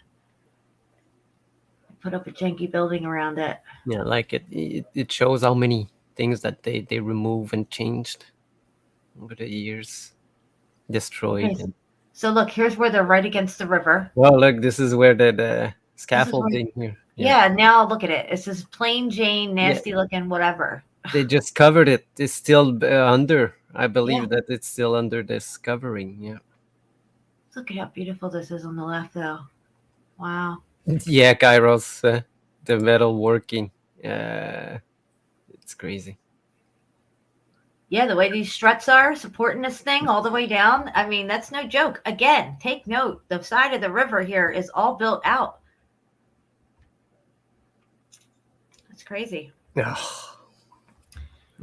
Put up a janky building around it. Yeah, like it shows how many things that they remove and changed over the years, destroyed. Okay. And, So look, here's where they're right against the river. well, look, this is where the scaffolding here. Yeah, now look at it. It's this plain Jane, nasty looking whatever. They just covered it. It's still under. I believe Yeah. that it's still under this covering. Yeah. Look at how beautiful this is on the left, though. Wow. Yeah, Kairos, the metal working. It's crazy. Yeah, the way these struts are supporting this thing all the way down. I mean, that's no joke. Again, take note. The side of the river here is all built out. That's crazy.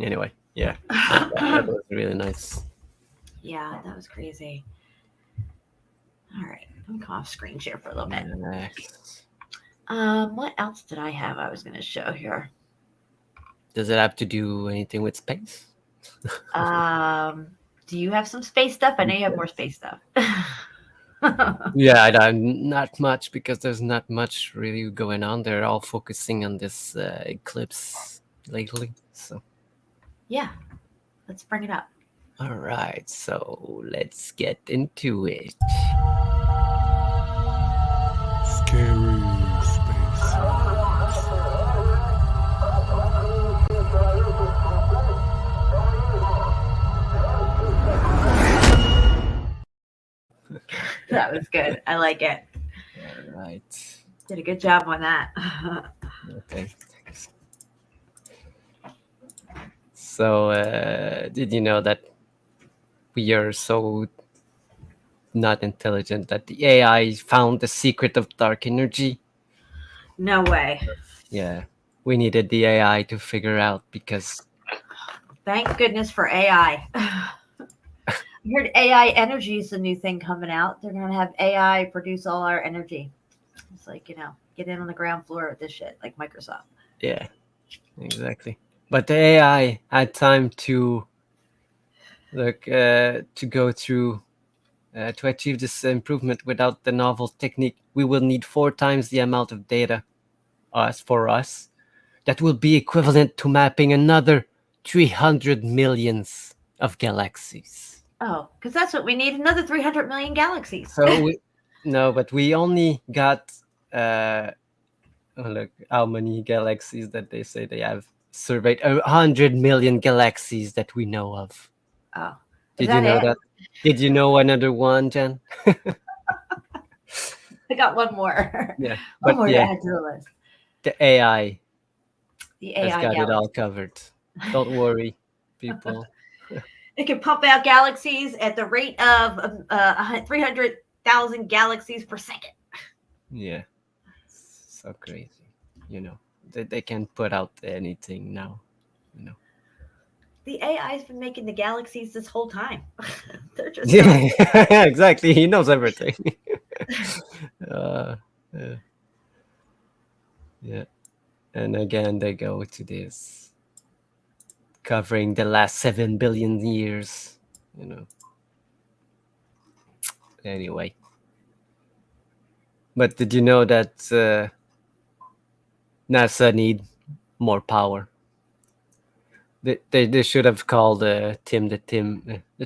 Anyway, yeah, that was really nice. Yeah, that was crazy. All right, let me come off screen share for a little bit. Nice. What else did I have I was going to show here? Does it have to do anything with space? Do you have some space stuff? I know you have more space stuff. Yeah, not much because there's not much really going on. They're all focusing on this eclipse lately. So, Yeah, let's bring it up. all right, so let's get into it. Scary space. That was good. I like it. All right. Did a good job on that. Okay. Thanks. So, did you know that we are so not intelligent, that the AI found the secret of dark energy. No way. Yeah, we needed the AI to figure out because Thank goodness for AI. I heard AI energy is the new thing coming out. They're going to have AI produce all our energy. It's like, get in on the ground floor with this shit, like Microsoft. yeah, exactly. But the AI had time to go through to achieve this improvement. Without the novel technique, we will need 4 times the amount of data for us. That will be equivalent to mapping another 300 millions of galaxies. Oh, because that's what we need, another 300 million galaxies. So but we only got look how many galaxies that they say they have surveyed. 100 million galaxies that we know of. Oh, did you know that? Did you know another one, Jen? I got one more. Yeah, one more to add to the list. The AI. The AI has got it all covered. Don't worry, people. It can pump out galaxies at the rate of 300,000 galaxies per second. Yeah, so crazy. They can put out anything now. The AI's been making the galaxies this whole time. They're just yeah, exactly. He knows everything. Yeah. And again, they go to this, covering the last 7 billion years, Anyway. But did you know that NASA need more power? They should have called Tim the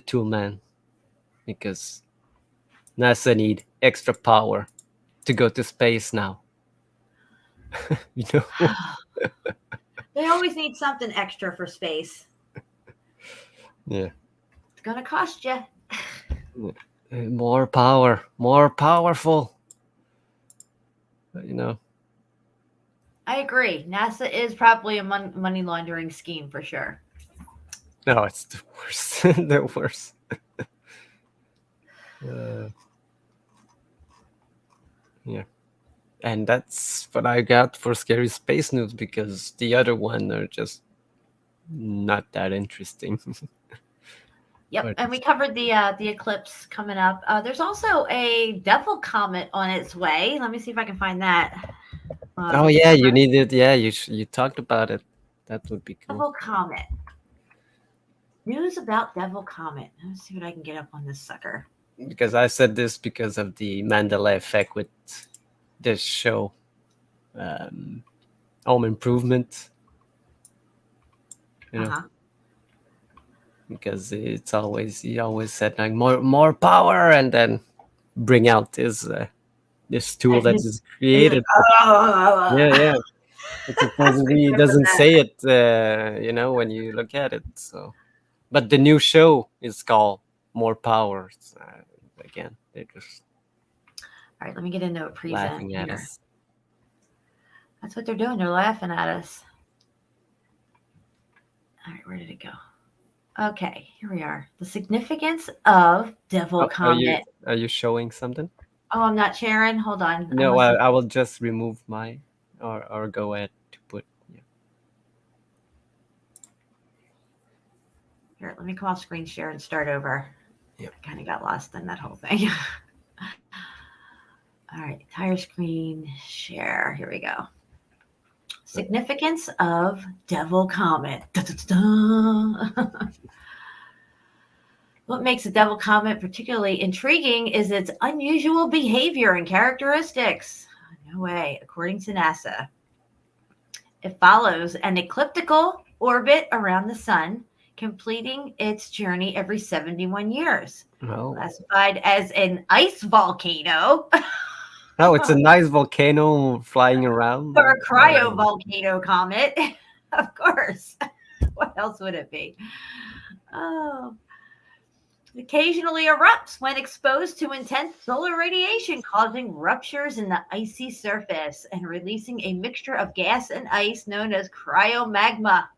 Tool Man, because NASA need extra power to go to space now. They always need something extra for space. Yeah. It's gonna cost you. More power, more powerful. I agree. NASA is probably a money laundering scheme for sure. No, it's the worst. The worst. Yeah. And that's what I got for Scary Space News, because the other one are just not that interesting. Yep, and we covered the eclipse coming up. There's also a devil comet on its way. Let me see if I can find that. Oh yeah, you needed. Yeah, you talked about it. That would be cool. Devil comet. News about devil comet. Let's see what I can get up on this sucker. Because I said this because of the Mandela effect with this show, Home Improvement. Because he always said like more power, and then bring out this tool that is created. Yeah. It supposedly doesn't say it, when you look at it. So, but the new show is called More Power. Again, they're just all right. Let me get into a present. Laughing at us. That's what they're doing. They're laughing at us. All right, where did it go? Okay, here we are. The significance of devil comet. Are you showing something? Oh, I'm not sharing. Hold on. No, I will just remove my or go ahead to put. Yeah. Here, let me come off screen share and start over. Yeah. I kind of got lost in that whole thing. All right, entire screen share. Here we go. Significance of devil comet. What makes a devil comet particularly intriguing is its unusual behavior and characteristics. No way. According to NASA, it follows an elliptical orbit around the sun, completing its journey every 71 years. Oh. Classified as an ice volcano. Oh, it's a nice volcano flying around. Or a cryovolcano comet. Of course. What else would it be? Oh. It occasionally erupts when exposed to intense solar radiation, causing ruptures in the icy surface and releasing a mixture of gas and ice known as cryomagma.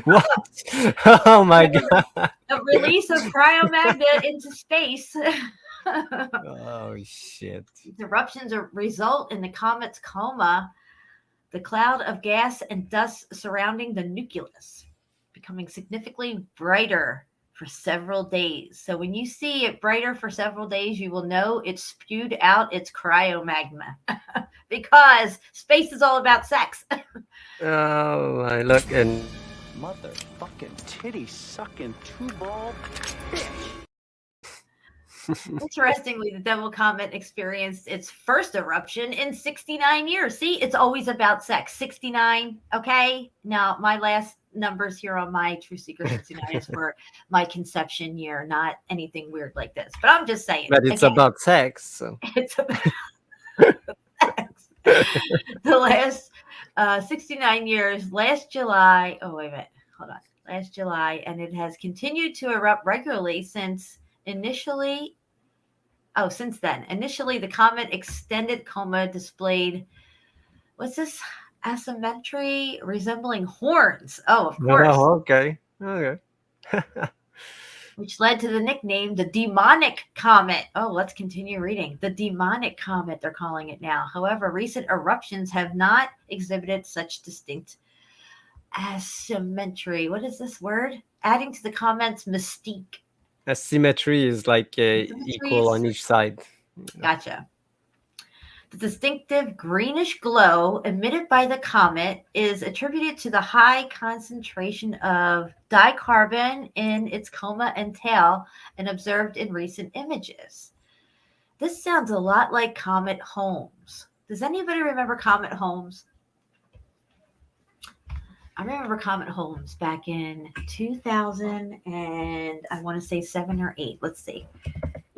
What? Oh my God. The release of cryomagma into space Oh shit. These eruptions result in the comet's coma, the cloud of gas and dust surrounding the nucleus, becoming significantly brighter for several days. So when you see it brighter for several days, you will know it spewed out its cryomagma because space is all about sex. Oh, I look and Motherfucking titty sucking two ball bitch. Interestingly, the Devil Comet experienced its first eruption in 69 years. See, it's always about sex. 69, okay? Now, my last numbers here on my True Seeker 69 is for my conception year, not anything weird like this. But I'm just saying. but it's again, about sex. So. it's about sex. The last 69 years, last July. Oh, wait a minute. Hold on. Last July. And it has continued to erupt regularly since then. Initially, the comet extended coma displayed, what's this? Asymmetry resembling horns. Oh, of course. Oh, okay. Okay. Which led to the nickname the demonic comet. Oh, let's continue reading. The demonic comet, they're calling it now. However, recent eruptions have not exhibited such distinct asymmetry. What is this word? Adding to the comet's mystique. Asymmetry is like equal on each side. Gotcha. The distinctive greenish glow emitted by the comet is attributed to the high concentration of dicarbon in its coma and tail and observed in recent images. This sounds a lot like Comet Holmes. Does anybody remember Comet Holmes? I remember Comet Holmes back in 2000 and I want to say 7 or 8. Let's see.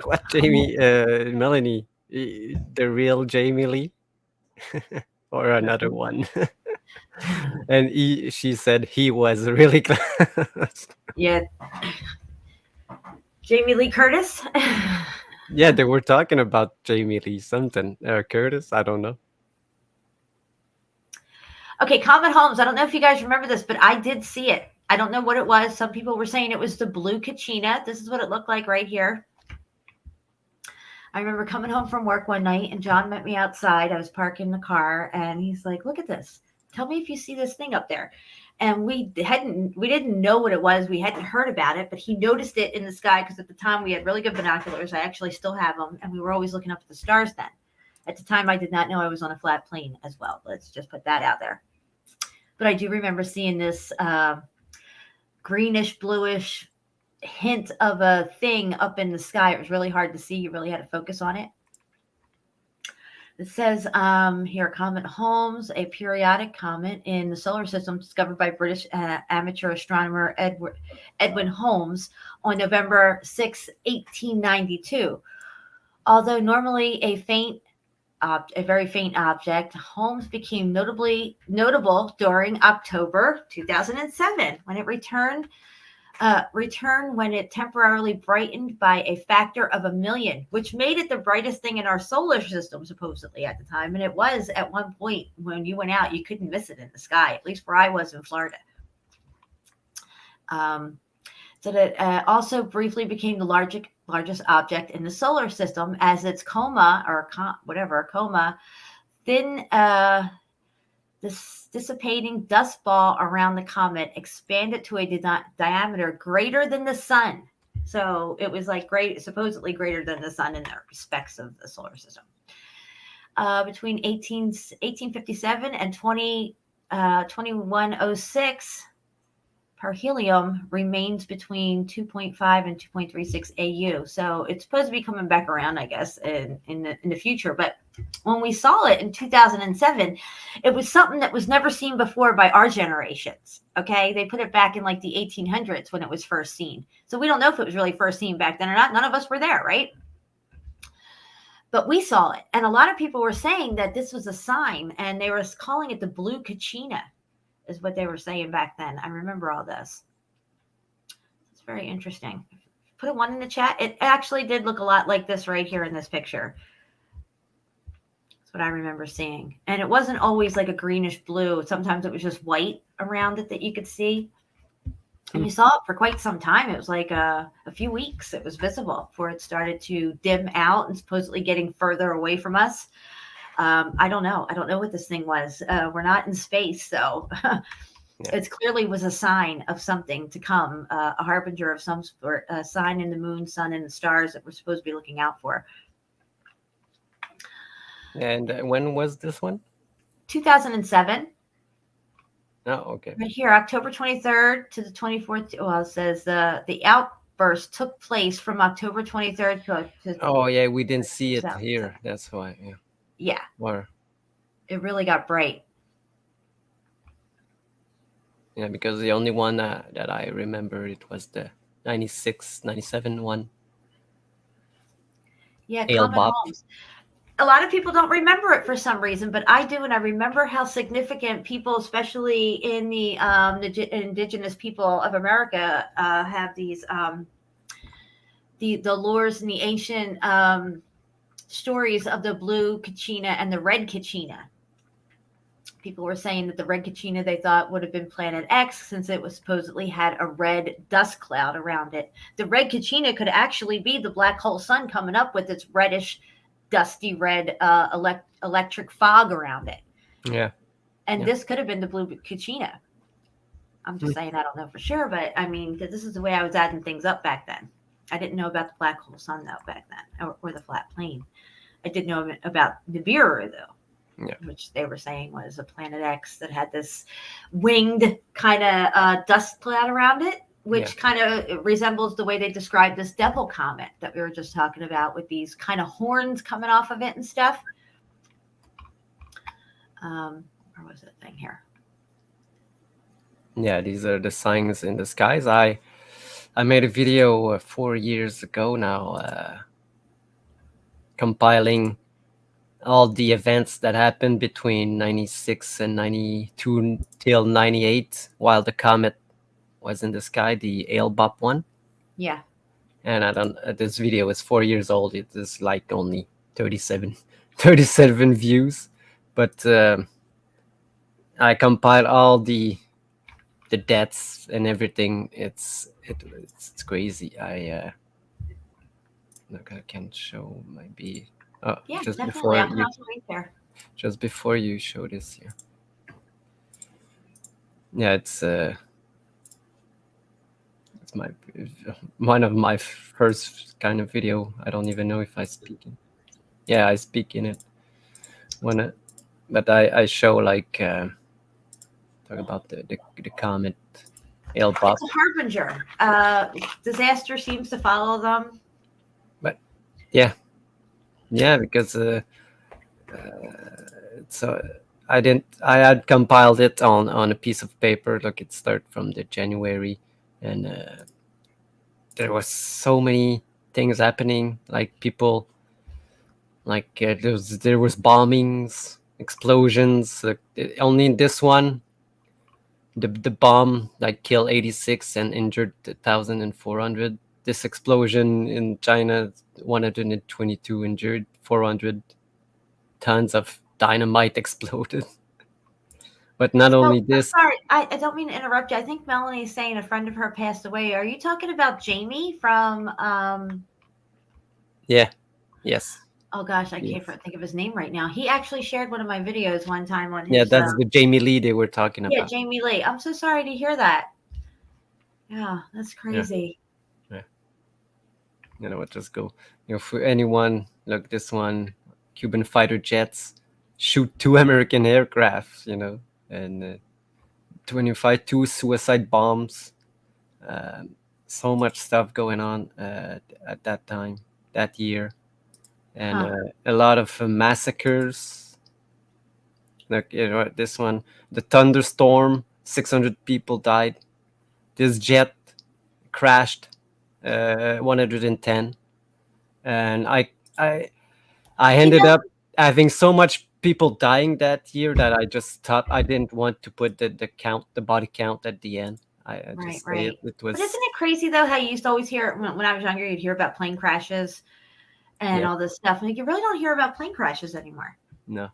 What, Jamie? Melanie, the real Jamie Lee, or another one? And she said he was really close. Yeah. Jamie Lee Curtis. Yeah, they were talking about Jamie Lee something. Curtis, I don't know. Okay, Comet Holmes. I don't know if you guys remember this, but I did see it. I don't know what it was. Some people were saying it was the blue Kachina. This is what it looked like right here. I remember coming home from work one night and John met me outside. I was parking the car and he's like, look at this. Tell me if you see this thing up there. And we didn't know what it was. We hadn't heard about it, but he noticed it in the sky because at the time we had really good binoculars. I actually still have them. And we were always looking up at the stars then. At the time, I did not know I was on a flat plane as well. Let's just put that out there. But I do remember seeing this greenish, bluish hint of a thing up in the sky. It was really hard to see. You really had to focus on it. It says here, Comet Holmes, a periodic comet in the solar system discovered by British amateur astronomer Edwin Holmes on November 6, 1892. Although normally a very faint object, Holmes became notable during October 2007 when it returned when it temporarily brightened by a factor of 1 million, which made it the brightest thing in our solar system, supposedly at the time. And it was at one point when you went out, you couldn't miss it in the sky, at least where I was in Florida. So that also briefly became the largest object in the solar system as its coma, thin this dissipating dust ball around the comet expanded to a diameter greater than the sun. So it was like supposedly greater than the sun in the respects of the solar system. Between 1857 and 2106, perhelium remains between 2.5 and 2.36 AU. So it's supposed to be coming back around, I guess, in the future. But when we saw it in 2007, it was something that was never seen before by our generations. Okay, they put it back in like the 1800s when it was first seen. So we don't know if it was really first seen back then or not. None of us were there, right? But we saw it. And a lot of people were saying that this was a sign, and they were calling it the blue Kachina, is what they were saying back then. I remember all this. It's very interesting. Put a 1 in the chat. It actually did look a lot like this right here in this picture. That's what I remember seeing. And it wasn't always like a greenish blue. Sometimes it was just white around it that you could see. And you saw it for quite some time. It was like a few weeks it was visible before it started to dim out and supposedly getting further away from us. I don't know. I don't know what this thing was. We're not in space, so it clearly was a sign of something to come, a harbinger of some sort, a sign in the moon, sun, and the stars that we're supposed to be looking out for. And when was this one? 2007. Oh, okay. Right here, October 23rd to the 24th. Well, it says the outburst took place from October 23rd to Oh, yeah, we didn't see it here. That's why. Yeah. Yeah. Or it really got bright. Yeah, because the only one that I remember, it was the 96, 97 one. Yeah, Ale Comet Bop. Homes. A lot of people don't remember it for some reason, but I do, and I remember how significant people, especially in the indigenous people of America, have these the lures and the ancient stories of the blue Kachina and the red Kachina. People were saying that the red Kachina they thought would have been Planet X since it was supposedly had a red dust cloud around it. The red Kachina could actually be the black hole sun coming up with its reddish, dusty red electric fog around it. Yeah. And this could have been the blue Kachina. I'm just saying I don't know for sure, but I mean, this is the way I was adding things up back then. I didn't know about the black hole sun though back then, or the flat plane. I did know about Nibiru though, which they were saying was a Planet X that had this winged kind of dust cloud around it, which kind of resembles the way they described this devil comet that we were just talking about with these kind of horns coming off of it and stuff. Where was that thing here? Yeah, these are the signs in the skies. I made a video 4 years ago now, compiling all the events that happened between 96 and 92 till 98 while the comet was in the sky, the Alebop one. Yeah. And I don't, this video is 4 years old. It is like only 37 views, but I compiled all the deaths and everything. It's crazy. Look, I can show maybe. Oh, yeah, just definitely. before I'll you, right there. just before you show this here. Yeah, it's my one of my first kind of video. I don't even know if I speak in. Yeah, I speak in it. But I show like talk about the comet Alebop. It's a harbinger. Disaster seems to follow them. But yeah, because so I had compiled it on a piece of paper. Look, it started from the January, and there was so many things happening. Like people, like there was bombings, explosions. Only in this one, the bomb like killed 86 and injured 1,400. This explosion in China, 122 injured, 400 tons of dynamite exploded. But not only this. Sorry, I don't mean to interrupt you. I think Melanie is saying a friend of her passed away. Are you talking about Jamie from? Yeah. Yes. Oh gosh, I can't think of his name right now. He actually shared one of my videos one time on his. Yeah, that's the Jamie Lee they were talking about. Yeah, Jamie Lee. I'm so sorry to hear that. Yeah, that's crazy. Yeah. You know what? Just go. For anyone, look, this one, Cuban fighter jets shoot 2 American aircraft. And 2 suicide bombs. So much stuff going on at that time, that year. And a lot of massacres. Like, this one, the thunderstorm, 600 people died. This jet crashed, 110. And I ended up having so much people dying that year that I just thought I didn't want to put the body count at the end. I just right. It was. But isn't it crazy though how you used to always hear when I was younger, you'd hear about plane crashes and all this stuff. Like you really don't hear about plane crashes anymore. No.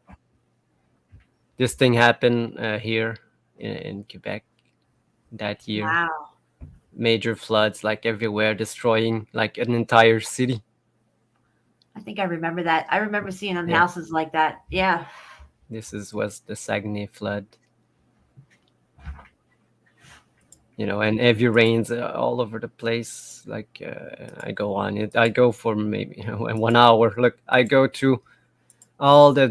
This thing happened here in Quebec that year. Wow. major floods like everywhere, destroying like an entire city. I think I remember that. I remember seeing them Yeah. houses like that. Yeah. Was the Saguenay flood. And heavy rains all over the place. Like I go on it. I go for maybe 1 hour. Look, I go through all the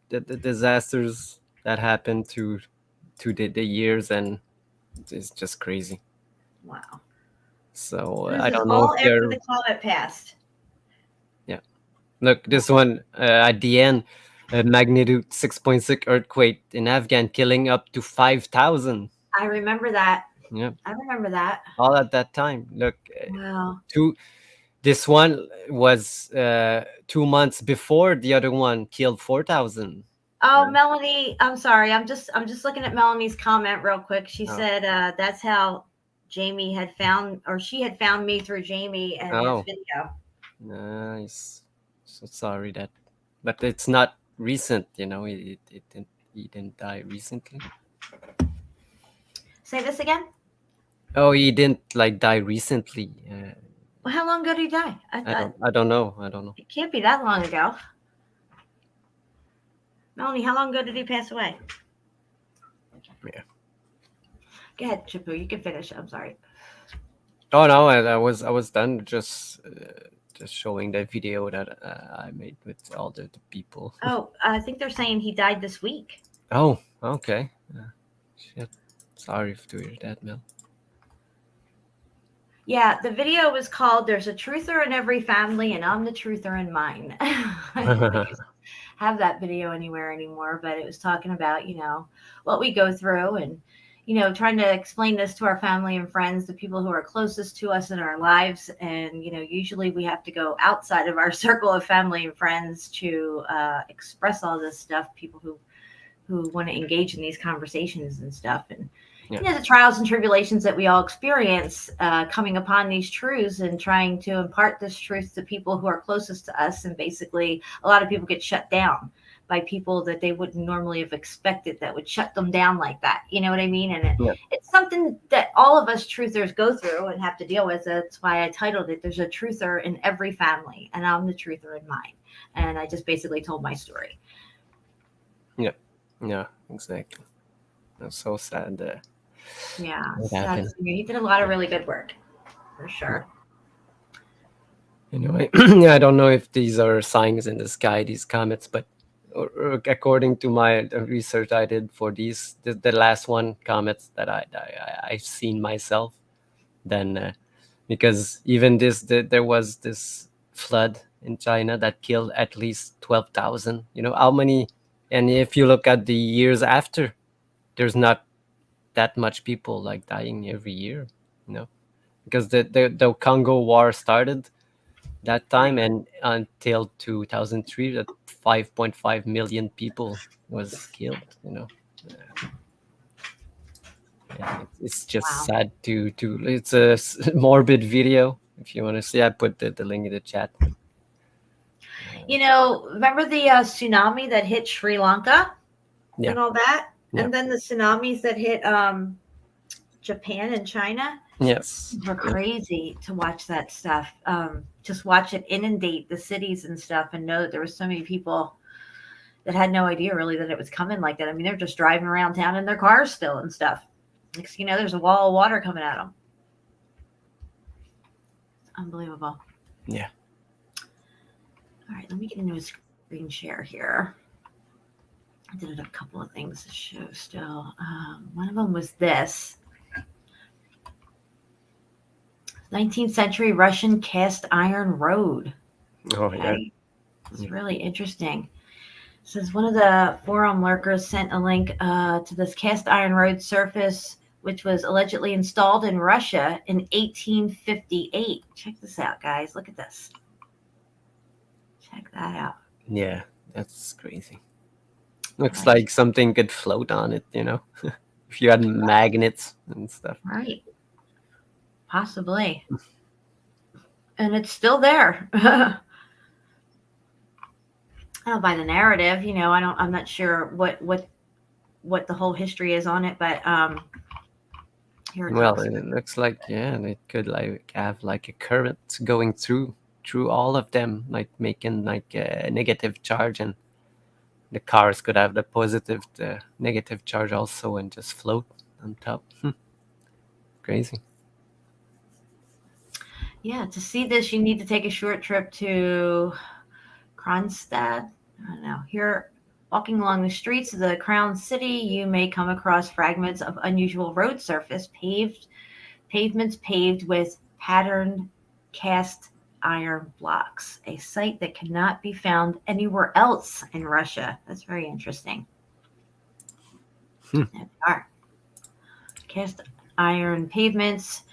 disasters that happened to the years, and it's just crazy. Wow. So This I is don't know all if after they're. the comet passed. Look, this one at the end, a magnitude 6.6 earthquake in Afghan, killing up to 5,000. I remember that. Yeah, I remember that. all at that time. Look, Wow. this one was 2 months before the other one killed 4,000. Oh, Yeah. Melanie, I'm sorry. I'm just looking at Melanie's comment real quick. She Oh. said that's how Jamie had found, or she had found me through Jamie and Oh. his video. Nice. So sorry but it's not recent. He didn't die recently. Say this again. Oh, he didn't like die recently. Well, how long ago did he die? I don't know. It can't be that long ago. Melanie, how long ago did he pass away? Yeah. Go ahead, Chipu. You can finish. I'm sorry. Oh no, I was done just showing the video that I made with all the people. Oh, I think they're saying he died this week. Oh, okay. Shit. Sorry to hear that, Mel. Yeah, the video was called "There's a Truther in Every Family, and I'm the Truther in Mine." I don't think you have that video anywhere anymore, but it was talking about what we go through, and trying to explain this to our family and friends, the people who are closest to us in our lives. And usually we have to go outside of our circle of family and friends to express all this stuff. People who want to engage in these conversations and stuff, and the trials and tribulations that we all experience coming upon these truths and trying to impart this truth to people who are closest to us. And basically a lot of people get shut down by people that they wouldn't normally have expected, that would shut them down like that. You know what I mean? And it's something that all of us truthers go through and have to deal with. That's why I titled it "There's a Truther in Every Family, and I'm the Truther in Mine." And I just basically told my story. Yeah, exactly. That's so sad. Yeah, What so happened? he did a lot of really good work, for sure. Anyway, I don't know if these are signs in the sky, these comets, but according to my research I did for these, the last one comets that I've seen myself, then because even there was this flood in China that killed at least 12,000. How many? And if you look at the years after, there's not that much people like dying every year, because the Congo War started that time, and until 2003, that 5.5 million people was killed. It's just sad to it's a morbid video. If you want to see, I put the link in the chat. Remember the tsunami that hit Sri Lanka and all that? Yeah. And then the tsunamis that hit Japan and China? Yes. Were crazy to watch that stuff. Just watch it inundate the cities and stuff, and know that there was so many people that had no idea really that it was coming like that. I mean, they're just driving around town in their cars still and stuff. Next thing you know, there's a wall of water coming at them. Unbelievable. Yeah. All right, let me get into a screen share here. I did a couple of things to show still. One of them was this. 19th century Russian cast iron road. Oh, yeah. It's really interesting. It says one of the forum lurkers sent a link to this cast iron road surface, which was allegedly installed in Russia in 1858. Check this out, guys. Look at this. Check that out. Yeah, that's crazy. Looks like something could float on it, if you had magnets and stuff. Right. Possibly. And it's still there. By the narrative, I'm not sure what the whole history is on it, but Here it Well, talks it looks like, yeah, they could like have like a current going through all of them, like making like a negative charge, and the cars could have the negative charge also, and just float on top. Crazy. Yeah, to see this, you need to take a short trip to Kronstadt. I don't know. Here, walking along the streets of the Crown City, you may come across fragments of unusual road surface, pavements paved with patterned cast iron blocks, a sight that cannot be found anywhere else in Russia. That's very interesting. There they are. Cast iron pavements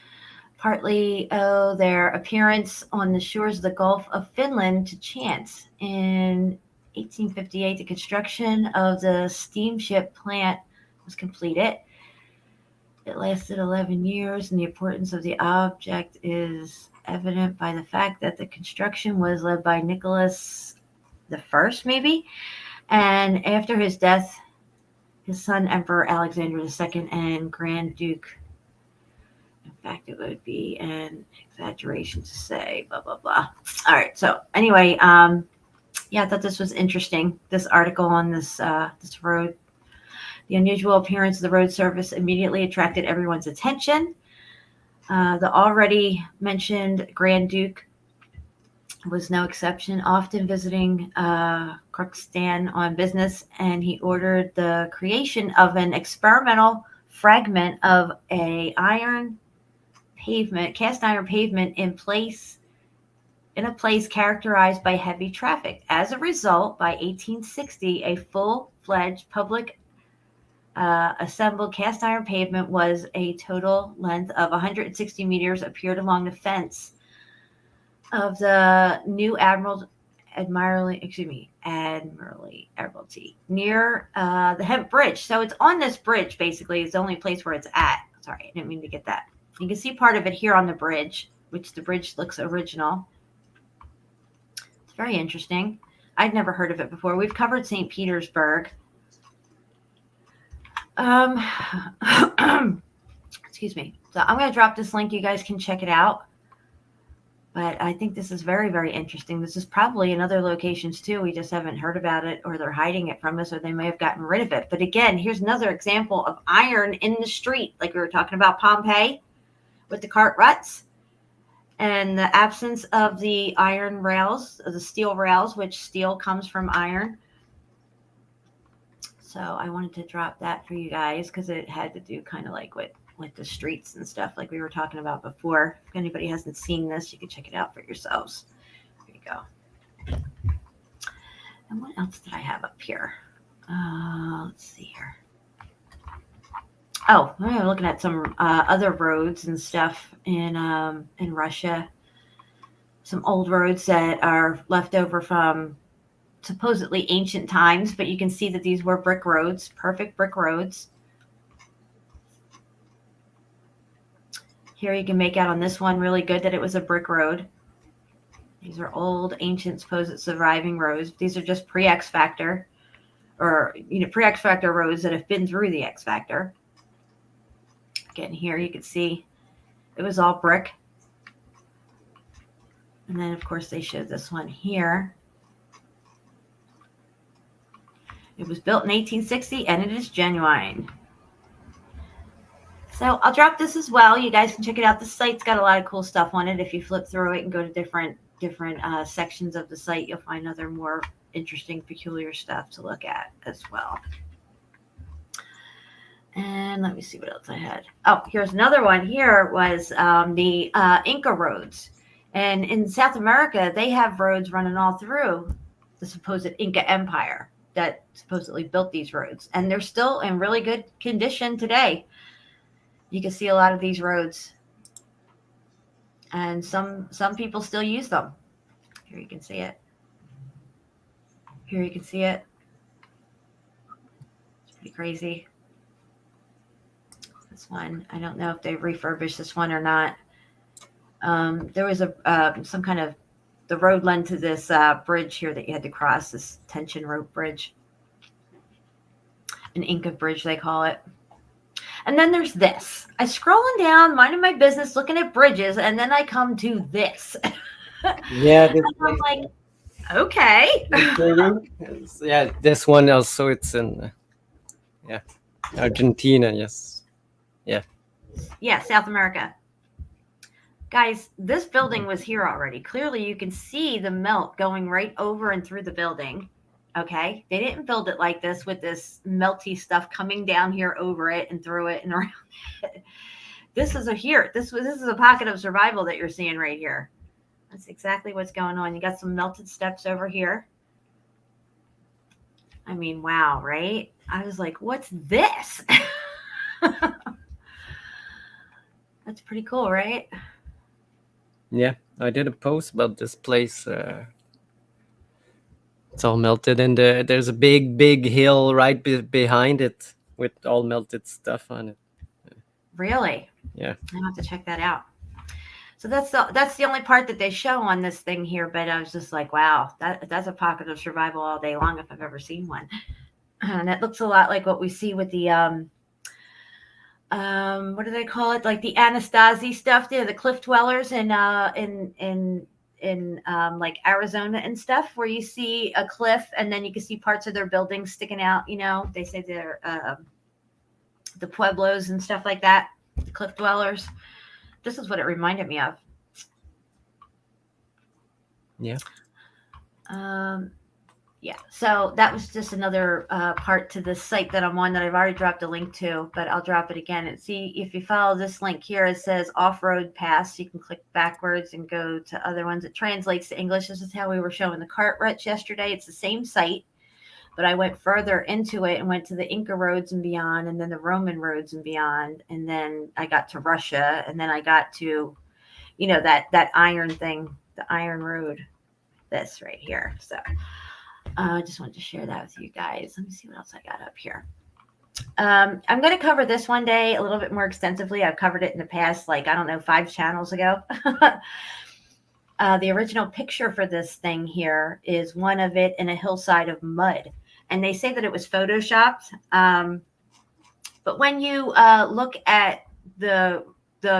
partly owe their appearance on the shores of the Gulf of Finland to chance. In 1858, the construction of the steamship plant was completed. It lasted 11 years, and the importance of the object is evident by the fact that the construction was led by Nicholas I, maybe, and after his death, his son, Emperor Alexander II, and Grand Duke. In fact, it would be an exaggeration to say blah, blah, blah. All right. So anyway, yeah, I thought this was interesting, this article on this road. The unusual appearance of the road surface immediately attracted everyone's attention. The already mentioned Grand Duke was no exception, often visiting Kyrgyzstan on business, and he ordered the creation of an experimental fragment of a cast iron pavement in a place characterized by heavy traffic. As a result, by 1860, a full-fledged public assembled cast iron pavement was a total length of 160 meters appeared along the fence of the new Admiralty near the Hemp Bridge. So it's on this bridge, basically. It's the only place where it's at. Sorry, I didn't mean to get that. You can see part of it here on the bridge, which the bridge looks original. It's very interesting. I'd never heard of it before. We've covered St. Petersburg. Excuse me. So I'm going to drop this link. You guys can check it out. But I think this is very, very interesting. This is probably in other locations too. We just haven't heard about it, or they're hiding it from us, or they may have gotten rid of it. But again, here's another example of iron in the street, like we were talking about Pompeii with the cart ruts, and the absence of the iron rails, the steel rails, which steel comes from iron. So I wanted to drop that for you guys because it had to do kind of like with the streets and stuff like we were talking about before. If anybody hasn't seen this, you can check it out for yourselves. There you go. And what else did I have up here? Let's see here. Oh, I'm looking at some other roads and stuff in Russia. Some old roads that are left over from supposedly ancient times, but you can see that these were brick roads, perfect brick roads. Here you can make out on this one really good that it was a brick road. These are old, ancient, supposed surviving roads. These are just pre-X Factor, or pre-X Factor roads that have been through the X Factor. Again, here you can see it was all brick. And then, of course, they showed this one here. It was built in 1860, and it is genuine. So I'll drop this as well. You guys can check it out. The site's got a lot of cool stuff on it. If you flip through it and go to different sections of the site, you'll find other more interesting, peculiar stuff to look at as well. And let me see what else I had. Oh, here's another one. Here was the Inca roads. And in South America, they have roads running all through the supposed Inca Empire that supposedly built these roads. And they're still in really good condition today. You can see a lot of these roads. And some people still use them. Here you can see it. Here you can see it. It's pretty crazy. This one, I don't know if they refurbished this one or not. There was some kind of, the road led to this bridge here that you had to cross, this tension rope bridge. An Inca bridge, they call it. And then there's this. I scrolling down, minding my business, looking at bridges, and then I come to this. Yeah, this I'm like, okay. yeah, this one also it's in Argentina. Yes. Yeah, South America. Guys, this building was here already. Clearly, you can see the melt going right over and through the building. Okay, they didn't build it like this with this melty stuff coming down here over it and through it and around it. This is this is a pocket of survival that you're seeing right here. That's exactly what's going on. You got some melted steps over here. I mean, wow, right? I was like, what's this? That's pretty cool, right? Yeah, I did a post about this place. It's all melted, and there's a big hill right behind it with all melted stuff on it. Really? Yeah. I'll have to check that out. So that's the only part that they show on this thing here. But I was just like, wow, that's a pocket of survival all day long if I've ever seen one. And it looks a lot like what we see with the what do they call it? Like the Anasazi stuff there, the cliff dwellers in like Arizona and stuff, where you see a cliff and then you can see parts of their buildings sticking out. You know, they say they're the pueblos and stuff like that, the cliff dwellers. This is what it reminded me of. Yeah. Yeah. So that was just another part to this site that I'm on that I've already dropped a link to, but I'll drop it again. And see, if you follow this link here, it says off-road pass. You can click backwards and go to other ones. It translates to English. This is how we were showing the Cartwrights yesterday. It's the same site, but I went further into it and went to the Inca roads and beyond, and then the Roman roads and beyond. And then I got to Russia, and then I got to, you know, that iron thing, the Iron Road, this right here. So I just wanted to share that with you guys. Let me see what else I got up here. I'm going to cover this one day a little bit more extensively. I've covered it in the past, like, I don't know, 5 channels ago. The original picture for this thing here is one of it in a hillside of mud. And they say that it was photoshopped. But when you look at the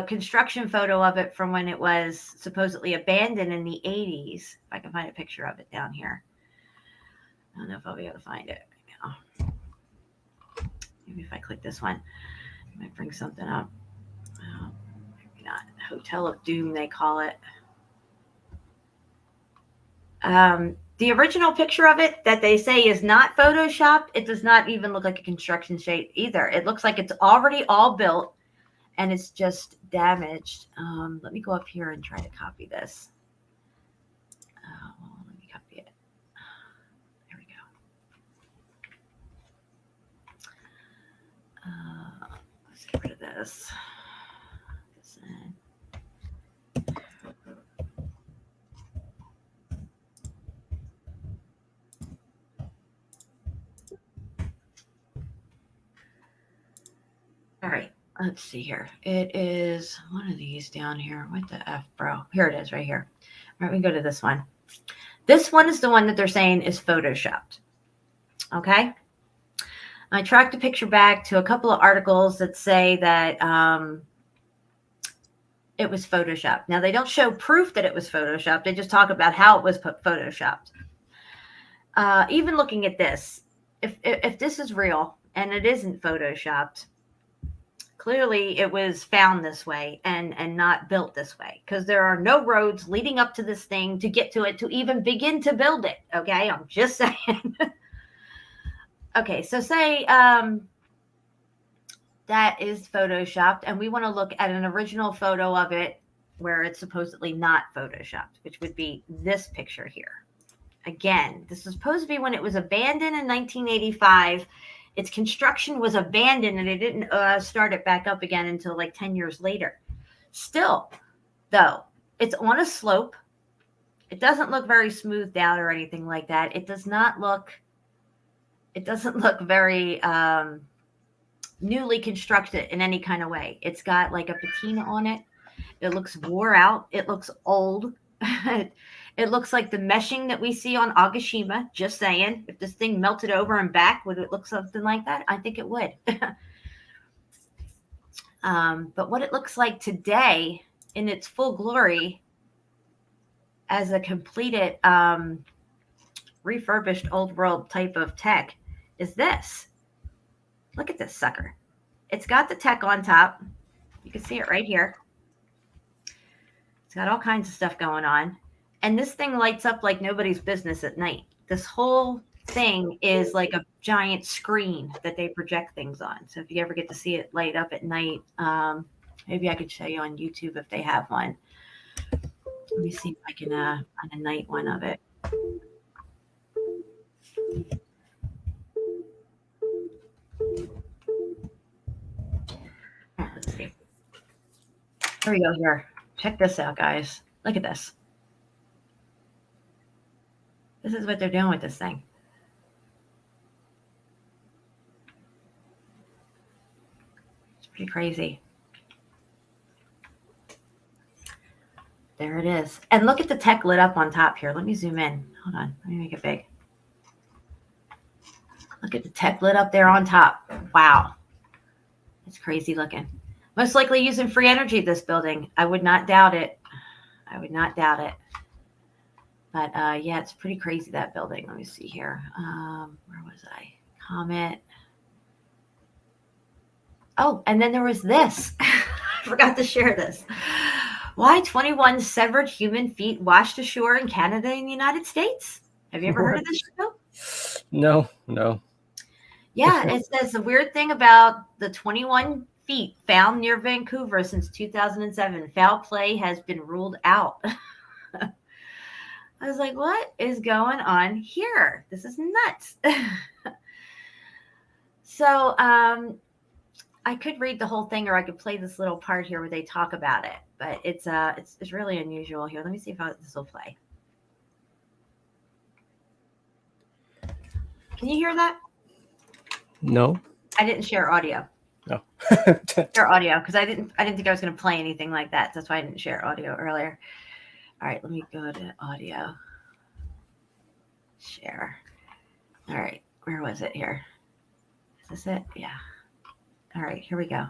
construction photo of it from when it was supposedly abandoned in the 80s, if I can find a picture of it down here. I don't know if I'll be able to find it right now. Maybe if I click this one, it might bring something up. Well, maybe not. Hotel of Doom, they call it. The original picture of it that they say is not photoshopped, it does not even look like a construction site either. It looks like it's already all built and it's just damaged. Let me go up here and try to copy this. Let me copy it. There we go. Let's get rid of this. All right, let's see here. It is one of these down here. What the F, bro? Here it is right here. All right, we go to this one. This one is the one that they're saying is photoshopped. Okay. I tracked a picture back to a couple of articles that say that it was photoshopped. Now, they don't show proof that it was photoshopped. They just talk about how it was photoshopped. Even looking at this, if this is real and it isn't photoshopped, clearly it was found this way and not built this way, because there are no roads leading up to this thing to get to it to even begin to build it. Okay, I'm just saying. Okay, so say that is photoshopped and we want to look at an original photo of it where it's supposedly not photoshopped, which would be this picture here. Again, this is supposed to be when it was abandoned in 1985. Its construction was abandoned and it didn't start it back up again until like 10 years later. Still, though, it's on a slope. It doesn't look very smoothed out or anything like that. It doesn't look very newly constructed in any kind of way. It's got like a patina on it. It looks wore out. It looks old. It looks like the meshing that we see on Agashima. Just saying, if this thing melted over and back, would it look something like that? I think it would. But what it looks like today in its full glory as a completed refurbished old world type of tech is this. Look at this sucker. It's got the tech on top. You can see it right here. It's got all kinds of stuff going on. And this thing lights up like nobody's business at night. This whole thing is like a giant screen that they project things on. So if you ever get to see it light up at night, maybe I could show you on YouTube if they have one. Let me see if I can find a night one of it. Let's see. Here we go here. Check this out, guys. Look at this. This is what they're doing with this thing. It's pretty crazy. There it is. And look at the tech lit up on top here. Let me zoom in. Hold on. Let me make it big. Look at the tech lit up there on top. Wow. It's crazy looking. Most likely using free energy, this building. I would not doubt it. I would not doubt it. But yeah, it's pretty crazy, that building. Let me see here. Where was I? Comment. Oh, and then there was this. I forgot to share this. Why 21 severed human feet washed ashore in Canada and the United States? Have you ever heard of this show? No. Yeah, it says the weird thing about the 21 feet found near Vancouver since 2007. Foul play has been ruled out. I was like, what is going on here? This is nuts. So I could read the whole thing, or I could play this little part here where they talk about it. But it's really unusual here. Let me see if this will play. Can you hear that? No. I didn't share audio. No. Share audio because I didn't think I was going to play anything like that. That's why I didn't share audio earlier. All right, let me go to audio. Share. All right, where was it here? Is this it? Yeah. All right, here we go.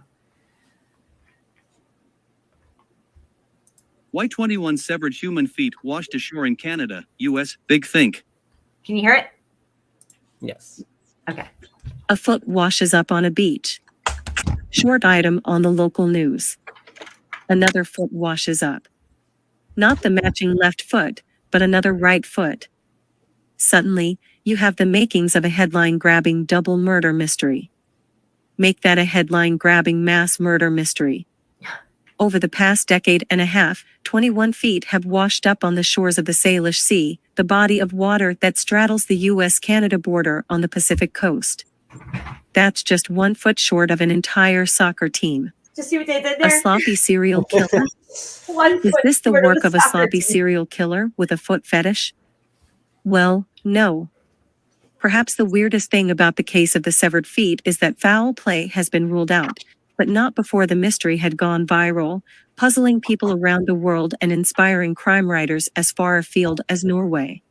Why 21 severed human feet washed ashore in Canada, U.S. Big think. Can you hear it? Yes. Okay. A foot washes up on a beach. Short item on the local news. Another foot washes up. Not the matching left foot, but another right foot. Suddenly, you have the makings of a headline-grabbing double murder mystery. Make that a headline-grabbing mass murder mystery. Over the past decade and a half, 21 feet have washed up on the shores of the Salish Sea, the body of water that straddles the U.S.-Canada border on the Pacific coast. That's just 1 foot short of an entire soccer team. Just see what they did there? A sloppy serial killer? Is this the work of a sloppy serial killer with a foot fetish? Well, no. Perhaps the weirdest thing about the case of the severed feet is that foul play has been ruled out, but not before the mystery had gone viral, puzzling people around the world and inspiring crime writers as far afield as Norway.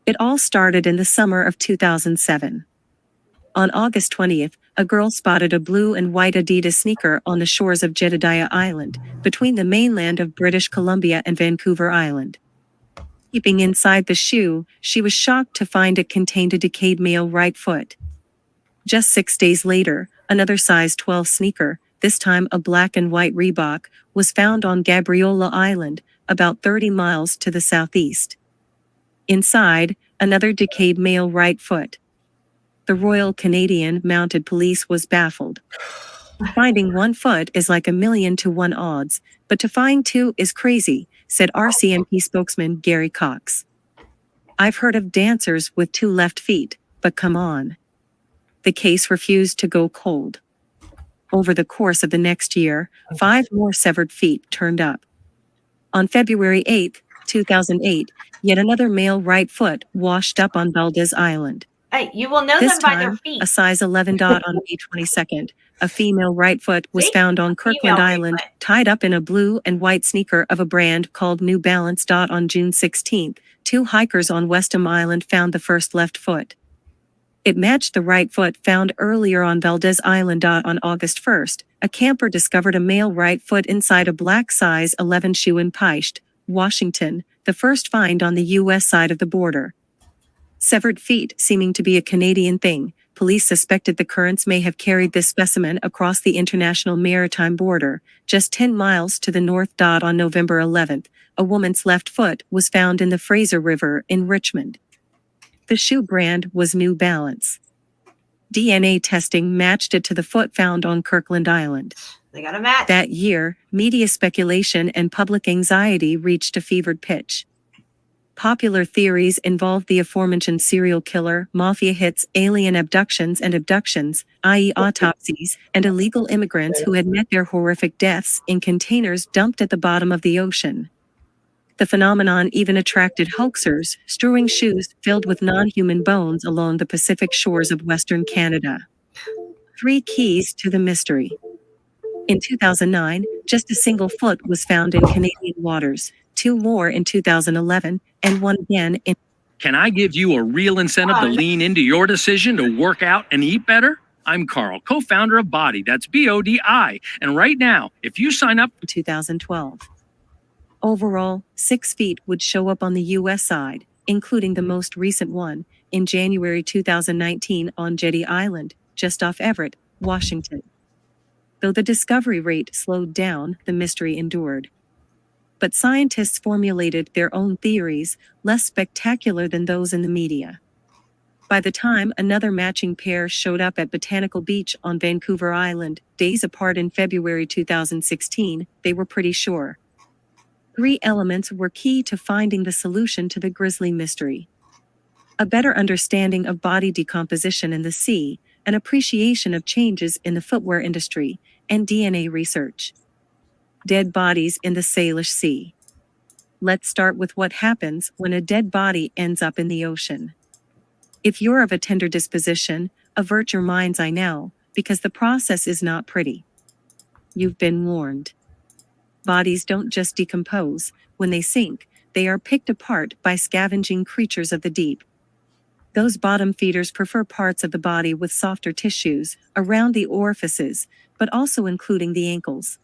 It all started in the summer of 2007. On August 20th, a girl spotted a blue and white Adidas sneaker on the shores of Jedediah Island, between the mainland of British Columbia and Vancouver Island. Peeping inside the shoe, she was shocked to find it contained a decayed male right foot. Just 6 days later, another size 12 sneaker, this time a black and white Reebok, was found on Gabriola Island, about 30 miles to the southeast. Inside, another decayed male right foot. The Royal Canadian Mounted Police was baffled. Finding 1 foot is like 1,000,000 to 1 odds, but to find 2 is crazy, said RCMP spokesman Gary Cox. I've heard of dancers with 2 left feet, but come on. The case refused to go cold. Over the course of the next year, 5 more severed feet turned up. On February 8, 2008, yet another male right foot washed up on Valdez Island. Hey, you will know This them by their time, feet. a size 11 dot on May 22nd, a female right foot was See? found on A Kirkland female right Island, foot. tied up in a blue and white sneaker of a brand called New Balance. On June 16th, 2 hikers on Westham Island found the first left foot. It matched the right foot found earlier on Valdez Island. On August 1st, a camper discovered a male right foot inside a black size 11 shoe in Piecht, Washington, the first find on the U.S. side of the border. Severed feet seeming to be a Canadian thing, police suspected the currents may have carried this specimen across the international maritime border, just 10 miles to the north. On November 11th, a woman's left foot was found in the Fraser River in Richmond. The shoe brand was New Balance. DNA testing matched it to the foot found on Kirkland Island. They got a match. That year, media speculation and public anxiety reached a fevered pitch. Popular theories involved the aforementioned serial killer, mafia hits, alien abductions, i.e. autopsies, and illegal immigrants who had met their horrific deaths in containers dumped at the bottom of the ocean. The phenomenon even attracted hoaxers, strewing shoes filled with non-human bones along the Pacific shores of Western Canada. 3 keys to the mystery. In 2009, just a single foot was found in Canadian waters, 2 more in 2011, and 1 again in... Can I give you a real incentive to lean into your decision to work out and eat better? I'm Carl, co-founder of Body, that's BODI, and right now, if you sign up... 2012. Overall, 6 feet would show up on the U.S. side, including the most recent one, in January 2019 on Jetty Island, just off Everett, Washington. Though the discovery rate slowed down, the mystery endured. But scientists formulated their own theories, less spectacular than those in the media. By the time another matching pair showed up at Botanical Beach on Vancouver Island, days apart in February 2016, they were pretty sure. 3 elements were key to finding the solution to the grisly mystery. A better understanding of body decomposition in the sea, an appreciation of changes in the footwear industry, and DNA research. Dead bodies in the Salish Sea. Let's start with what happens when a dead body ends up in the ocean. If you're of a tender disposition, avert your mind's eye now, because the process is not pretty. You've been warned. Bodies don't just decompose. When they sink, they are picked apart by scavenging creatures of the deep. Those bottom feeders prefer parts of the body with softer tissues, around the orifices, but also including the ankles.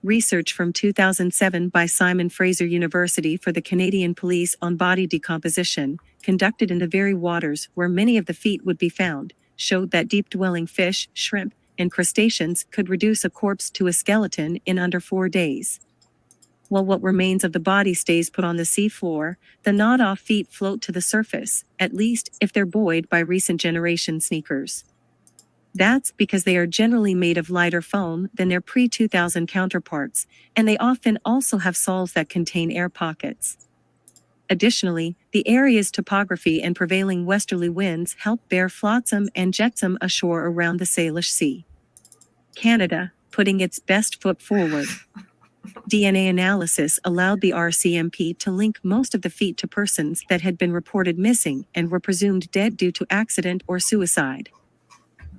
Research from 2007 by Simon Fraser University for the Canadian Police on body decomposition, conducted in the very waters where many of the feet would be found, showed that deep-dwelling fish, shrimp, and crustaceans could reduce a corpse to a skeleton in under 4 days. While what remains of the body stays put on the seafloor, the gnawed-off feet float to the surface, at least if they're buoyed by recent generation sneakers. That's because they are generally made of lighter foam than their pre-2000 counterparts, and they often also have soles that contain air pockets. Additionally, the area's topography and prevailing westerly winds help bear flotsam and jetsam ashore around the Salish Sea. Canada, putting its best foot forward. DNA analysis allowed the RCMP to link most of the feet to persons that had been reported missing and were presumed dead due to accident or suicide.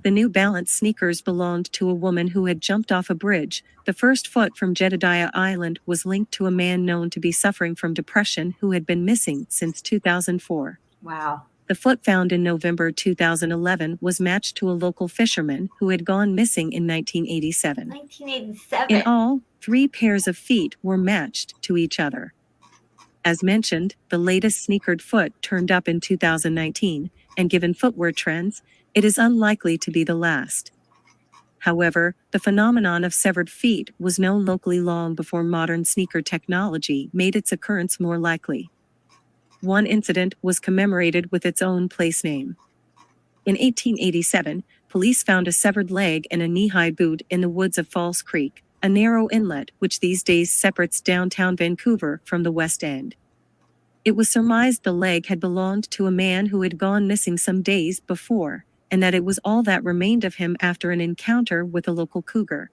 The New Balance sneakers belonged to a woman who had jumped off a bridge. The first foot from Jedediah Island was linked to a man known to be suffering from depression who had been missing since 2004. Wow. The foot found in November 2011 was matched to a local fisherman who had gone missing in 1987. 1987. In all, 3 pairs of feet were matched to each other. As mentioned, the latest sneakered foot turned up in 2019, and given footwear trends, it is unlikely to be the last. However, the phenomenon of severed feet was known locally long before modern sneaker technology made its occurrence more likely. One incident was commemorated with its own place name. In 1887, police found a severed leg and a knee-high boot in the woods of Falls Creek, a narrow inlet which these days separates downtown Vancouver from the West End. It was surmised the leg had belonged to a man who had gone missing some days before, and that it was all that remained of him after an encounter with a local cougar.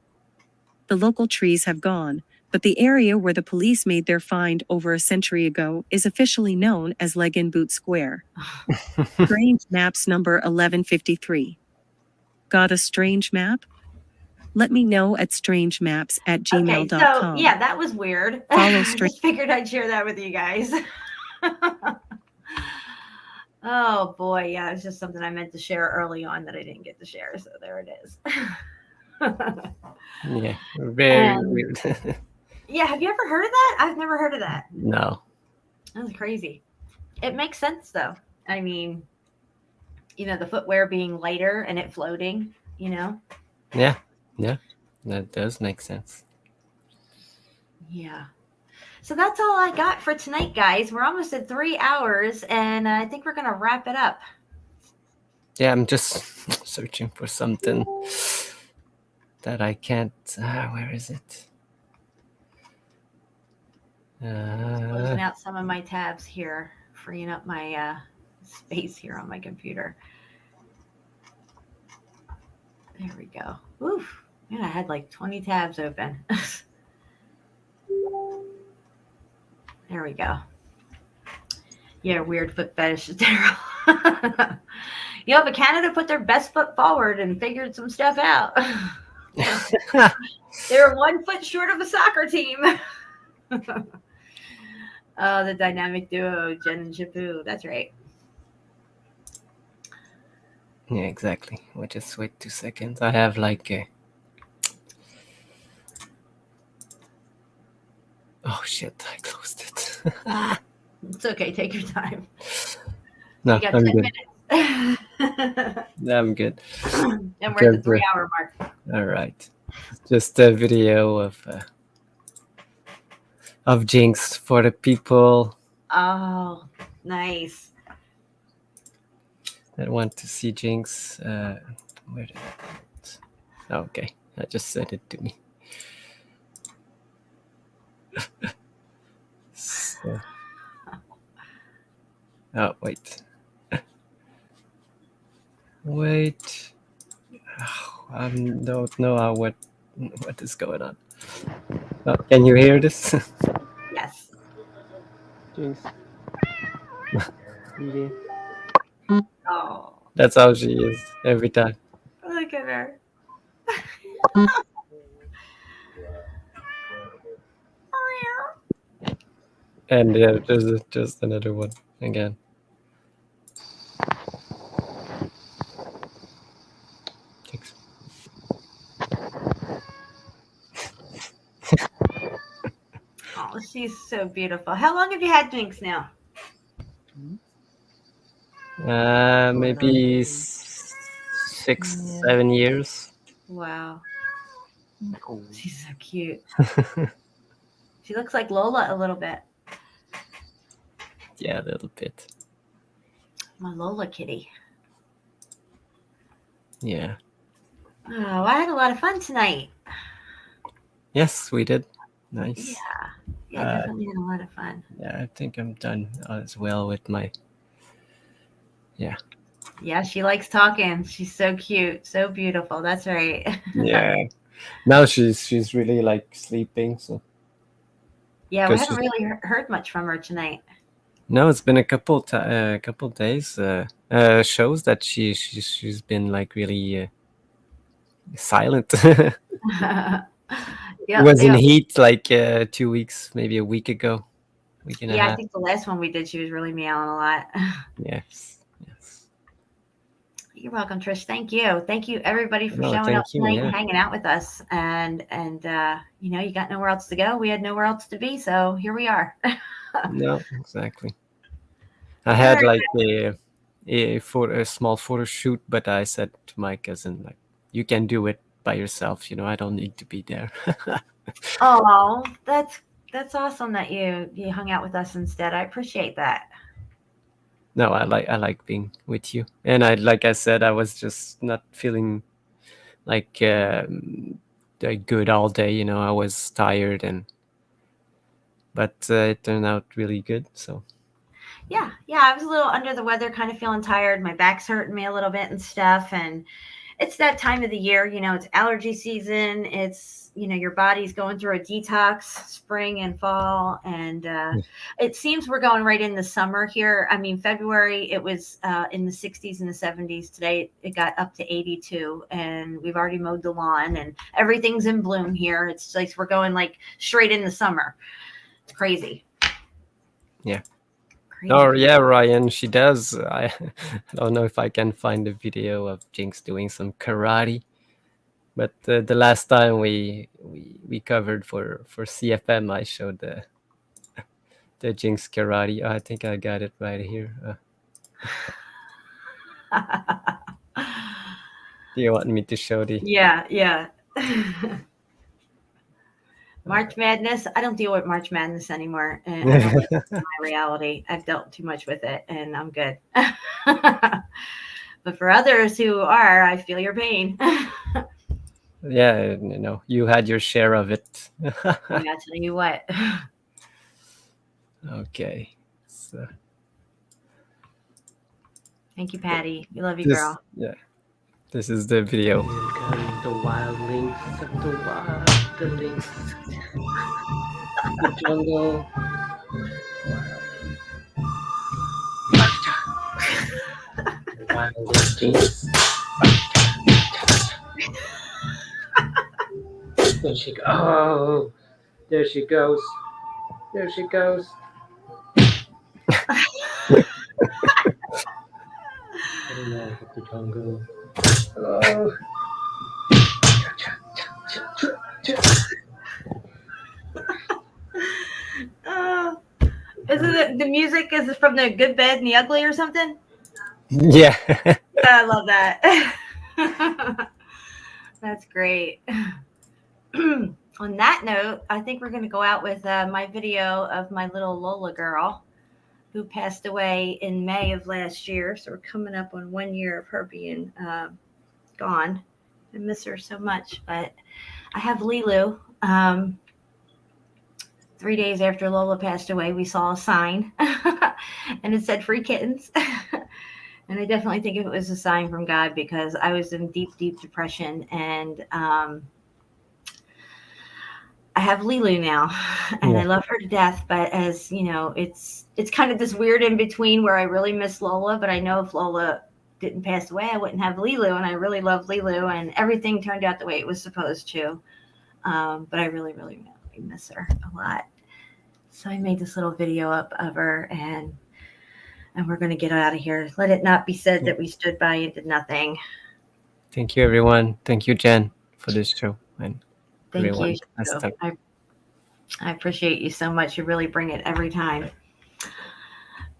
The local trees have gone, but the area where the police made their find over a century ago is officially known as Leg and Boot Square. Strange Maps number 1153. Got a strange map? Let me know at strangemaps@gmail.com. Okay, so yeah, that was weird. Follow I just figured I'd share that with you guys. Oh boy, yeah, it's just something I meant to share early on that I didn't get to share, so there it is. Yeah, very Um, weird. yeah, have you ever heard of that? I've never heard of that. No. That's crazy. It makes sense though. I mean, the footwear being lighter and it floating, Yeah, that does make sense. Yeah. So that's all I got for tonight, guys. We're almost at 3 hours, and I think we're gonna wrap it up. Yeah, I'm just searching for something that I can't. Where is it? Closing out some of my tabs here, freeing up my space here on my computer. There we go. Oof. Man, I had like 20 tabs open. There we go. Yeah, weird foot fetish, Daryl. But Canada put their best foot forward and figured some stuff out. They were 1 foot short of a soccer team. Oh, the dynamic duo, Jen and Shabu. That's right. Yeah, exactly. We'll just wait 2 seconds. I have like a. Oh shit! I closed it. It's okay. Take your time. No, You got I'm 10 good. minutes. I'm good. And we're at the 3 hour mark. All right. Just a video of Jinx for the people Oh, nice. that want to see Jinx. Where did it? Okay, I just sent it to me. So. Oh wait. Wait. Oh, I don't know what is going on. Oh, can you hear this? Yes. Jinx. Oh, That's how she is every time. look at her. And there's just another one again. Jinx. Oh, she's so beautiful. How long have you had Jinx now? Maybe 6, 7 years. Wow. She's so cute. She looks like Lola a little bit. Yeah, a little bit. My Lola kitty. Yeah. Oh, I had a lot of fun tonight. Yes, we did. Nice. Yeah, definitely had a lot of fun. Yeah, I think I'm done as well with my. Yeah. Yeah, she likes talking. She's so cute, so beautiful. That's right. Yeah. Now she's really like sleeping. So. Yeah, we 'Cause haven't really heard much from her tonight. No, it's been a couple days. Shows that she's been like really silent. It was in heat like 2 weeks, maybe a week ago. Week and a Yeah, I half. think the last one we did, she was really meowing a lot. Yes. You're welcome, Trish. Thank you. Thank you, everybody, for No, showing up thank you, tonight yeah. and hanging out with us. And you got nowhere else to go. We had nowhere else to be, so here we are. No, exactly. I had like a small photo shoot, but I said to my cousin, like, you can do it by yourself. I don't need to be there. Oh, that's awesome that you hung out with us instead. I appreciate that. No, I like being with you, and like I said, I was just not feeling like good all day. I was tired, but it turned out really good. So. Yeah, I was a little under the weather, kind of feeling tired. My back's hurting me a little bit and stuff. And it's that time of the year, it's allergy season. It's, your body's going through a detox, spring and fall. And it seems we're going right in the summer here. I mean, February, it was in the 60s and the 70s. Today, it got up to 82, and we've already mowed the lawn and everything's in bloom here. It's like we're going like straight in the summer. It's crazy. Yeah. Oh yeah, Ryan, she does. I don't know if I can find a video of Jinx doing some karate. But the last time we covered for CFM, I showed the Jinx Karate. I think I got it right here. Do you want me to show the? Yeah. March Madness. I don't deal with March Madness anymore. And I don't like it in my reality. I've dealt too much with it, and I'm good. But for others who are, I feel your pain. Yeah, you had your share of it. I tell you what. Okay. So Thank you, Patty. We love you, girl. Yeah. This is the video. The wild links of the wild links. The jungle. The wild links. There she goes. Oh, there she goes. There she goes. The jungle. Oh. Is it the music? Is it from the Good, Bad, and the Ugly or something? Yeah. I love that. That's great. On that note, I think we're going to go out with my video of my little Lola girl who passed away in May of last year. So we're coming up on 1 year of her being gone. I miss her so much. But I have Lilu. 3 days after Lola passed away, we saw a sign and it said free kittens. And I definitely think it was a sign from God, because I was in deep, deep depression, and I have Lilu now, and I love her to death. But as you know, it's kind of this weird in between where I really miss Lola, but I know if Lola didn't pass away, I wouldn't have Lilu, and I really love Lilu, and everything turned out the way it was supposed to. But I really, really, really miss her a lot. So I made this little video up of her, and we're going to get out of here. Let it not be said that we stood by and did nothing. Thank you, everyone. Thank you, Jen, for this show. And Thank everyone. you. I appreciate you so much. You really bring it every time.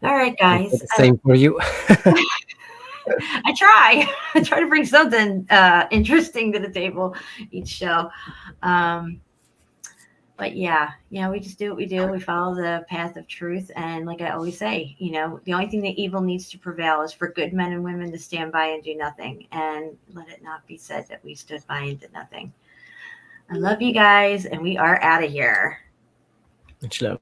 All right, guys. The same for you. I try. I try to bring something interesting to the table each show. But yeah, we just do what we do. We follow the path of truth. And like I always say, the only thing that evil needs to prevail is for good men and women to stand by and do nothing. And let it not be said that we stood by and did nothing. I love you guys, and we are out of here. Much love.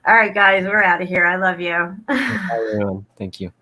All right, guys, we're out of here. I love you. Bye, everyone. Thank you.